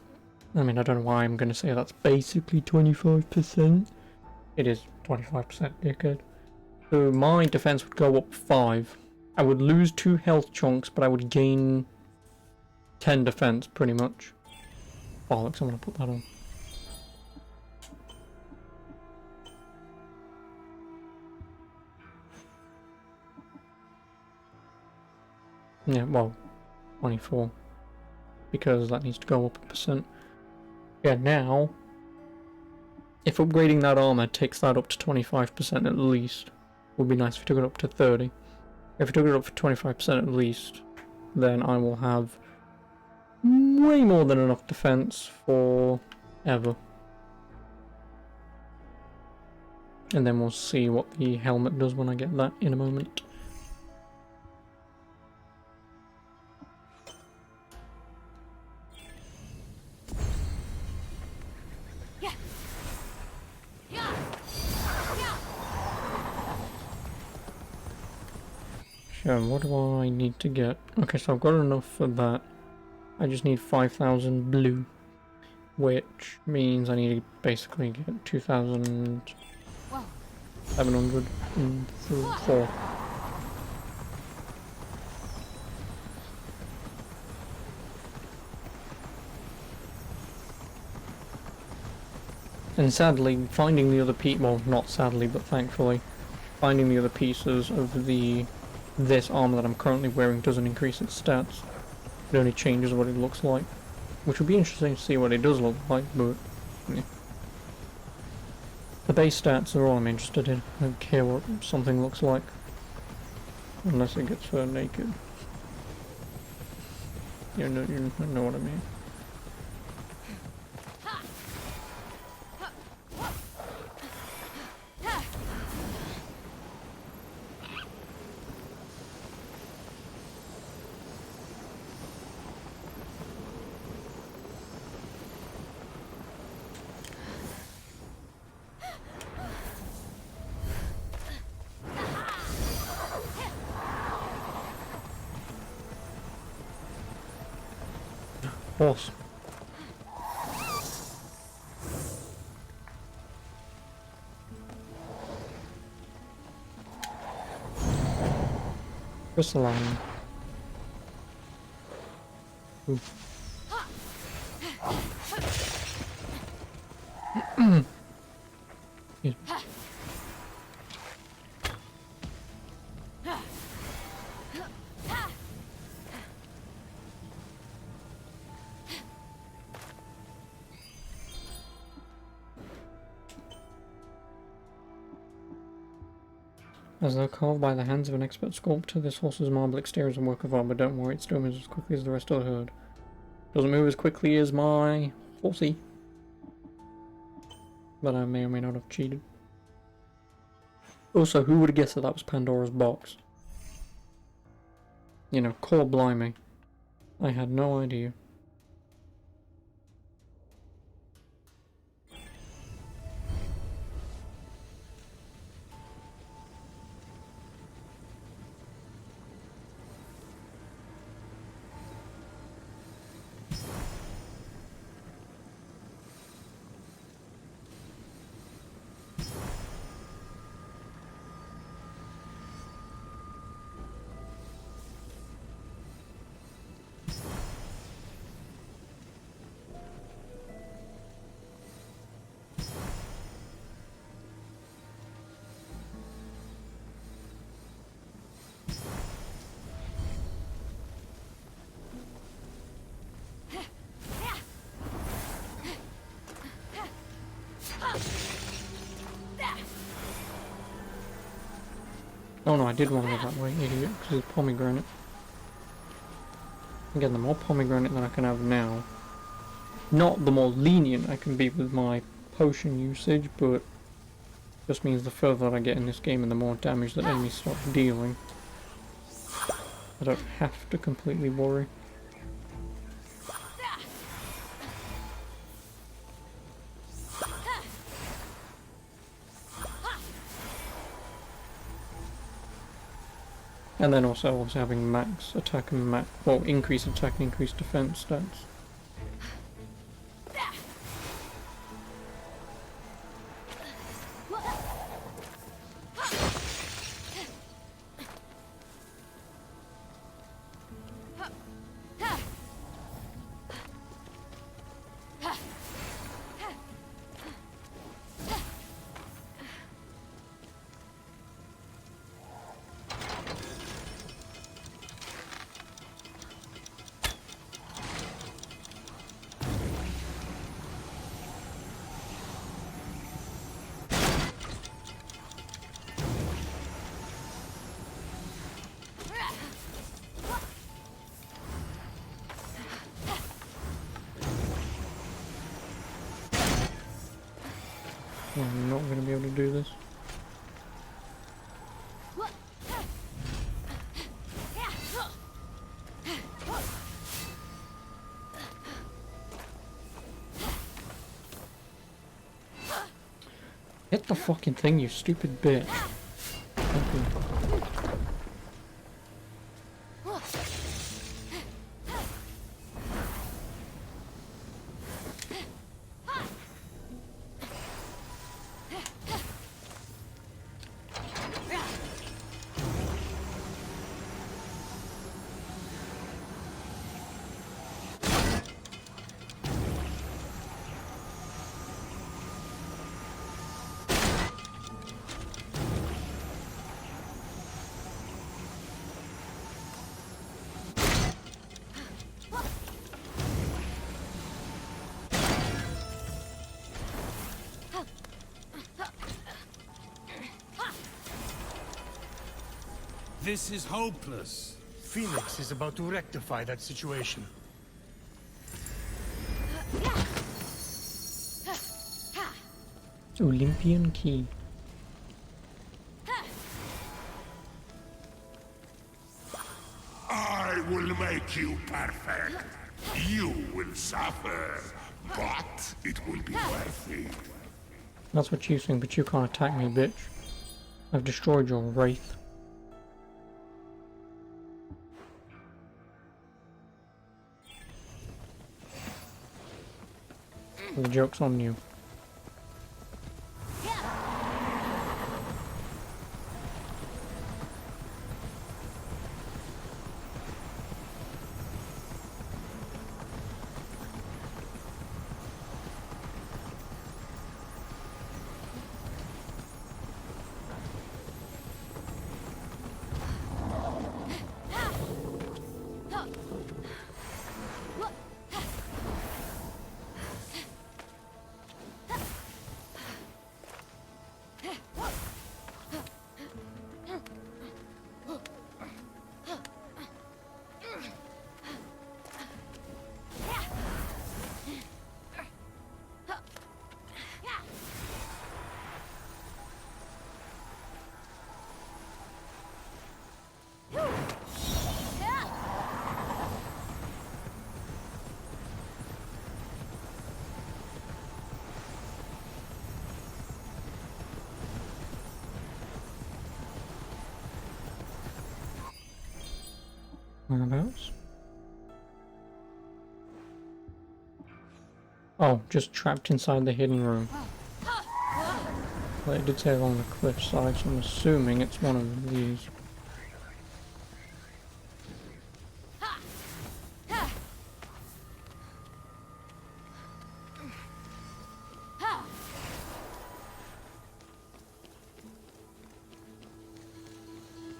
I mean, I don't know why I'm going to say that's basically 25%. It is 25%, dickhead. So my defense would go up 5. I would lose 2 health chunks, but I would gain 10 defense, pretty much. Bollocks, I'm going to put that on. Yeah, well, 24. Because that needs to go up a percent. Yeah, now, if upgrading that armor takes that up to 25% at least, would be nice if you took it up to 30. If you took it up for 25% at least, then I will have way more than enough defense for ever. And then we'll see what the helmet does when I get that in a moment. So what do I need to get? Okay, so I've got enough for that. I just need 5,000 blue, which means I need to basically get 2,704. And sadly, finding the other well, not sadly, but thankfully, finding the other pieces of this armor that I'm currently wearing doesn't increase its stats. It only changes what it looks like, which would be interesting to see what it does look like, but yeah. The base stats are all I'm interested in. I don't care what something looks like, unless it gets naked. You know what I mean. Horse. Crystalline. Ooh. Yeah. As though carved by the hands of an expert sculptor, this horse's marble exterior is a work of art, but don't worry, it still moves as quickly as the rest of the herd. Doesn't move as quickly as my horsey. But I may or may not have cheated. Also, who would have guessed that that was Pandora's box? You know, core blimey. I had no idea. Oh no, I did want to go that way, idiot, because it's pomegranate. Again, the more pomegranate that I can have now, not the more lenient I can be with my potion usage, but just means the further I get in this game and the more damage that enemies start dealing, I don't have to completely worry. And then also having max attack and increased attack and increased defense stats. I'm not going to be able to do this. Hit the fucking thing, you stupid bitch. Thank you. This is hopeless. Fenyx is about to rectify that situation. Olympian key. I will make you perfect. You will suffer, but it will be worth it. That's what you think, but you can't attack me, bitch. I've destroyed your wraith. The joke's on you. Whereabouts? Oh, just trapped inside the hidden room. Well, it did say along the cliffside, so I'm assuming it's one of these.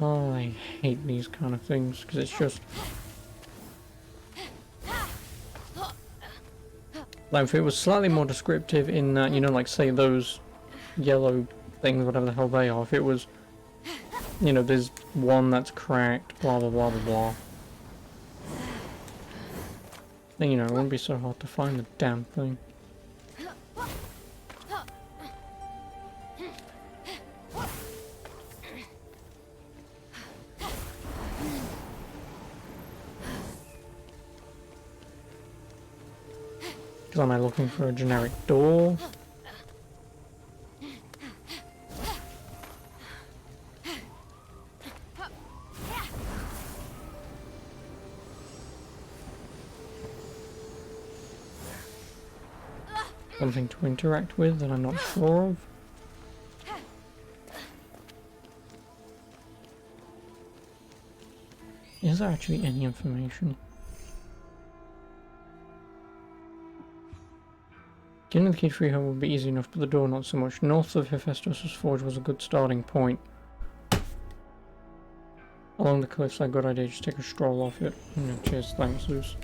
Oh, I hate these kind of things, because it's just... Like, if it was slightly more descriptive in that, you know, like, say those yellow things, whatever the hell they are, if it was, you know, there's one that's cracked, blah, blah, blah, blah, blah. Then, you know, it wouldn't be so hard to find the damn thing. Because am I looking for a generic door? Something to interact with that I'm not sure of. Is there actually any information? Getting the key to free home would be easy enough, but the door not so much. North of Hephaestus' forge was a good starting point. Along the cliffs, a good idea, just take a stroll off it. Cheers, thanks, Zeus.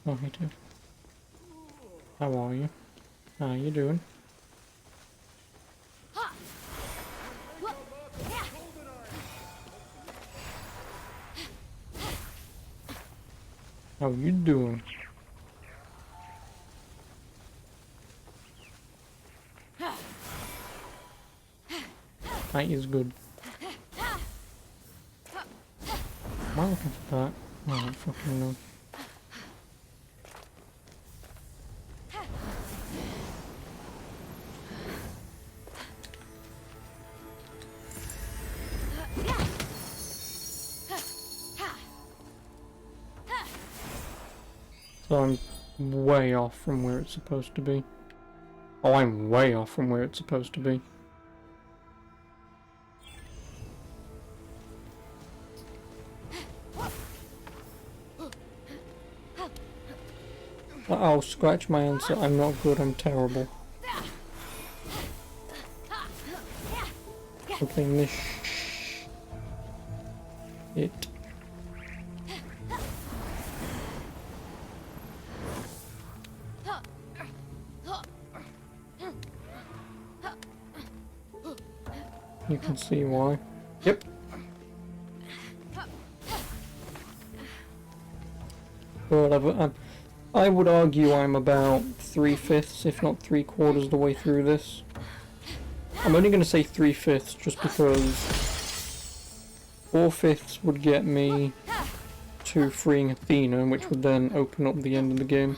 Oh, hey, too. How are you? How you doing? How you doing? That is good. Am I looking for that? I don't fucking know. So I'm way off from where it's supposed to be. Oh, I'm way off from where it's supposed to be. I'll scratch my answer. I'm not good, I'm terrible. I'm playing this shit. You can see why. Yep. Whatever. I would argue I'm about 3/5, if not 3/4 the way through this. I'm only going to say 3/5 just because 4/5 would get me to freeing Athena, which would then open up the end of the game.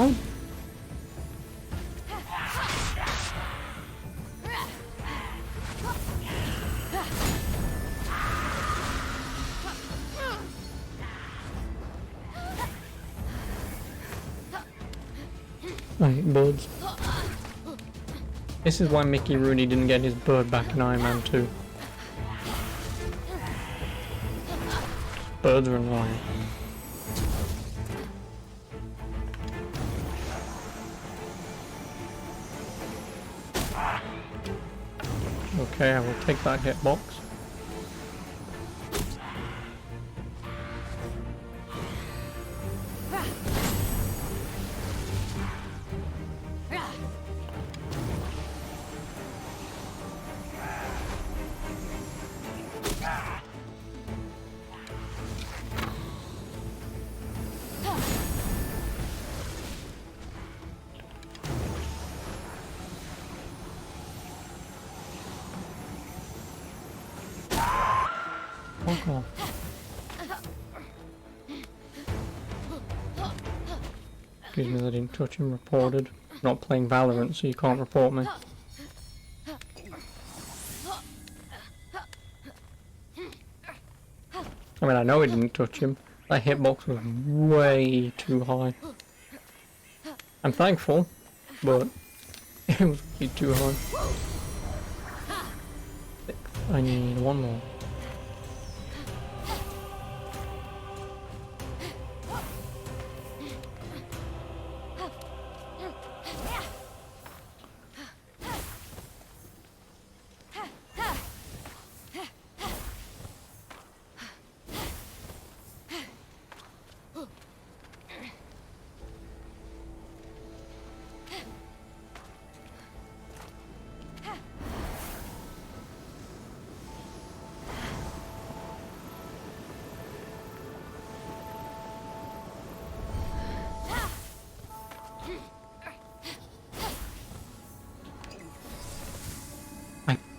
Oh. I hate birds. This is why Mickey Rooney didn't get his bird back in Iron Man 2. Birds are annoying. Okay, I will take that hitbox. Fuck off. Excuse me, I didn't touch him. Reported. Not playing Valorant, so you can't report me. I mean, I know I didn't touch him. That hitbox was way too high. I'm thankful, but it was way too high. I need one more.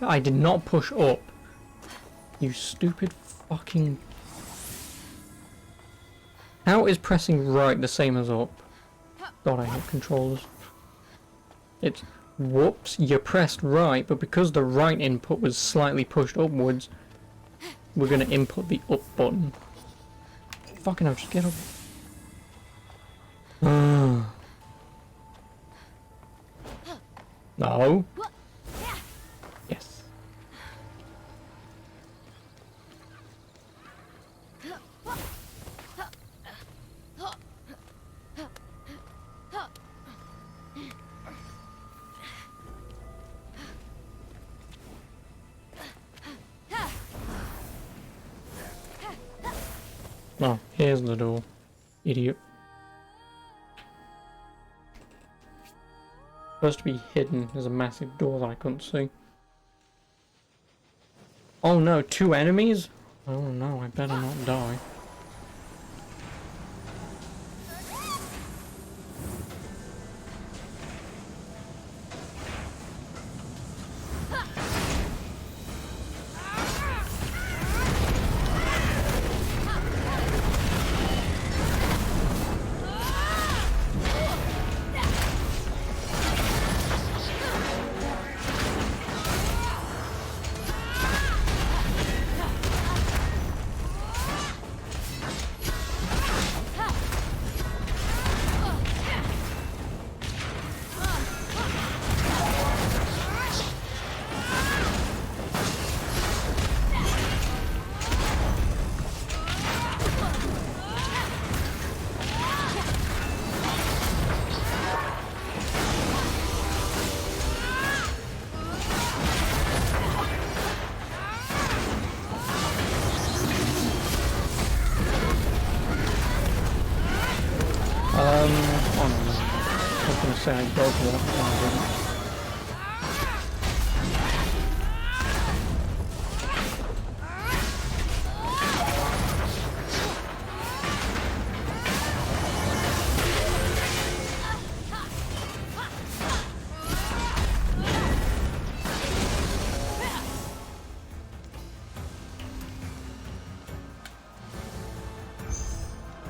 I did not push up. You stupid fucking... How is pressing right the same as up? God, I hate controllers. It's... Whoops, you pressed right, but because the right input was slightly pushed upwards, we're gonna input the up button. Fucking hell, just get up. No. Yes. Oh, here's the door. Idiot. Supposed to be hidden. There's a massive door that I couldn't see. Oh no, 2 enemies? Oh no, I better not die. Oh no, I was gonna say I dodged one, but I didn't.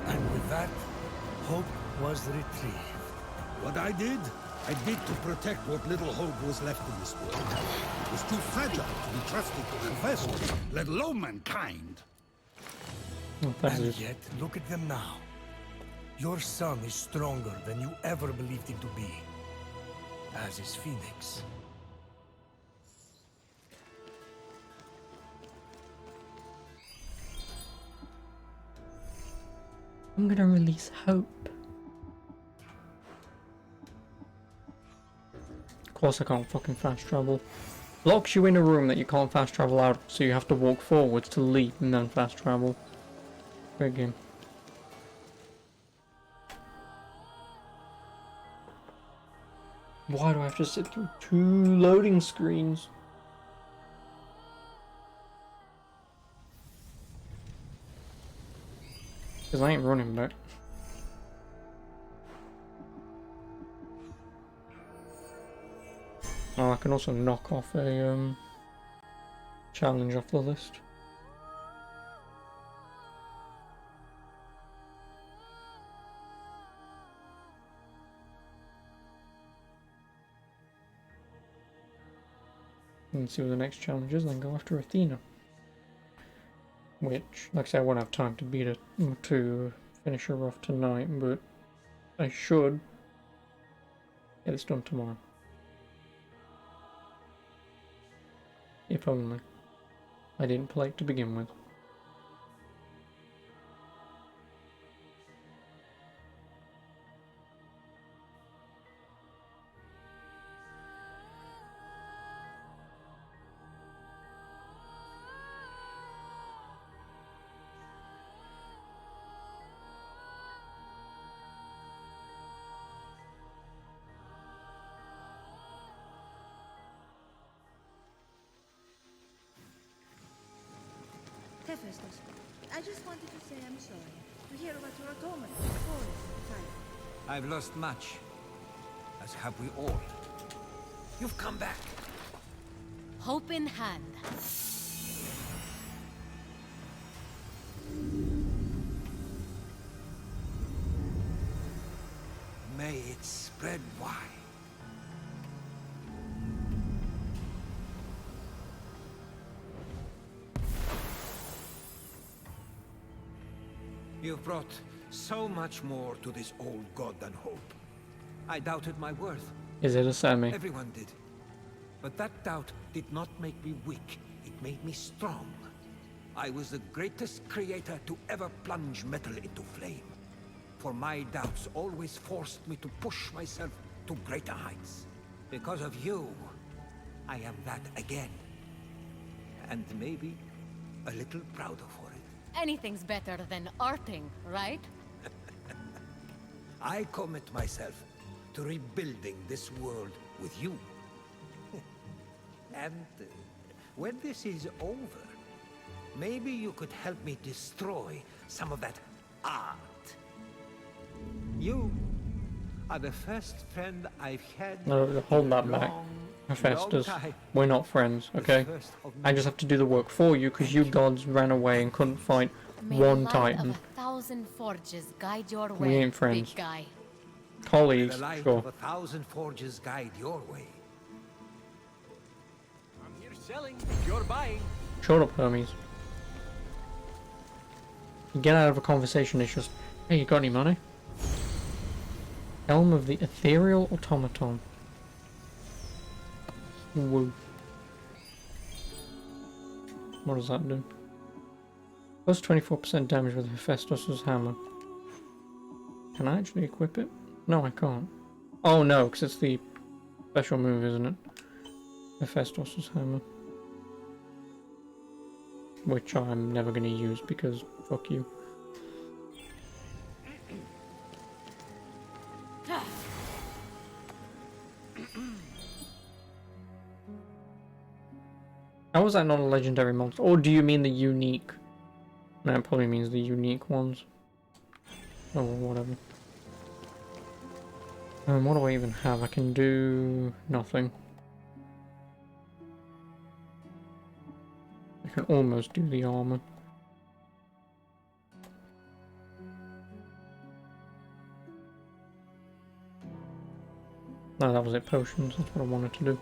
And with that, hope was retrieved. What I did to protect what little hope was left in this world. It was too fragile to be trusted to the vessels, let alone mankind. Oh, thank you. And yet, look at them now. Your son is stronger than you ever believed him to be. As is Phoenix. I'm gonna release hope. Of course I can't fucking fast travel. Locks you in a room that you can't fast travel out, so you have to walk forwards to leave and then fast travel. Great game. Why do I have to sit through 2 loading screens? Because I ain't running back. Oh, I can also knock off a challenge off the list. And see what the next challenge is, then go after Athena. Which, like I said, I won't have time to beat it, to finish her off tonight, but I should get this done tomorrow. If only I didn't play it to begin with. Hephaestus, I just wanted to say I'm sorry to hear about your automata falling in the time. I've lost much, as have we all. You've come back. Hope in hand. May it spread wide. You've brought so much more to this old god than hope. I doubted my worth. Is it a semi? Everyone did. But that doubt did not make me weak. It made me strong. I was the greatest creator to ever plunge metal into flame. For my doubts always forced me to push myself to greater heights. Because of you, I am that again. And maybe a little prouder for it. Anything's better than arting, right? I commit myself to rebuilding this world with you. And when this is over, maybe you could help me destroy some of that art. You are the first friend I've had. No, hold that back. Hephaestus, we're not friends, okay? I just have to do the work for you because you gods ran away and couldn't fight one Titan. Of 1,000 forges guide your We way, ain't friends. big guy. Colleagues, The light sure. of 1,000 forges guide your way. I'm here selling, you're buying. Shut up, Hermes. You get out of a conversation, it's just, hey, you got any money? Helm of the Ethereal Automaton. Woo. What does that do? Plus 24% damage with Hephaestus' hammer. Can I actually equip it? No, I can't. Oh no, because it's the special move, isn't it? Hephaestus' hammer. Which I'm never going to use because fuck you. How is that not a legendary monster? Or do you mean the unique? No, it probably means the unique ones. Oh, well, whatever. What do I even have? I can do nothing. I can almost do the armor. No, that was it. Potions. That's what I wanted to do.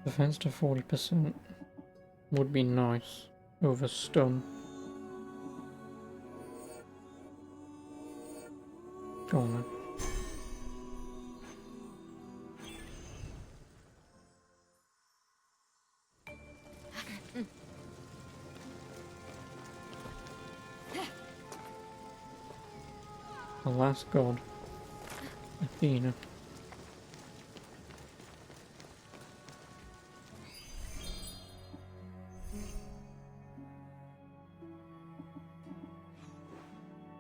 Defense to 40% would be nice over stun. Go on then. The last god, Athena.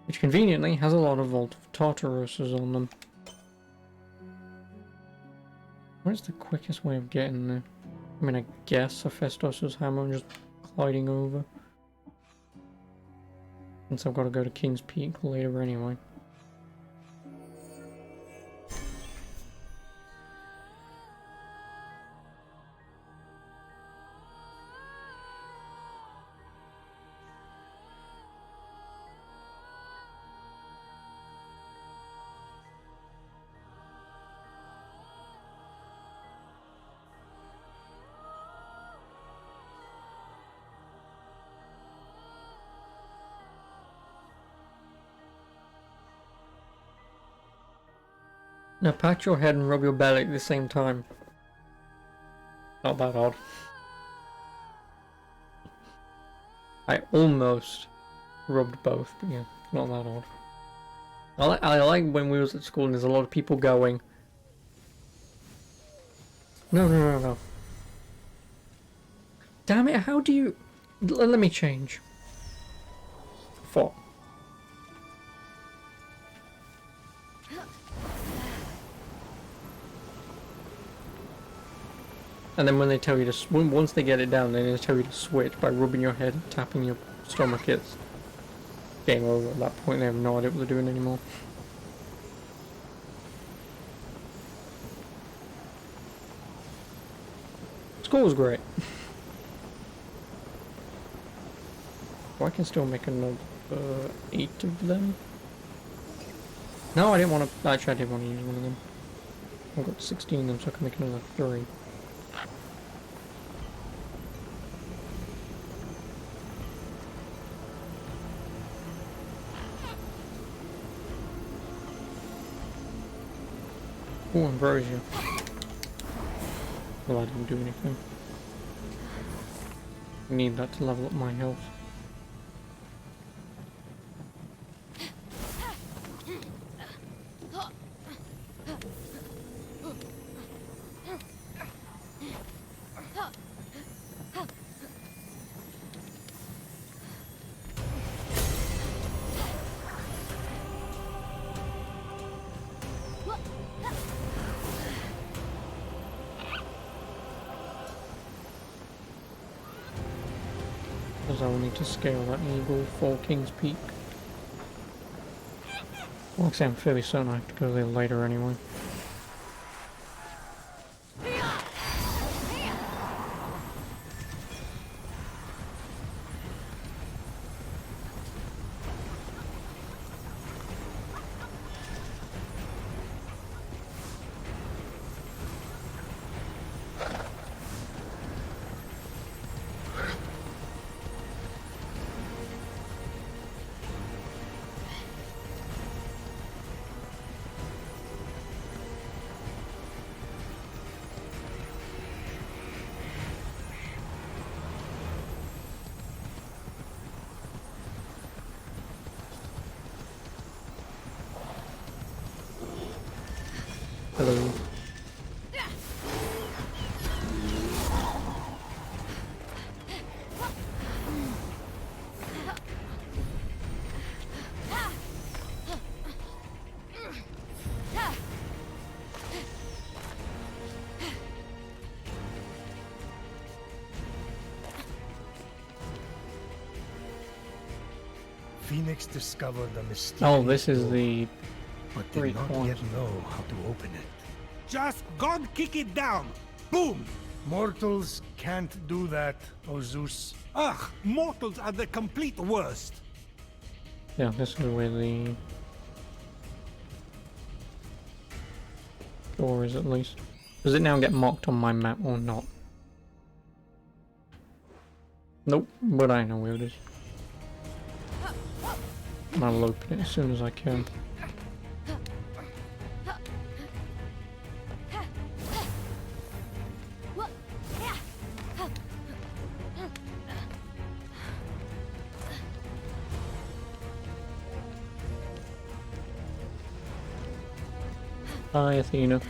Which conveniently has a lot of Vault of Tartaruses on them. Where's the quickest way of getting there? I mean, I guess Hephaestus' hammer and just gliding over. Since I've got to go to King's Peak later anyway. Now pat your head and rub your belly at the same time. Not that odd. I almost rubbed both, but yeah, not that odd. I like when we was at school and there's a lot of people going, No. Damn it, how do you... Let me change. 4. And then when they tell you to, once they get it down, then they tell you to switch by rubbing your head and tapping your stomach. It's game over at that point. They have no idea what they're doing anymore. School was great. Oh, I can still make another 8 of them. No, I didn't want to. Actually, I did want to use one of them. I've got 16 of them, so I can make another 3. Oh, ambrosia. Well, I didn't do anything. I need that to level up my health. Because I will need to scale that eagle for King's Peak. Well, actually, I'm fairly certain I have to go there later anyway. Hello. Phoenix discovered a mysterious Oh, this is door, the but did three not coins. yet know how to open it. Just God kick it down! Boom! Mortals can't do that, O Zeus. Ugh, mortals are the complete worst. Yeah, this is where the door is at least. Does it now get marked on my map or not? Nope, but I know where it is. I'll open it as soon as I can. Hi, Athena.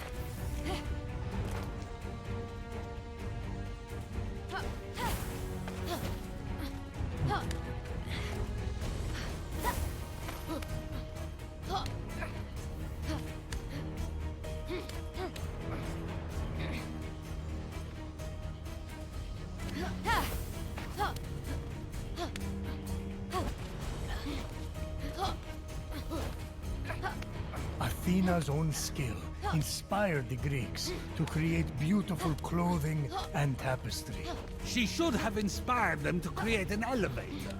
Athena's own skill inspired the Greeks to create beautiful clothing and tapestry. She should have inspired them to create an elevator.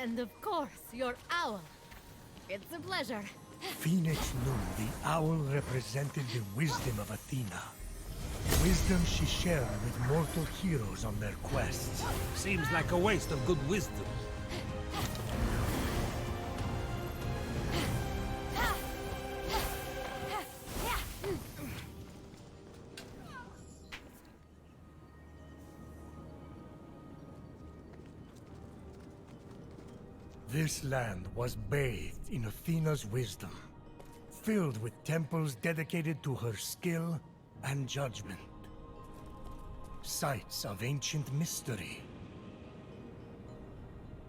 And of course, your owl. It's a pleasure. Phoenix knew the owl represented the wisdom of Athena. Wisdom she shared with mortal heroes on their quests. Seems like a waste of good wisdom. This land was bathed in Athena's wisdom, filled with temples dedicated to her skill and judgment. Sites of ancient mystery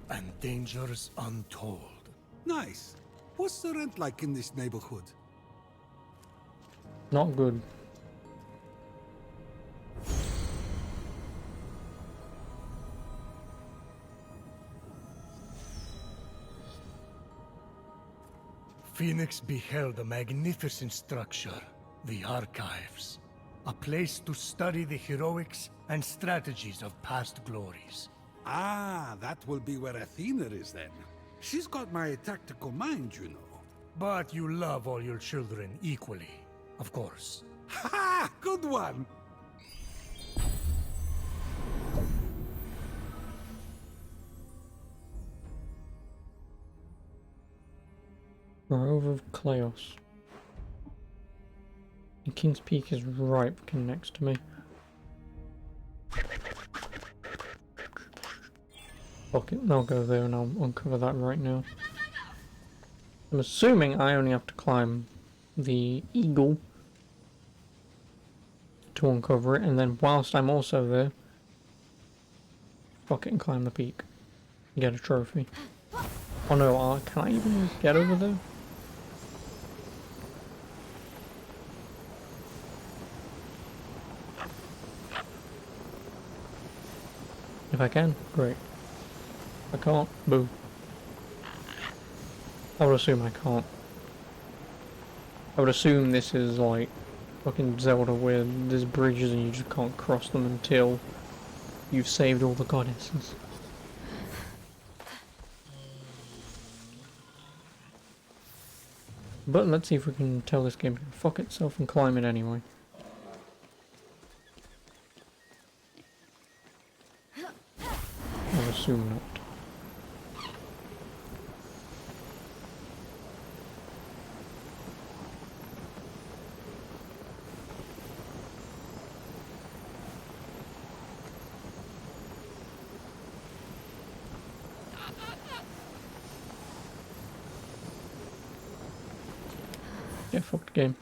and dangers untold. Nice. What's the rent like in this neighborhood? Not good. Phoenix beheld a magnificent structure, the Archives. A place to study the heroics and strategies of past glories. Ah, that will be where Athena is then. She's got my tactical mind, you know. But you love all your children equally, of course. Ha! Good one! Grove of Chaos. The King's Peak is right next to me. Okay, I'll go there and I'll uncover that right now. I'm assuming I only have to climb the eagle to uncover it, and then whilst I'm also there, fuck it and climb the peak. Get a trophy. Oh no, can I even get over there? If I can, great. If I can't, boo. I would assume I can't. I would assume this is like fucking Zelda where there's bridges and you just can't cross them until you've saved all the goddesses. But let's see if we can tell this game to fuck itself and climb it anyway. I assume not. Yeah, fuck the game.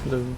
flume.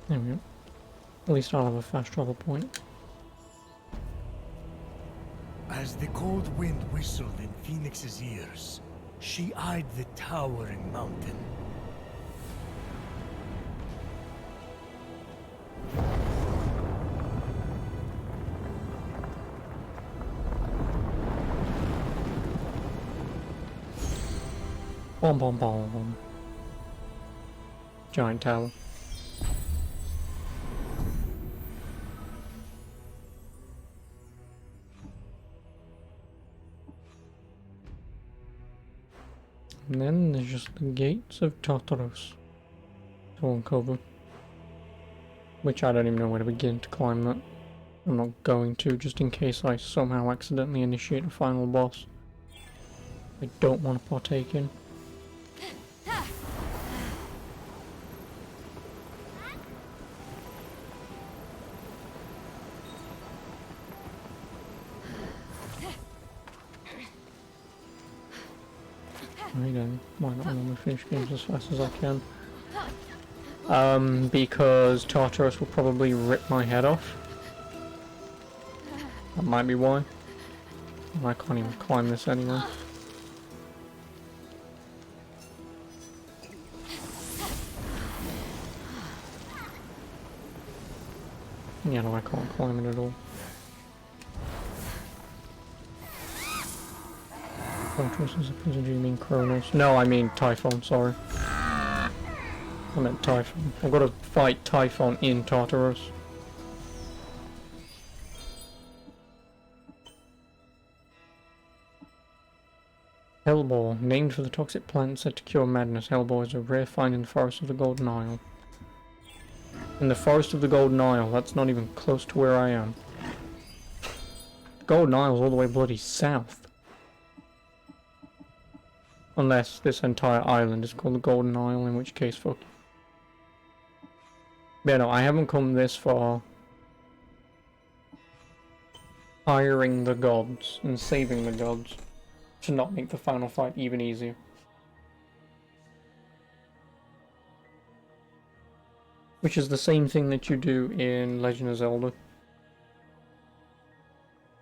There we go. At least I'll have a fast travel point. As the cold wind whistled in Phoenix's ears, she eyed the towering mountain. Bom bom bom. Giant tower. And then there's just the gates of Tartarus to uncover. Which I don't even know where to begin to climb that. I'm not going to, just in case I somehow accidentally initiate a final boss I don't want to partake in. Right then, why not normally finish games as fast as I can? Because Tartarus will probably rip my head off. That might be why. I can't even climb this anyway. Yeah, no, I can't climb it at all. Tartarus is a prison. Do you mean Kronos? No, I mean Typhon, sorry. I meant Typhon. I've got to fight Typhon in Tartarus. Hellbore, named for the toxic plant said to cure madness. Hellbore is a rare find in the forest of the Golden Isle. In the forest of the Golden Isle, that's not even close to where I am. The Golden Isle's all the way bloody south. Unless this entire island is called the Golden Isle, in which case fuck you. Yeah, no, I haven't come this far hiring the gods and saving the gods to not make the final fight even easier. Which is the same thing that you do in Legend of Zelda.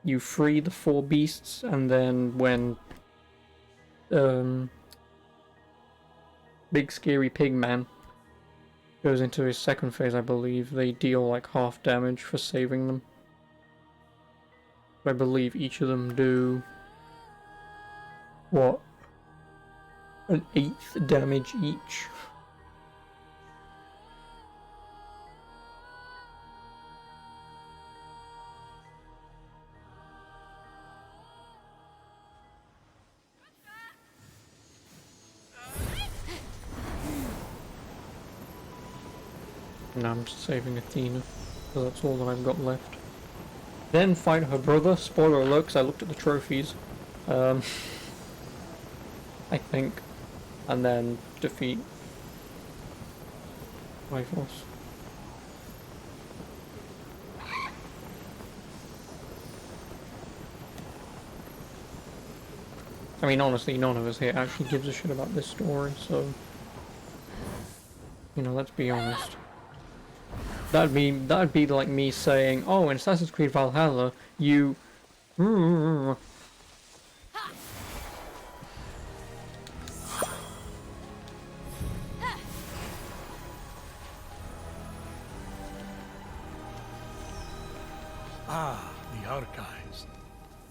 You free the 4 beasts, and then when Big Scary Pig Man goes into his second phase, I believe, they deal like half damage for saving them. I believe each of them do, what, an 1/8 damage each. And I'm just saving Athena, because that's all that I've got left. then fight her brother. Spoiler alert, 'cause I looked at the trophies. I think, and then defeat rivals. I mean, honestly, none of us here actually gives a shit about this story, so, you know, let's be honest. That'd be like me saying, oh, in Assassin's Creed Valhalla, you... Ah, the archives.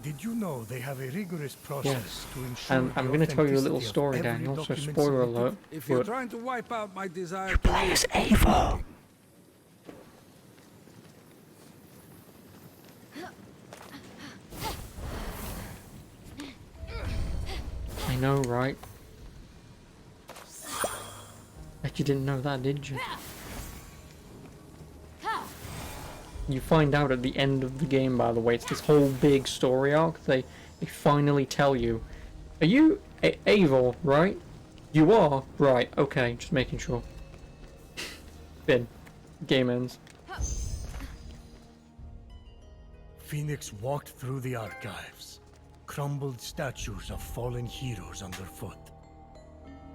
Did you know they have a rigorous process Yes. to ensure And I'm going to tell you a little story, Daniel, so spoiler alert. If you're But trying to wipe out my desire to play live, as evil. I know, right? Bet you didn't know that, did you? You find out at the end of the game, by the way. It's this whole big story arc. They finally tell you. Are you Eivor, right? You are? Right, okay, just making sure. Bin. Game ends. Fenyx walked through the archives. Crumbled statues of fallen heroes underfoot.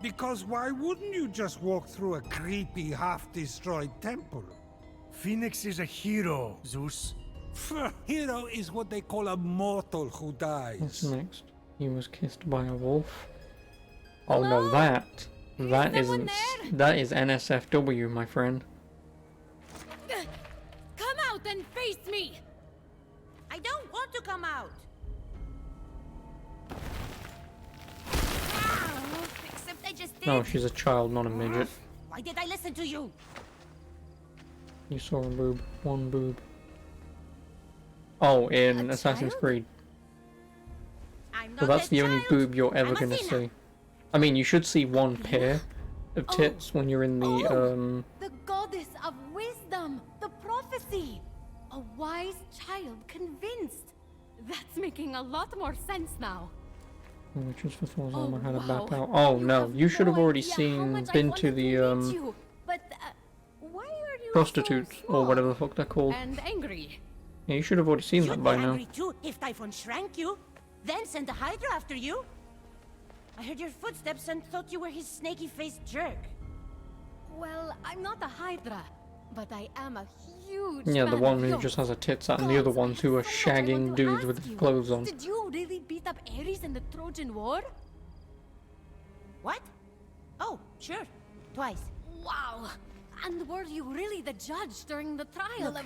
because why wouldn't you just walk through a creepy, half-destroyed temple? Fenyx is a hero, Zeus. Hero is what they call a mortal who dies. What's next? He was kissed by a wolf. Oh no, that isn't. That is NSFW, my friend. Come out and face me! I don't want to come out. Except I just did. No, she's a child, not a midget. Why did I listen to you? You saw a boob. One boob. Oh, in A Assassin's child? Creed. I'm not So that's a the only child. boob you're ever I'm gonna Athena. see. I mean, you should see one pair of Oh. tits when you're in the, The goddess of wisdom, the prophecy. A wise child convinced. That's making a lot more sense now. which is for Thor's Oh, armor had a wow. back out. Oh You no, have you should have no already idea how seen, much I been to wanted the, meet you. But why are you prostitutes, so or small whatever the fuck they're called. and angry? Yeah, you should have already seen You'd that be by now. angry too if Typhon shrank you, then sent a Hydra after you. I heard your footsteps and thought you were his snaky-faced jerk. Well, I'm not a Hydra, but I am a huge Yeah, the fan one of who yours. just has a tits out, and the other Gods, I ones who are have so much I shagging want to dudes with ask you. clothes on. Did you really beat up Ares in the Trojan War? What? Oh, sure. Twice. Wow! And were you really the judge during the trial Look. of...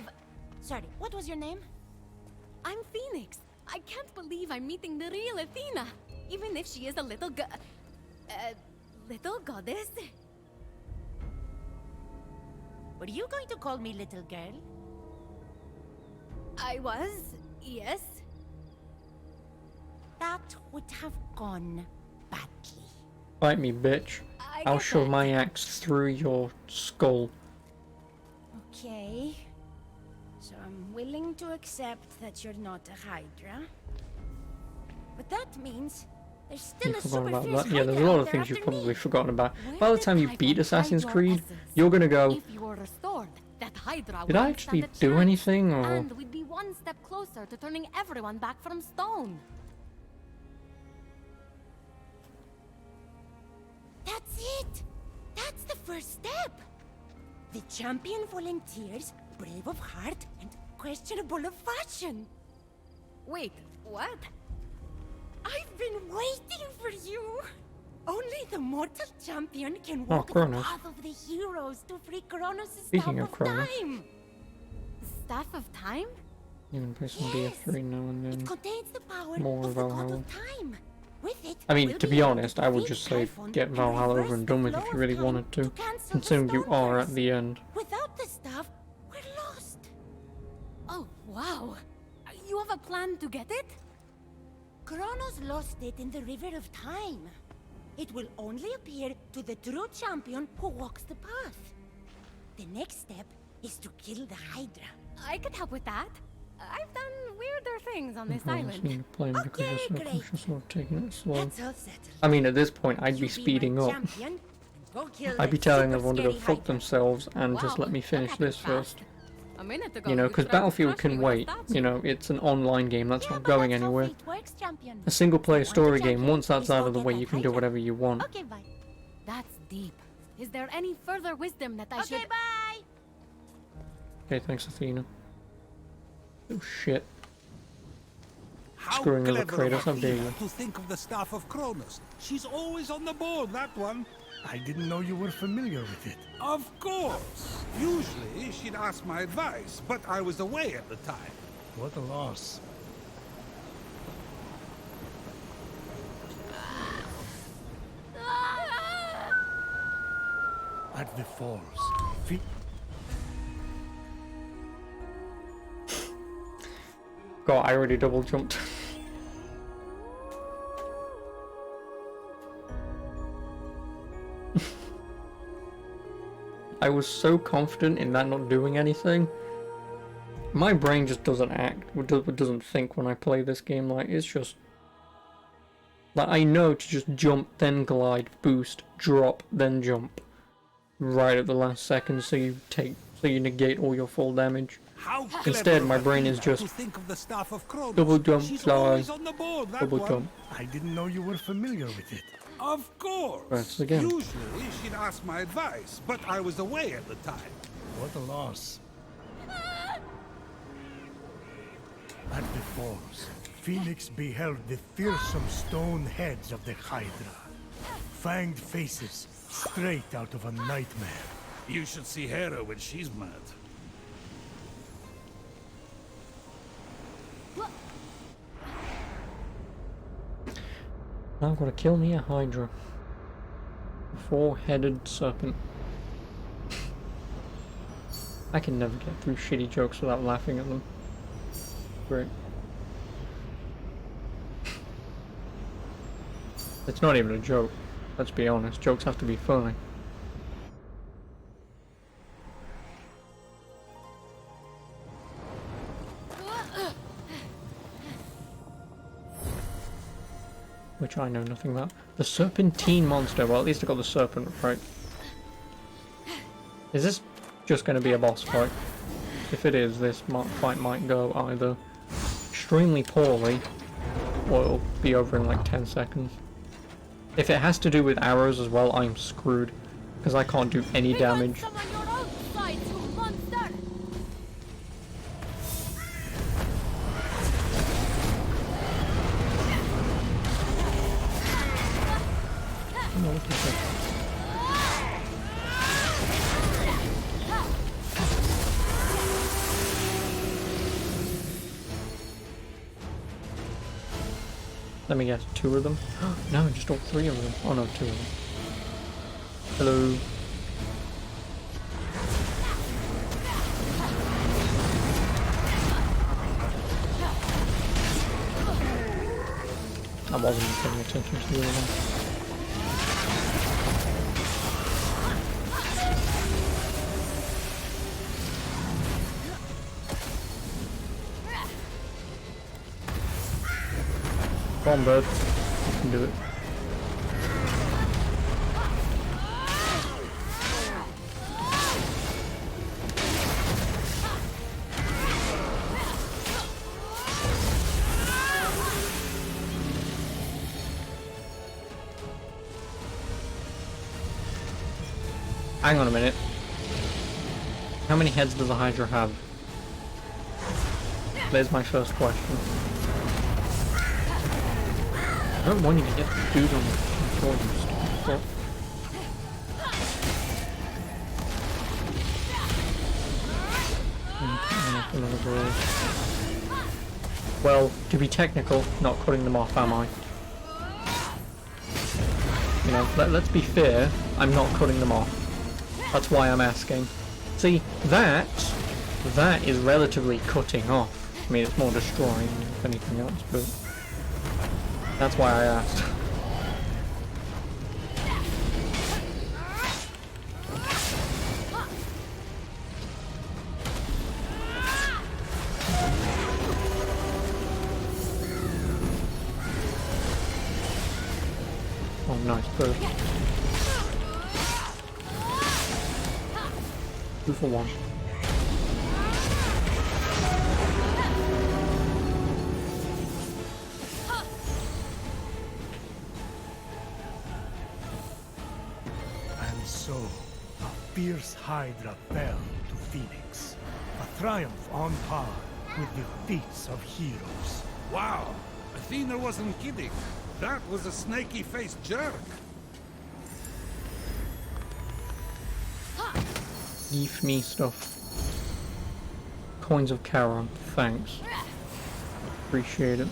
Sorry, what was your name? I'm Phoenix. I can't believe I'm meeting the real Athena, even if she is a little little goddess. Were you going to call me little girl? I was, yes. That would have gone badly. Fight me, bitch. I I'll get shove that. my axe through your skull. Okay. So I'm willing to accept that you're not a Hydra. But that means there's still You a forgot super about fierce that. Yeah, there's a Hydra lot out of there things you've after probably me. forgotten about. Where By the did time you Typhon beat hide Assassin's your Creed, essence? you're gonna go, If you were restored, that Hydra did I wouldn't actually stand a do chance, anything, or... And we'd be one step closer to turning everyone back from stone. That's it! That's the first step! The champion volunteers, brave of heart and questionable of fashion. Wait, what? I've been waiting for you! Only the mortal champion can Oh, walk the Kronos. path of the heroes to free Kronos' Speaking Staff of Kronos. Time! Staff of Time? You can play some Yes. BF3 now and It then. contains the power More of the god Valhalla. of time. With it, I mean, we'll to be able honest, I would defeat just say Typhon get and Valhalla over reverse and the done with flow if you of really time wanted to. cancel the Considering you are at Stormverse. the end. Without the staff, we're lost. Oh, wow. You have a plan to get it? Kronos lost it in the River of Time. It will only appear to the true champion who walks the path. The next step is to kill the Hydra. I could help with that. I've done weirder things on this I was island. playing because Okay, you're so great. conscious of taking it slow. That's all settled. I mean, at this point, I'd be You speeding my up. champion, and go kill I'd be that telling super everyone to go scary fuck Hydra. themselves and just Wow, let me that finish happened this fast. first. A minute ago, You know, because tried to Battlefield crush me can with a wait. statue. You know, it's an online game, that's Yeah, not but going that's how anywhere. fate works, champion. A single player Want a story game, champion? once that's Please out go of the get way, that you can do Hydra. whatever you want. Okay, bye. That's deep. Is there any further wisdom that I Okay, should... bye. Okay, thanks, Athena. Oh shit. How Screwing over clever of Kratos, how dare Athena you. to think of the staff of Kronos. She's always on the board, that one. I didn't know you were familiar with it. Of course. Usually, she'd ask my advice, but I was away at the time. What a loss. At the falls, God, I already double jumped. I was so confident in that not doing anything. My brain just doesn't act, doesn't think when I play this game. Like, it's just... Like, I know to just jump, then glide, boost, drop, then jump. Right at the last second, so you negate all your full damage. How Instead, clever my of brain Athena is just to think of the staff of Kronos. double jump, She's fly, always on the board, that double one. jump. I didn't know you were familiar with it. Of course. Press again. Usually, she'd ask my advice, but I was away at the time. What a loss. At the falls, Phoenix beheld the fearsome stone heads of the Hydra. Fanged faces, straight out of a nightmare. You should see Hera when she's mad. Now I've got to kill me a Hydra. A four-headed serpent. I can never get through shitty jokes without laughing at them. Great. It's not even a joke. Let's be honest. Jokes have to be funny. Which I know nothing about. The Serpentine monster. Well, at least I got the serpent right. Is this just going to be a boss fight? If it is, this fight might go either extremely poorly, or it'll be over in like 10 seconds. If it has to do with arrows as well, I'm screwed. Because I can't do any damage. Some on your own side, you monster! No, what is that? Let me guess, 2 of them? No, just all 3 of them. Oh no, 2 of them. Hello. I wasn't paying attention to the other one. Come on, bird. You can do it. Hang on a minute. How many heads does a Hydra have? There's my first question. I don't want you to get the dude on the floor, you stupid fuck. Well, to be technical, not cutting them off, am I? You know, let's be fair, I'm not cutting them off. That's why I'm asking. See, that is relatively cutting off. I mean, it's more destroying if anything else, but that's why I asked. nice bird. 2 for 1. And so, a fierce Hydra fell to Phoenix. A triumph on par with the feats of heroes. Wow! Athena wasn't kidding. That was a snaky-faced jerk. Give me stuff. Coins of Charon, thanks. Appreciate it.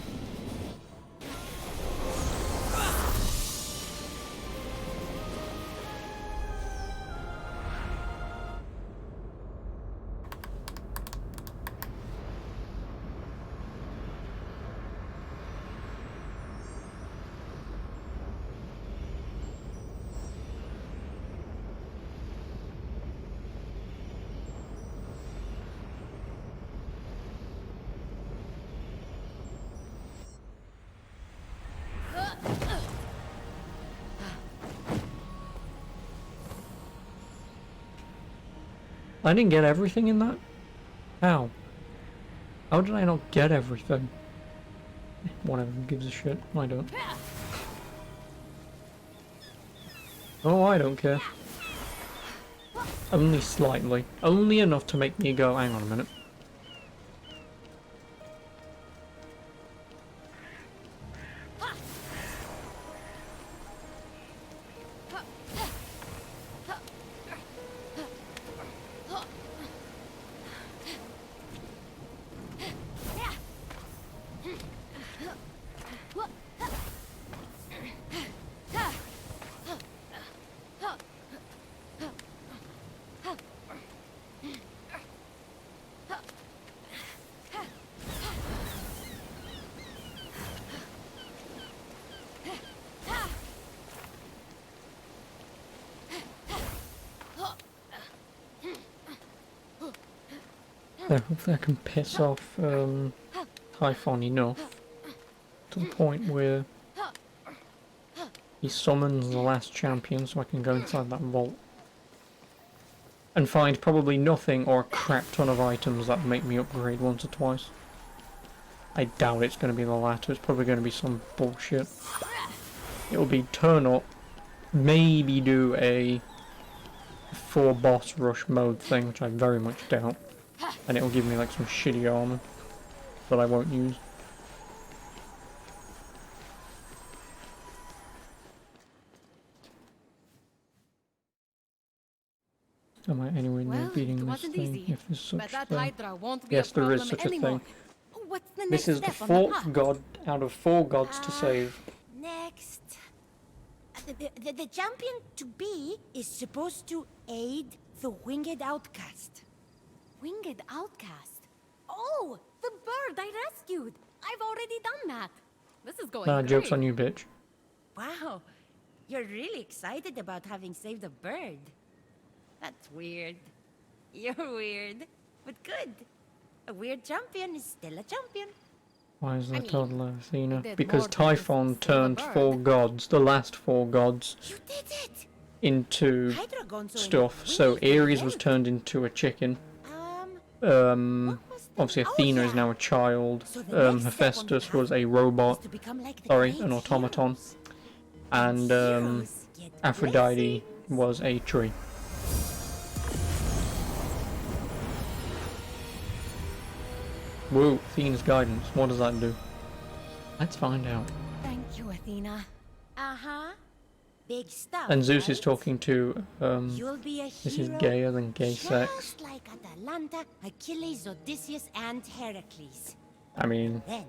I didn't get everything in that? How? How did I not get everything? Whatever, who gives a shit? I don't. Oh, I don't care. Only slightly. Only enough to make me go, hang on a minute. Yeah, hopefully I can piss off Typhon enough to the point where he summons the last champion so I can go inside that vault and find probably nothing or a crap ton of items that make me upgrade once or twice. I doubt it's going to be the latter, it's probably going to be some bullshit. It'll be turn up, maybe do a 4 boss rush mode thing, which I very much doubt. And it'll give me like some shitty armor that I won't use. Am I anywhere near beating this thing? If there's such a thing. Yes, there is such a thing. What's the This next is the step on the 4th path? god out of 4 gods to save. Next. The champion to be is supposed to aid the winged outcast. Winged outcast. Oh, the bird I rescued. I've already done that. This is going Nah, great. joke's on you, bitch. Wow, you're really excited about having saved a bird. That's weird. You're weird, but good. A weird champion is still a champion. Why is there I mean, toddler Athena? did Because more than Typhon just save a turned bird. 4 gods, the last 4 gods, You did it! into Hydra gone so stuff. So winged Ares was again. turned into a chicken. What was the- Obviously oh, Athena is yeah. now a child. So the next step on the Hephaestus was path a robot. is to become like the Sorry, great an automaton. heroes. And Heroes get Aphrodite blessings. was a tree. Whoa, Athena's guidance. What does that do? Let's find out. Thank you, Athena. Uh-huh. Big stuff, And Zeus is right? talking to, You'll be a this is hero gayer than gay sex. just like Atalanta, Achilles, Odysseus, and Heracles. I mean, Then,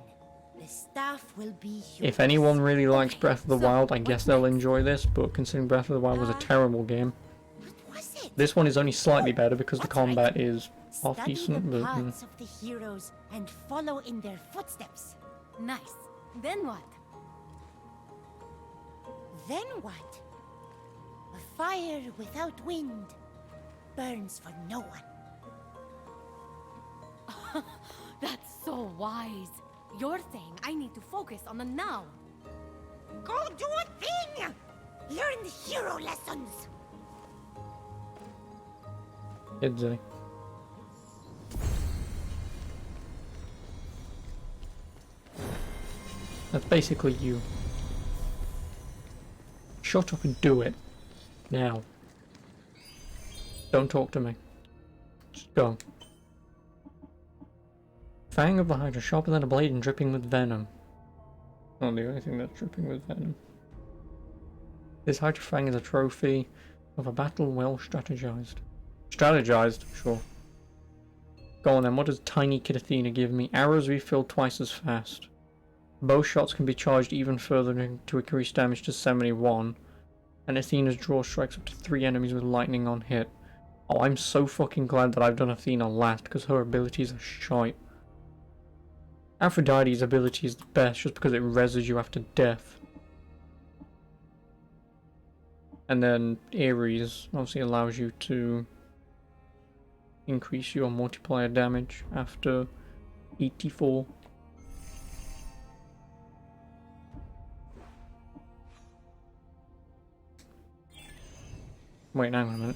the staff will be yours. if anyone really likes Okay, Breath of the so, Wild, I guess what's they'll next? enjoy this, but considering Breath of the Wild was a terrible game, What was it? this one is only slightly better because the That's right. combat is half Study decent, the but paths of the heroes and follow in their footsteps. Nice. Then what? Then what? A fire without wind burns for no one. That's so wise. You're saying I need to focus on the now. Go do a thing! Learn hero lessons. Kidsy. That's basically you. Shut up and do it. Now. Don't talk to me. Just go. Fang of the Hydra, sharper than a blade and dripping with venom. Not the only thing that's dripping with venom. This Hydra Fang is a trophy of a battle well strategized. Strategized? Sure. Go on then, what does Tiny Kid Athena give me? Arrows refill twice as fast. Bow shots can be charged even further to increase damage to 71. And Athena's draw strikes up to 3 enemies with lightning on hit. Oh, I'm so fucking glad that I've done Athena last, because her abilities are shite. Aphrodite's ability is the best, just because it reses you after death. And then Ares obviously allows you to increase your multiplier damage after 84. Wait, hang on a minute.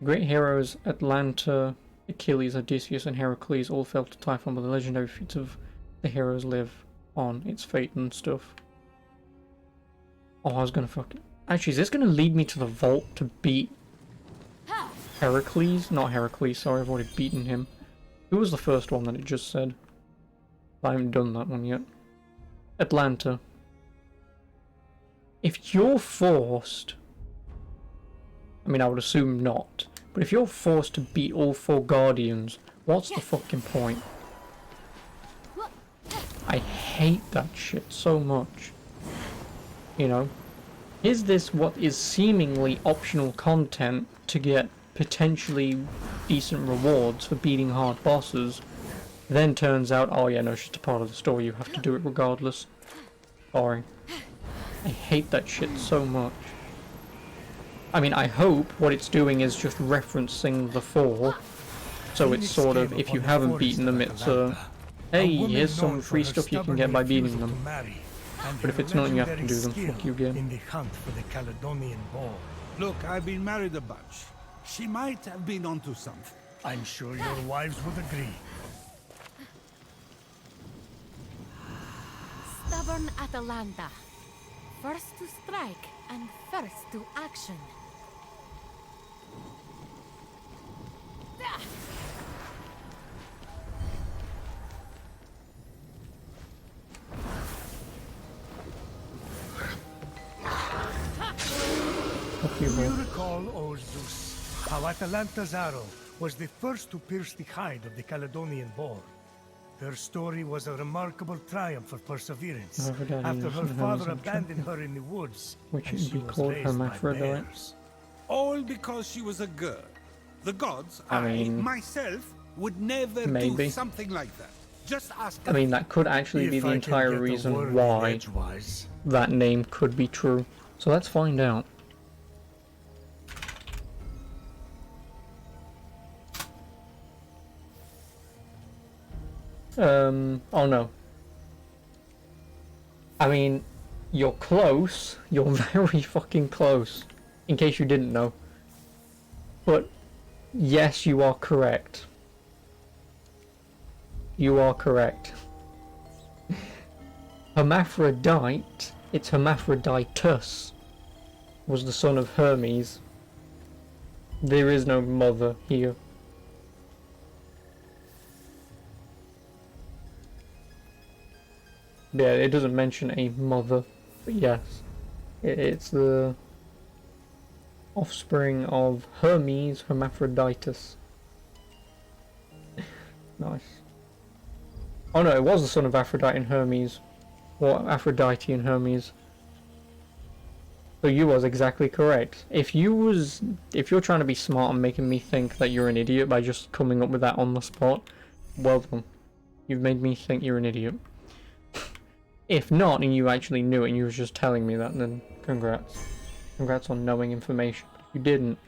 Great heroes Atlanta, Achilles, Odysseus, and Heracles all fell to Typhon, but the legendary feats of the heroes live on, its fate and stuff. Oh, I was gonna fuck it. Actually, is this gonna lead me to the vault to beat Heracles? Not Heracles, sorry, I've already beaten him. Who was the first one that it just said? I haven't done that one yet. Atlanta. If you're forced... I mean, I would assume not. But if you're forced to beat all 4 Guardians, what's the fucking point? I hate that shit so much. You know? Is this what is seemingly optional content to get potentially decent rewards for beating hard bosses? Then turns out, oh yeah, no, it's just a part of the story, you have to do it regardless. Sorry. I hate that shit so much. I mean, I hope what it's doing is just referencing the 4. So it's sort of, if you haven't beaten them, it's hey, here's some free stuff you can get by beating them. But if it's not, you have to do them. Fuck you again. In the hunt for the Caledonian ball. Look, I've been married a bunch. She might have been onto something. I'm sure your wives would agree. Stubborn Atalanta. First to strike and first to action. Do you recall, O Zeus, how Atalanta's arrow was the first to pierce the hide of the Caledonian boar? Her story was a remarkable triumph of perseverance after her father abandoned her in the woods, which and would she be was called raised by hermaphrodite. bears. All because she was a girl. The gods, I mean, myself, would never maybe. do something like that. Just ask. I mean, that could actually be If the I can entire get a reason word in why edgewise. that name could be true. So let's find out. Oh no. I mean, you're close. You're very fucking close. In case you didn't know. But, yes, you are correct. You are correct. Hermaphrodite, it's Hermaphroditus, was the son of Hermes. There is no mother here. Yeah, it doesn't mention a mother, but yes, it's the offspring of Hermes Hermaphroditus. Nice. Oh no, it was the son of Aphrodite and Hermes, or Aphrodite and Hermes. So you was exactly correct. If you're trying to be smart and making me think that you're an idiot by just coming up with that on the spot, well done. You've made me think you're an idiot. If not, and you actually knew it and you were just telling me that, then congrats. Congrats on knowing information. But if you didn't,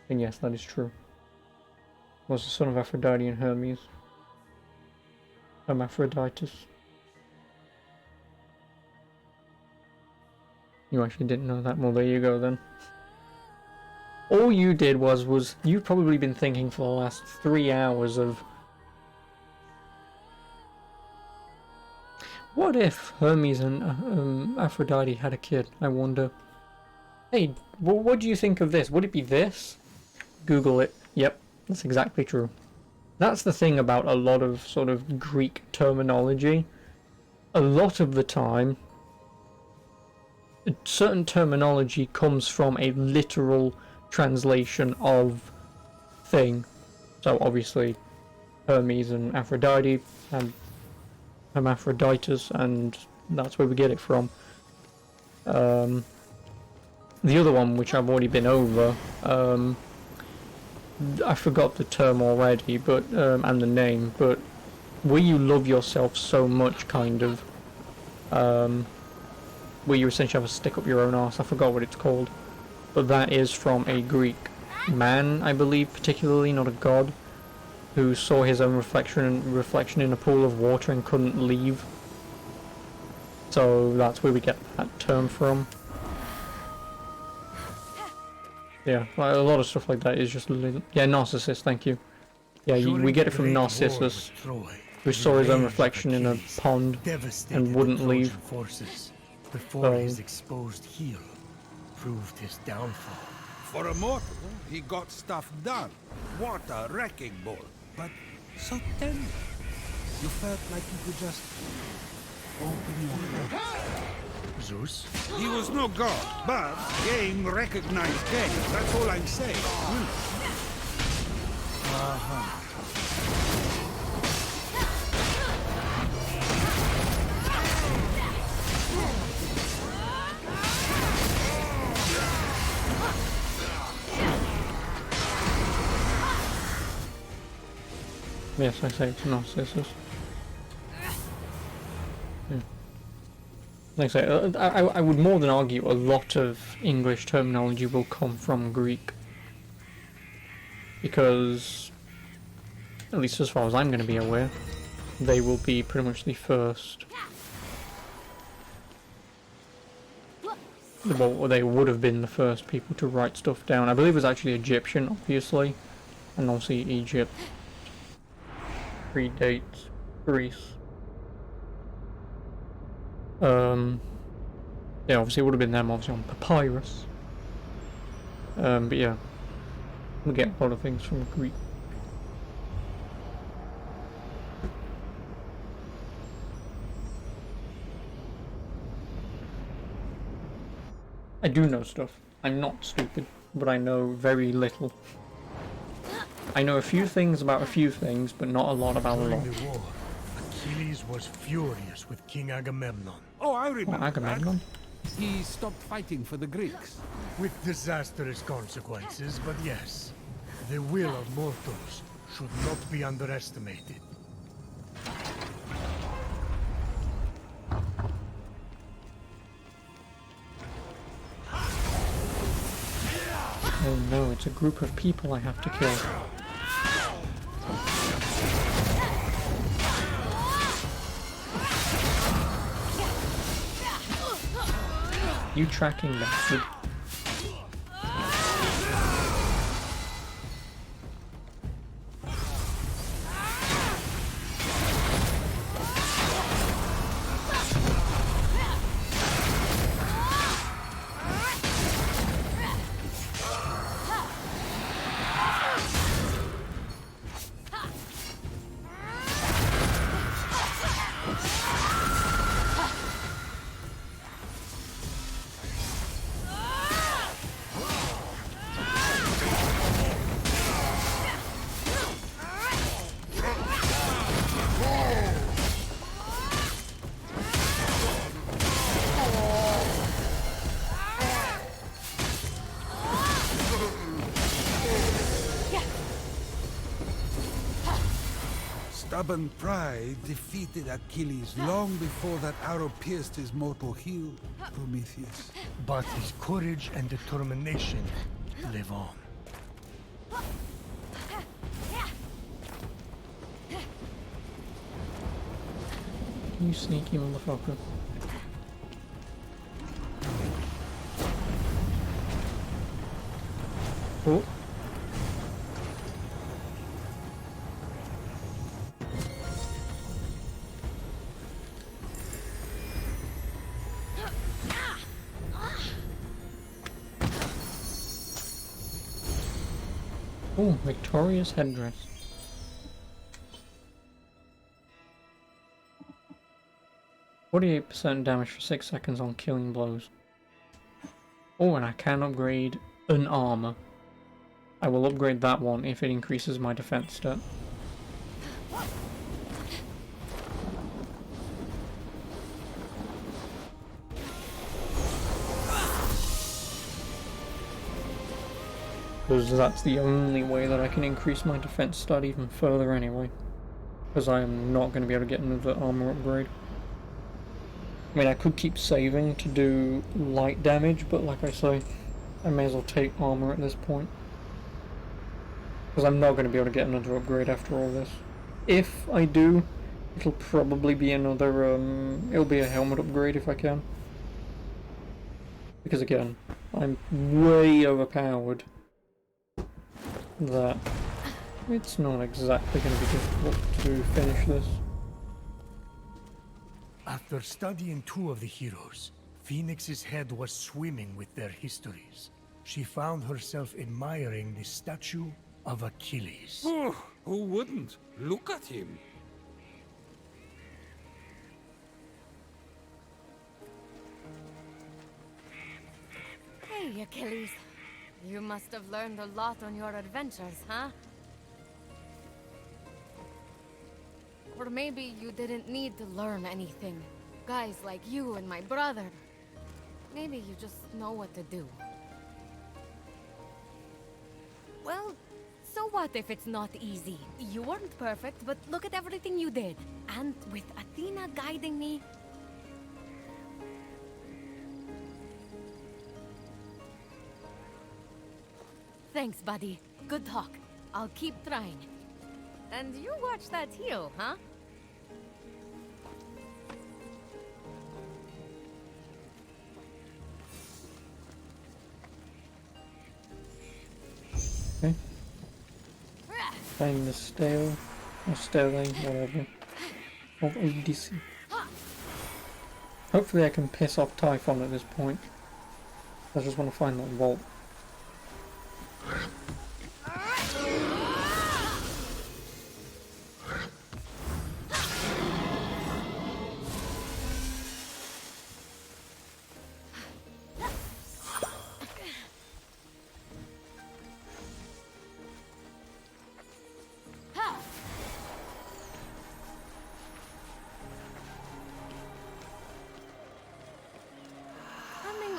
then yes, that is true. Was the son of Aphrodite and Hermes. Hermaphroditus. You actually didn't know that. Well, there you go then. All you did was you've probably been thinking for the last 3 hours of what if Hermes and Aphrodite had a kid, I wonder. Hey, what do you think of this? Would it be this? Google it. Yep, that's exactly true. That's the thing about a lot of sort of Greek terminology. A lot of the time, certain terminology comes from a literal translation of thing. So obviously, Hermes and Aphrodite and Hermaphroditus, and that's where we get it from. The other one, which I've already been over, I forgot the term already, but and the name, but where you love yourself so much, kind of, where you essentially have a stick up your own arse. I forgot what it's called, but that is from a Greek man, I believe, particularly, not a god, who saw his own reflection in a pool of water and couldn't leave. So that's where we get that term from. Yeah, like a lot of stuff like that is just yeah, Narcissus. Thank you. Yeah, we get it from Narcissus, who saw his own reflection in a pond and wouldn't leave. Before his exposed heel proved his downfall. For a mortal, he got stuff done. What a wrecking ball. But so tender. You felt like you could just open your heart. Zeus? He was no god, but game recognized game. That's all I'm saying. Yes, I say it's Narcissus. Yeah. Like I say, I would more than argue a lot of English terminology will come from Greek. Because, at least as far as I'm going to be aware, they will be pretty much the first. Well, they would have been the first people to write stuff down. I believe it was actually Egyptian, obviously, and obviously Egypt predates Greece. Yeah, obviously it would have been them, obviously on papyrus. But yeah, we get a lot of things from Greek. I do know stuff. I'm not stupid, but I know very little. I know a few things about a few things, but not a lot about a lot. During the war, Achilles was furious with King Agamemnon. Oh, I remember What, Agamemnon? that. He stopped fighting for the Greeks. With disastrous consequences, but yes, the will of mortals should not be underestimated. Oh no, it's a group of people I have to kill. You tracking bastard. Stubborn pride defeated Achilles long before that arrow pierced his mortal heel, Prometheus. But his courage and determination live on. You sneaky motherfucker. Oh. Oh, Victoria's headdress. 48% damage for 6 seconds on killing blows. Oh, and I can upgrade an armor. I will upgrade that one if it increases my defense stat. Because that's the only way that I can increase my defense stat even further anyway. Because I am not going to be able to get another armor upgrade. I mean, I could keep saving to do light damage, but like I say, I may as well take armor at this point. Because I'm not going to be able to get another upgrade after all this. If I do, it'll probably be another, it'll be a helmet upgrade if I can. Because again, I'm way overpowered. That it's not exactly going to be difficult to finish this. After studying two of the heroes, Phoenix's head was swimming with their histories. She found herself admiring the statue of Achilles. Oh, who wouldn't? Look at him. Hey, Achilles. You must have learned a lot on your adventures, huh? Or maybe you didn't need to learn anything. Guys like you and my brother. Maybe you just know what to do. Well, so what if it's not easy? You weren't perfect, but look at everything you did. And with Athena guiding me... Thanks, buddy. Good talk. I'll keep trying. And you watch that heel, huh? Okay. Find the stale, or sterling, whatever, of ADC. Hopefully I can piss off Typhon at this point. I just want to find that vault.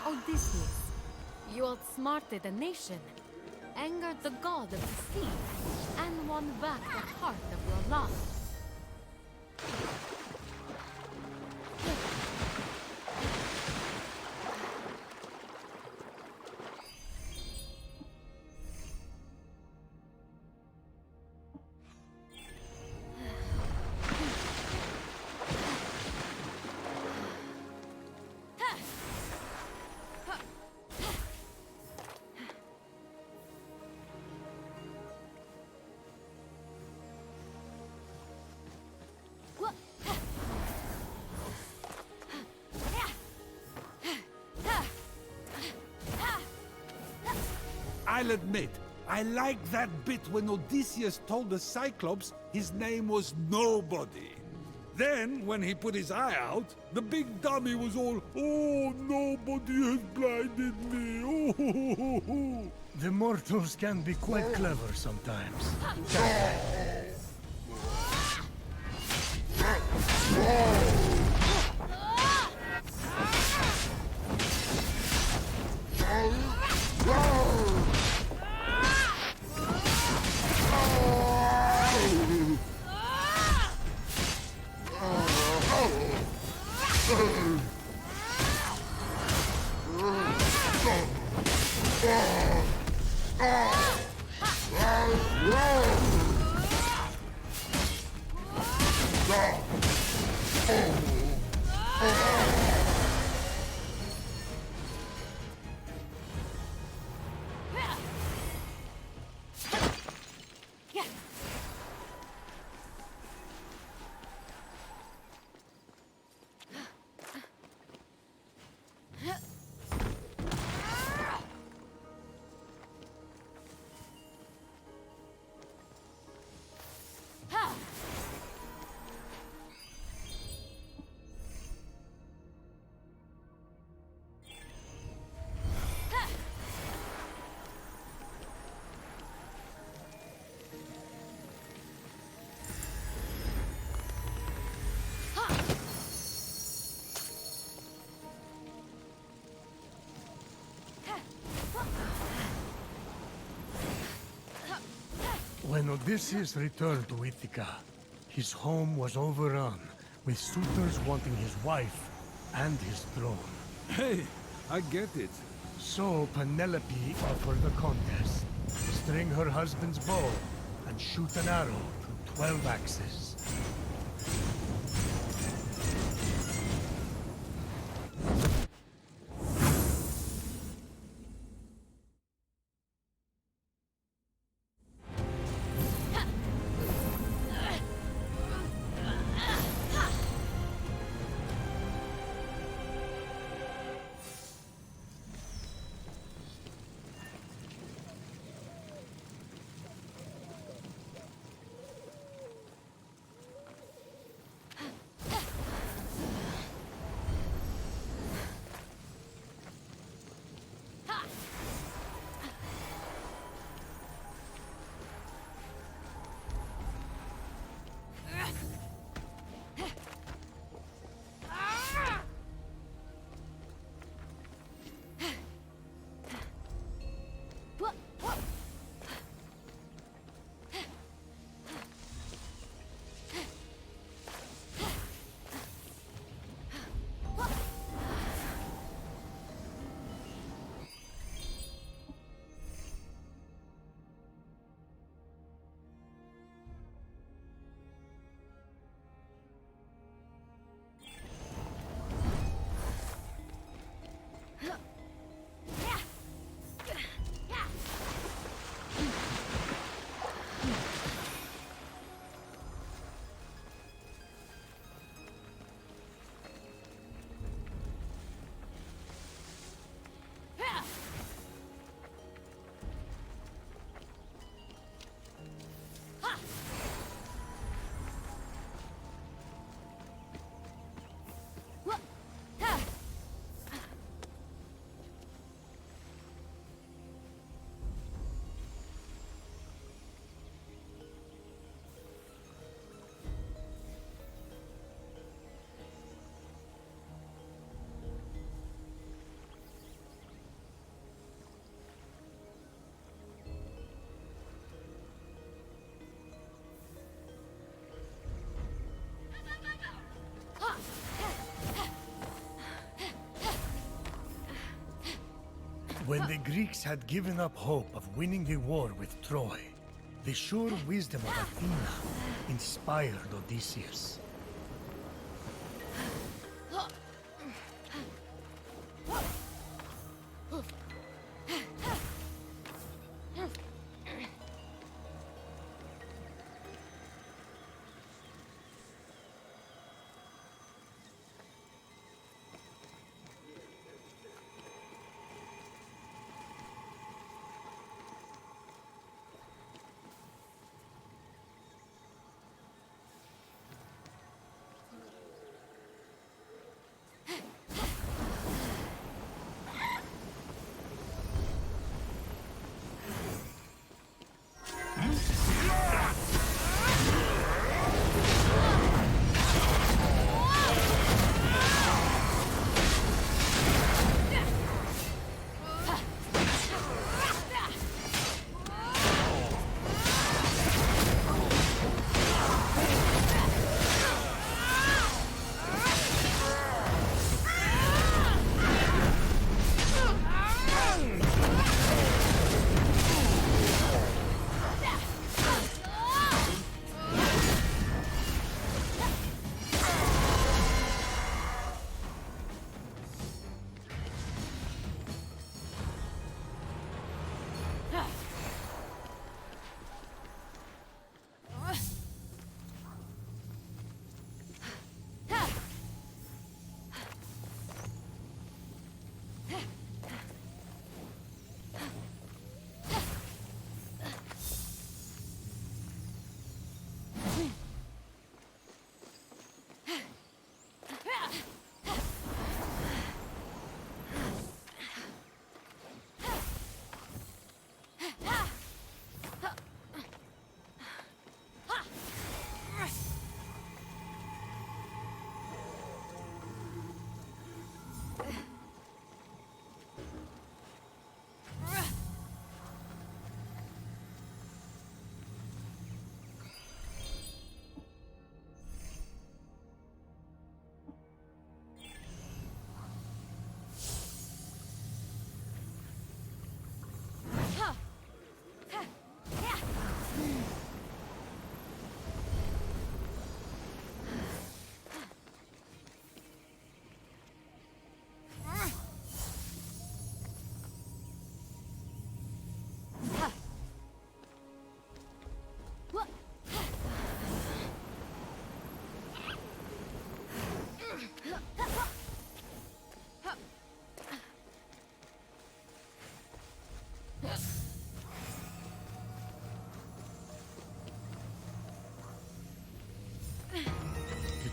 Odysseus, you outsmarted a nation, angered the god of the sea, and won back the heart of your love. I'll admit, I like that bit when Odysseus told the Cyclops his name was Nobody. Then, when he put his eye out, the big dummy was all, "Oh, nobody has blinded me, oh." The mortals can be quite clever sometimes. When Odysseus returned to Ithaca, his home was overrun with suitors wanting his wife and his throne. Hey, I get it. So Penelope offered the contest. String her husband's bow and shoot an arrow through 12 axes. When the Greeks had given up hope of winning the war with Troy, the sure wisdom of Athena inspired Odysseus.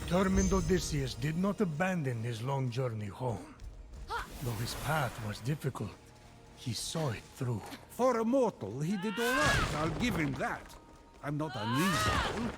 determined Odysseus did not abandon his long journey home. Though his path was difficult, he saw it through. For a mortal, he did all right. I'll give him that. I'm not unreasonable.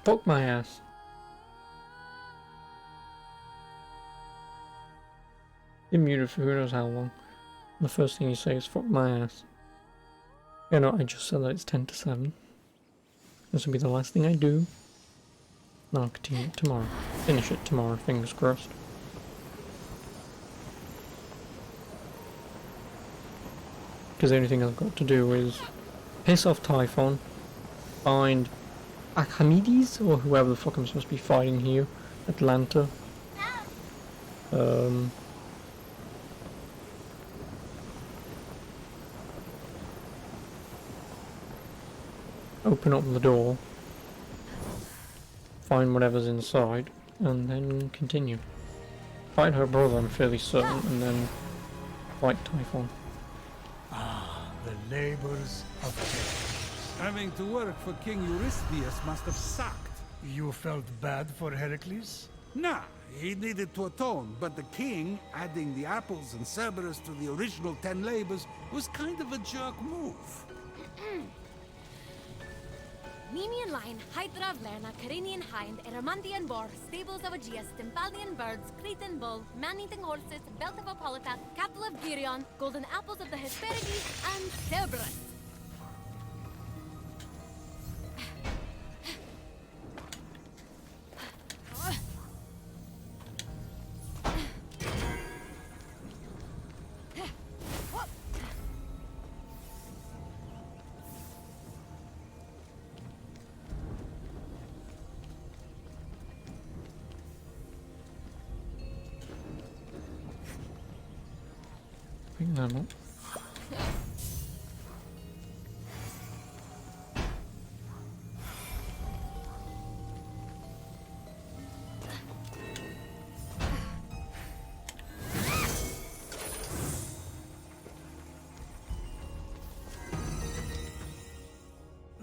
Fuck my ass. Been muted for who knows how long. The first thing you say is fuck my ass. You know, I just said that it's 10 to 7. This will be the last thing I do. And I'll continue it tomorrow. Finish it tomorrow, fingers crossed. Because the only thing I've got to do is piss off Typhon, find Archimedes, or whoever the fuck I'm supposed to be fighting here, Atlanta. Open up the door, find whatever's inside, and then continue. Fight her brother, I'm fairly certain, and then fight Typhon. Ah, the labors of Heracles. Having to work for King Eurystheus must have sucked. You felt bad for Heracles? Nah, he needed to atone, but the king, adding the apples and Cerberus to the original 10 labors, was kind of a jerk move. Nemean lion, Hydra of Lerna, Carinian hind, Eramantian boar, stables of Aegeus, Tympalian birds, Cretan bull, man-eating horses, belt of Hippolyta, cattle of Geryon, golden apples of the Hesperides, and Cerberus. Pick them up.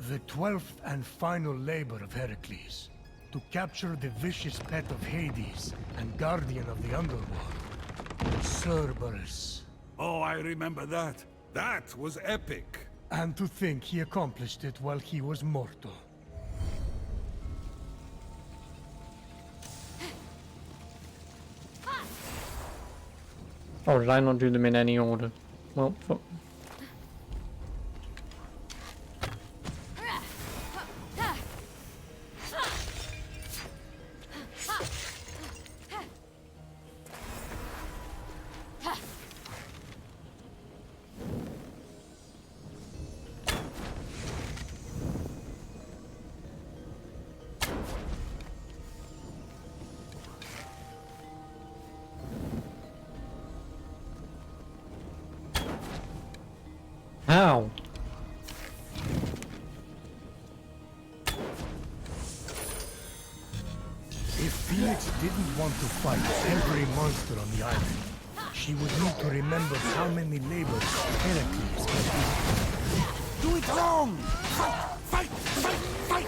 The 12th and final labor of Heracles, to capture the vicious pet of Hades and guardian of the underworld, Cerberus. Oh, I remember that. That was epic. And to think he accomplished it while he was mortal. Oh, did I not do them in any order? Well, fuck. How? If Felix didn't want to fight every monster on the island, she would need to remember how many labors Heracles had. Do it wrong! Fight! Fight! Fight! Fight!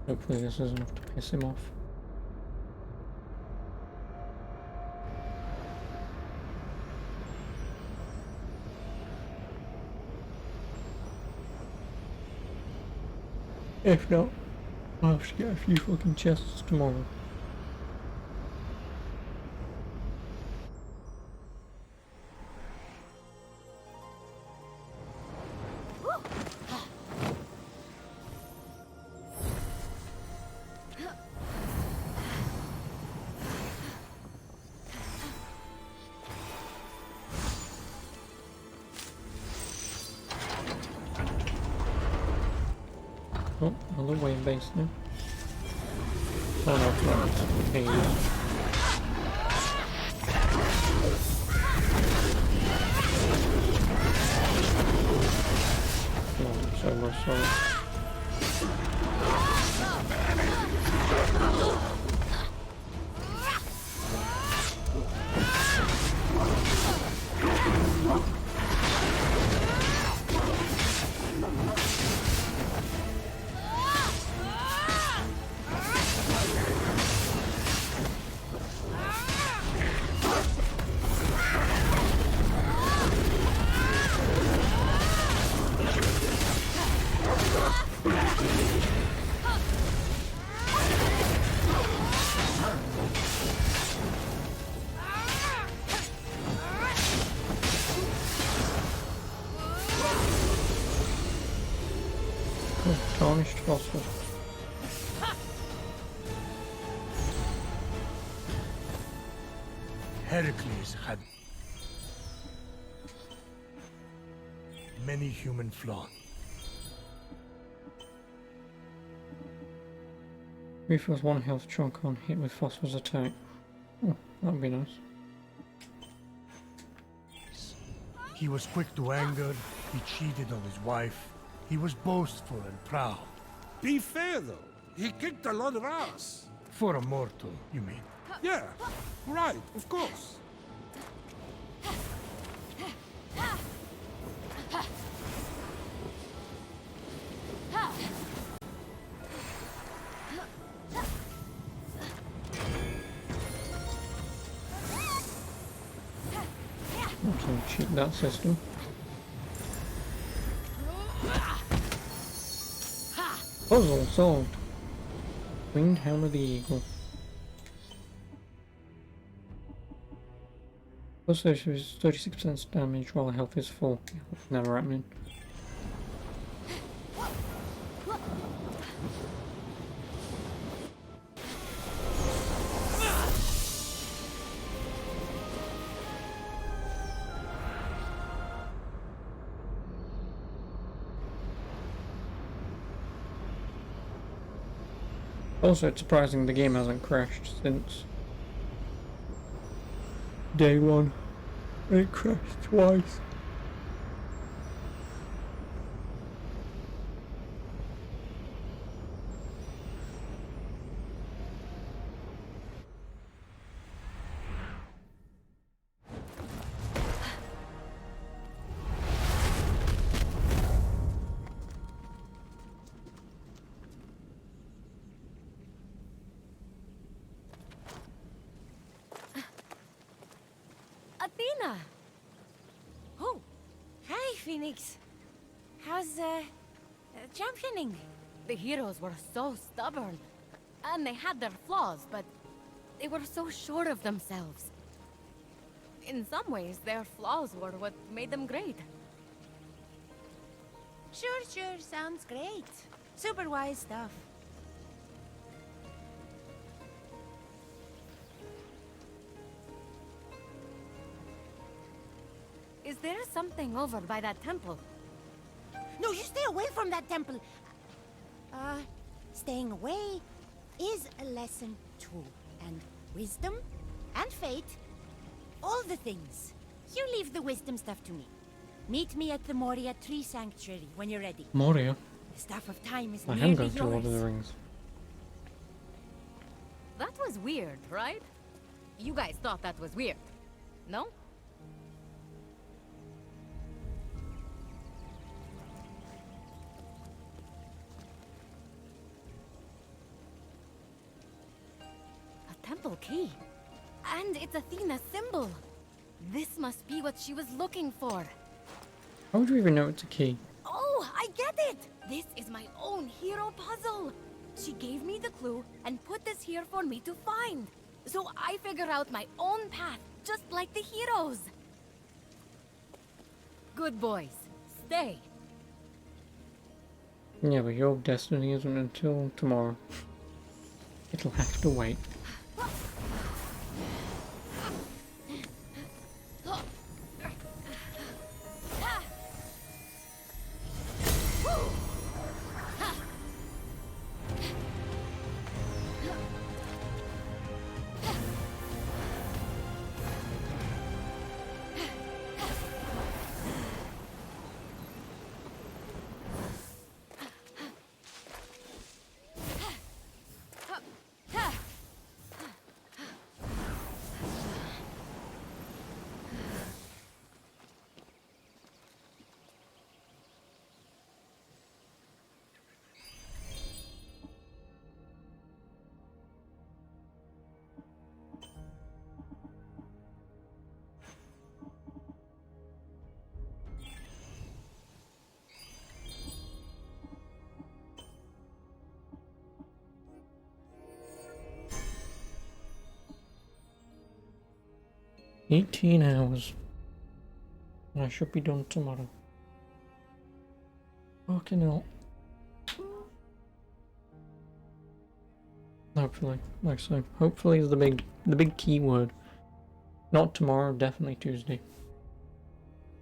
Hopefully this is enough to piss him off. If not, I'll have to get a few fucking chests tomorrow. Oh, another wave base now. Oh no, it's not. It's cave. Oh, so much sorry. Tarnished phosphor. Heracles had many human flaws. Refills 1 health chunk on hit with phosphorus attack. Oh, that'd be nice. He was quick to anger, he cheated on his wife, he was boastful and proud. Be fair, though. He kicked a lot of ass. For a mortal, you mean? Yeah, right, of course. I'm trying to cheat that system. Puzzle solved. Winged Helm of the Eagle. Plus 36% damage while health is full. Never happening. Also, it's surprising the game hasn't crashed since day one. It crashed twice. Athena! Oh, hi, Phoenix. How's, championing? The heroes were so stubborn. And they had their flaws, but they were so sure of themselves. In some ways, their flaws were what made them great. Sure, sounds great. Super wise stuff. Is there something over by that temple? No, you stay away from that temple. Staying away is a lesson too. And wisdom and fate, all the things. You leave the wisdom stuff to me. Meet me at the Moria Tree Sanctuary when you're ready. Moria? The Staff of Time is I am nearly going to Lord of the yours. Rings. That was weird, right? You guys thought that was weird, no? crystal key. And it's Athena's symbol. This must be what she was looking for. How would you even know it's a key? Oh, I get it! This is my own hero puzzle. She gave me the clue and put this here for me to find. So I figure out my own path, just like the heroes. Good boys, stay. Yeah, but your destiny isn't until tomorrow. It'll have to wait. $18 and I should be done tomorrow. Fucking hell. Hopefully, like I say, hopefully is the big key word. Not tomorrow, definitely Tuesday.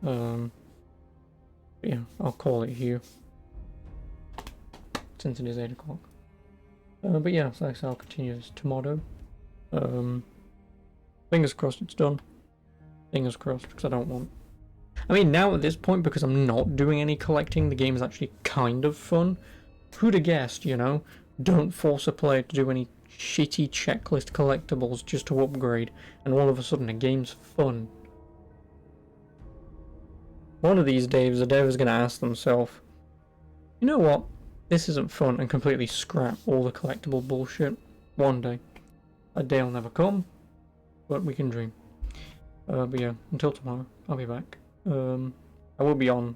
Yeah, I'll call it here since it is 8 o'clock. But yeah, so like I say, I'll continue this tomorrow. Fingers crossed it's done. Fingers crossed, because I don't want... I mean, now at this point, because I'm not doing any collecting, the game is actually kind of fun. Who'd have guessed, you know? Don't force a player to do any shitty checklist collectibles just to upgrade, and all of a sudden the game's fun. One of these days, the dev is going to ask themselves, you know what? This isn't fun, and completely scrap all the collectible bullshit. One day. That day will never come, but we can dream. But yeah, until tomorrow, I'll be back. I will be on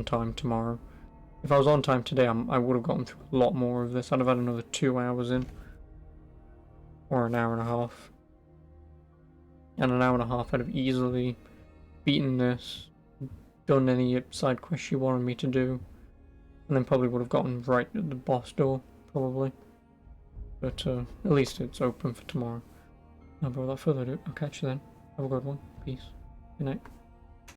time tomorrow. If I was on time today, I would have gotten through a lot more of this. I'd have had another 2 hours in. Or an hour and a half. And an hour and a half I'd have easily beaten this, done any side quests you wanted me to do, and then probably would have gotten right at the boss door, probably. But at least it's open for tomorrow. But without further ado, I'll catch you then. Have a good one. Peace. Good night.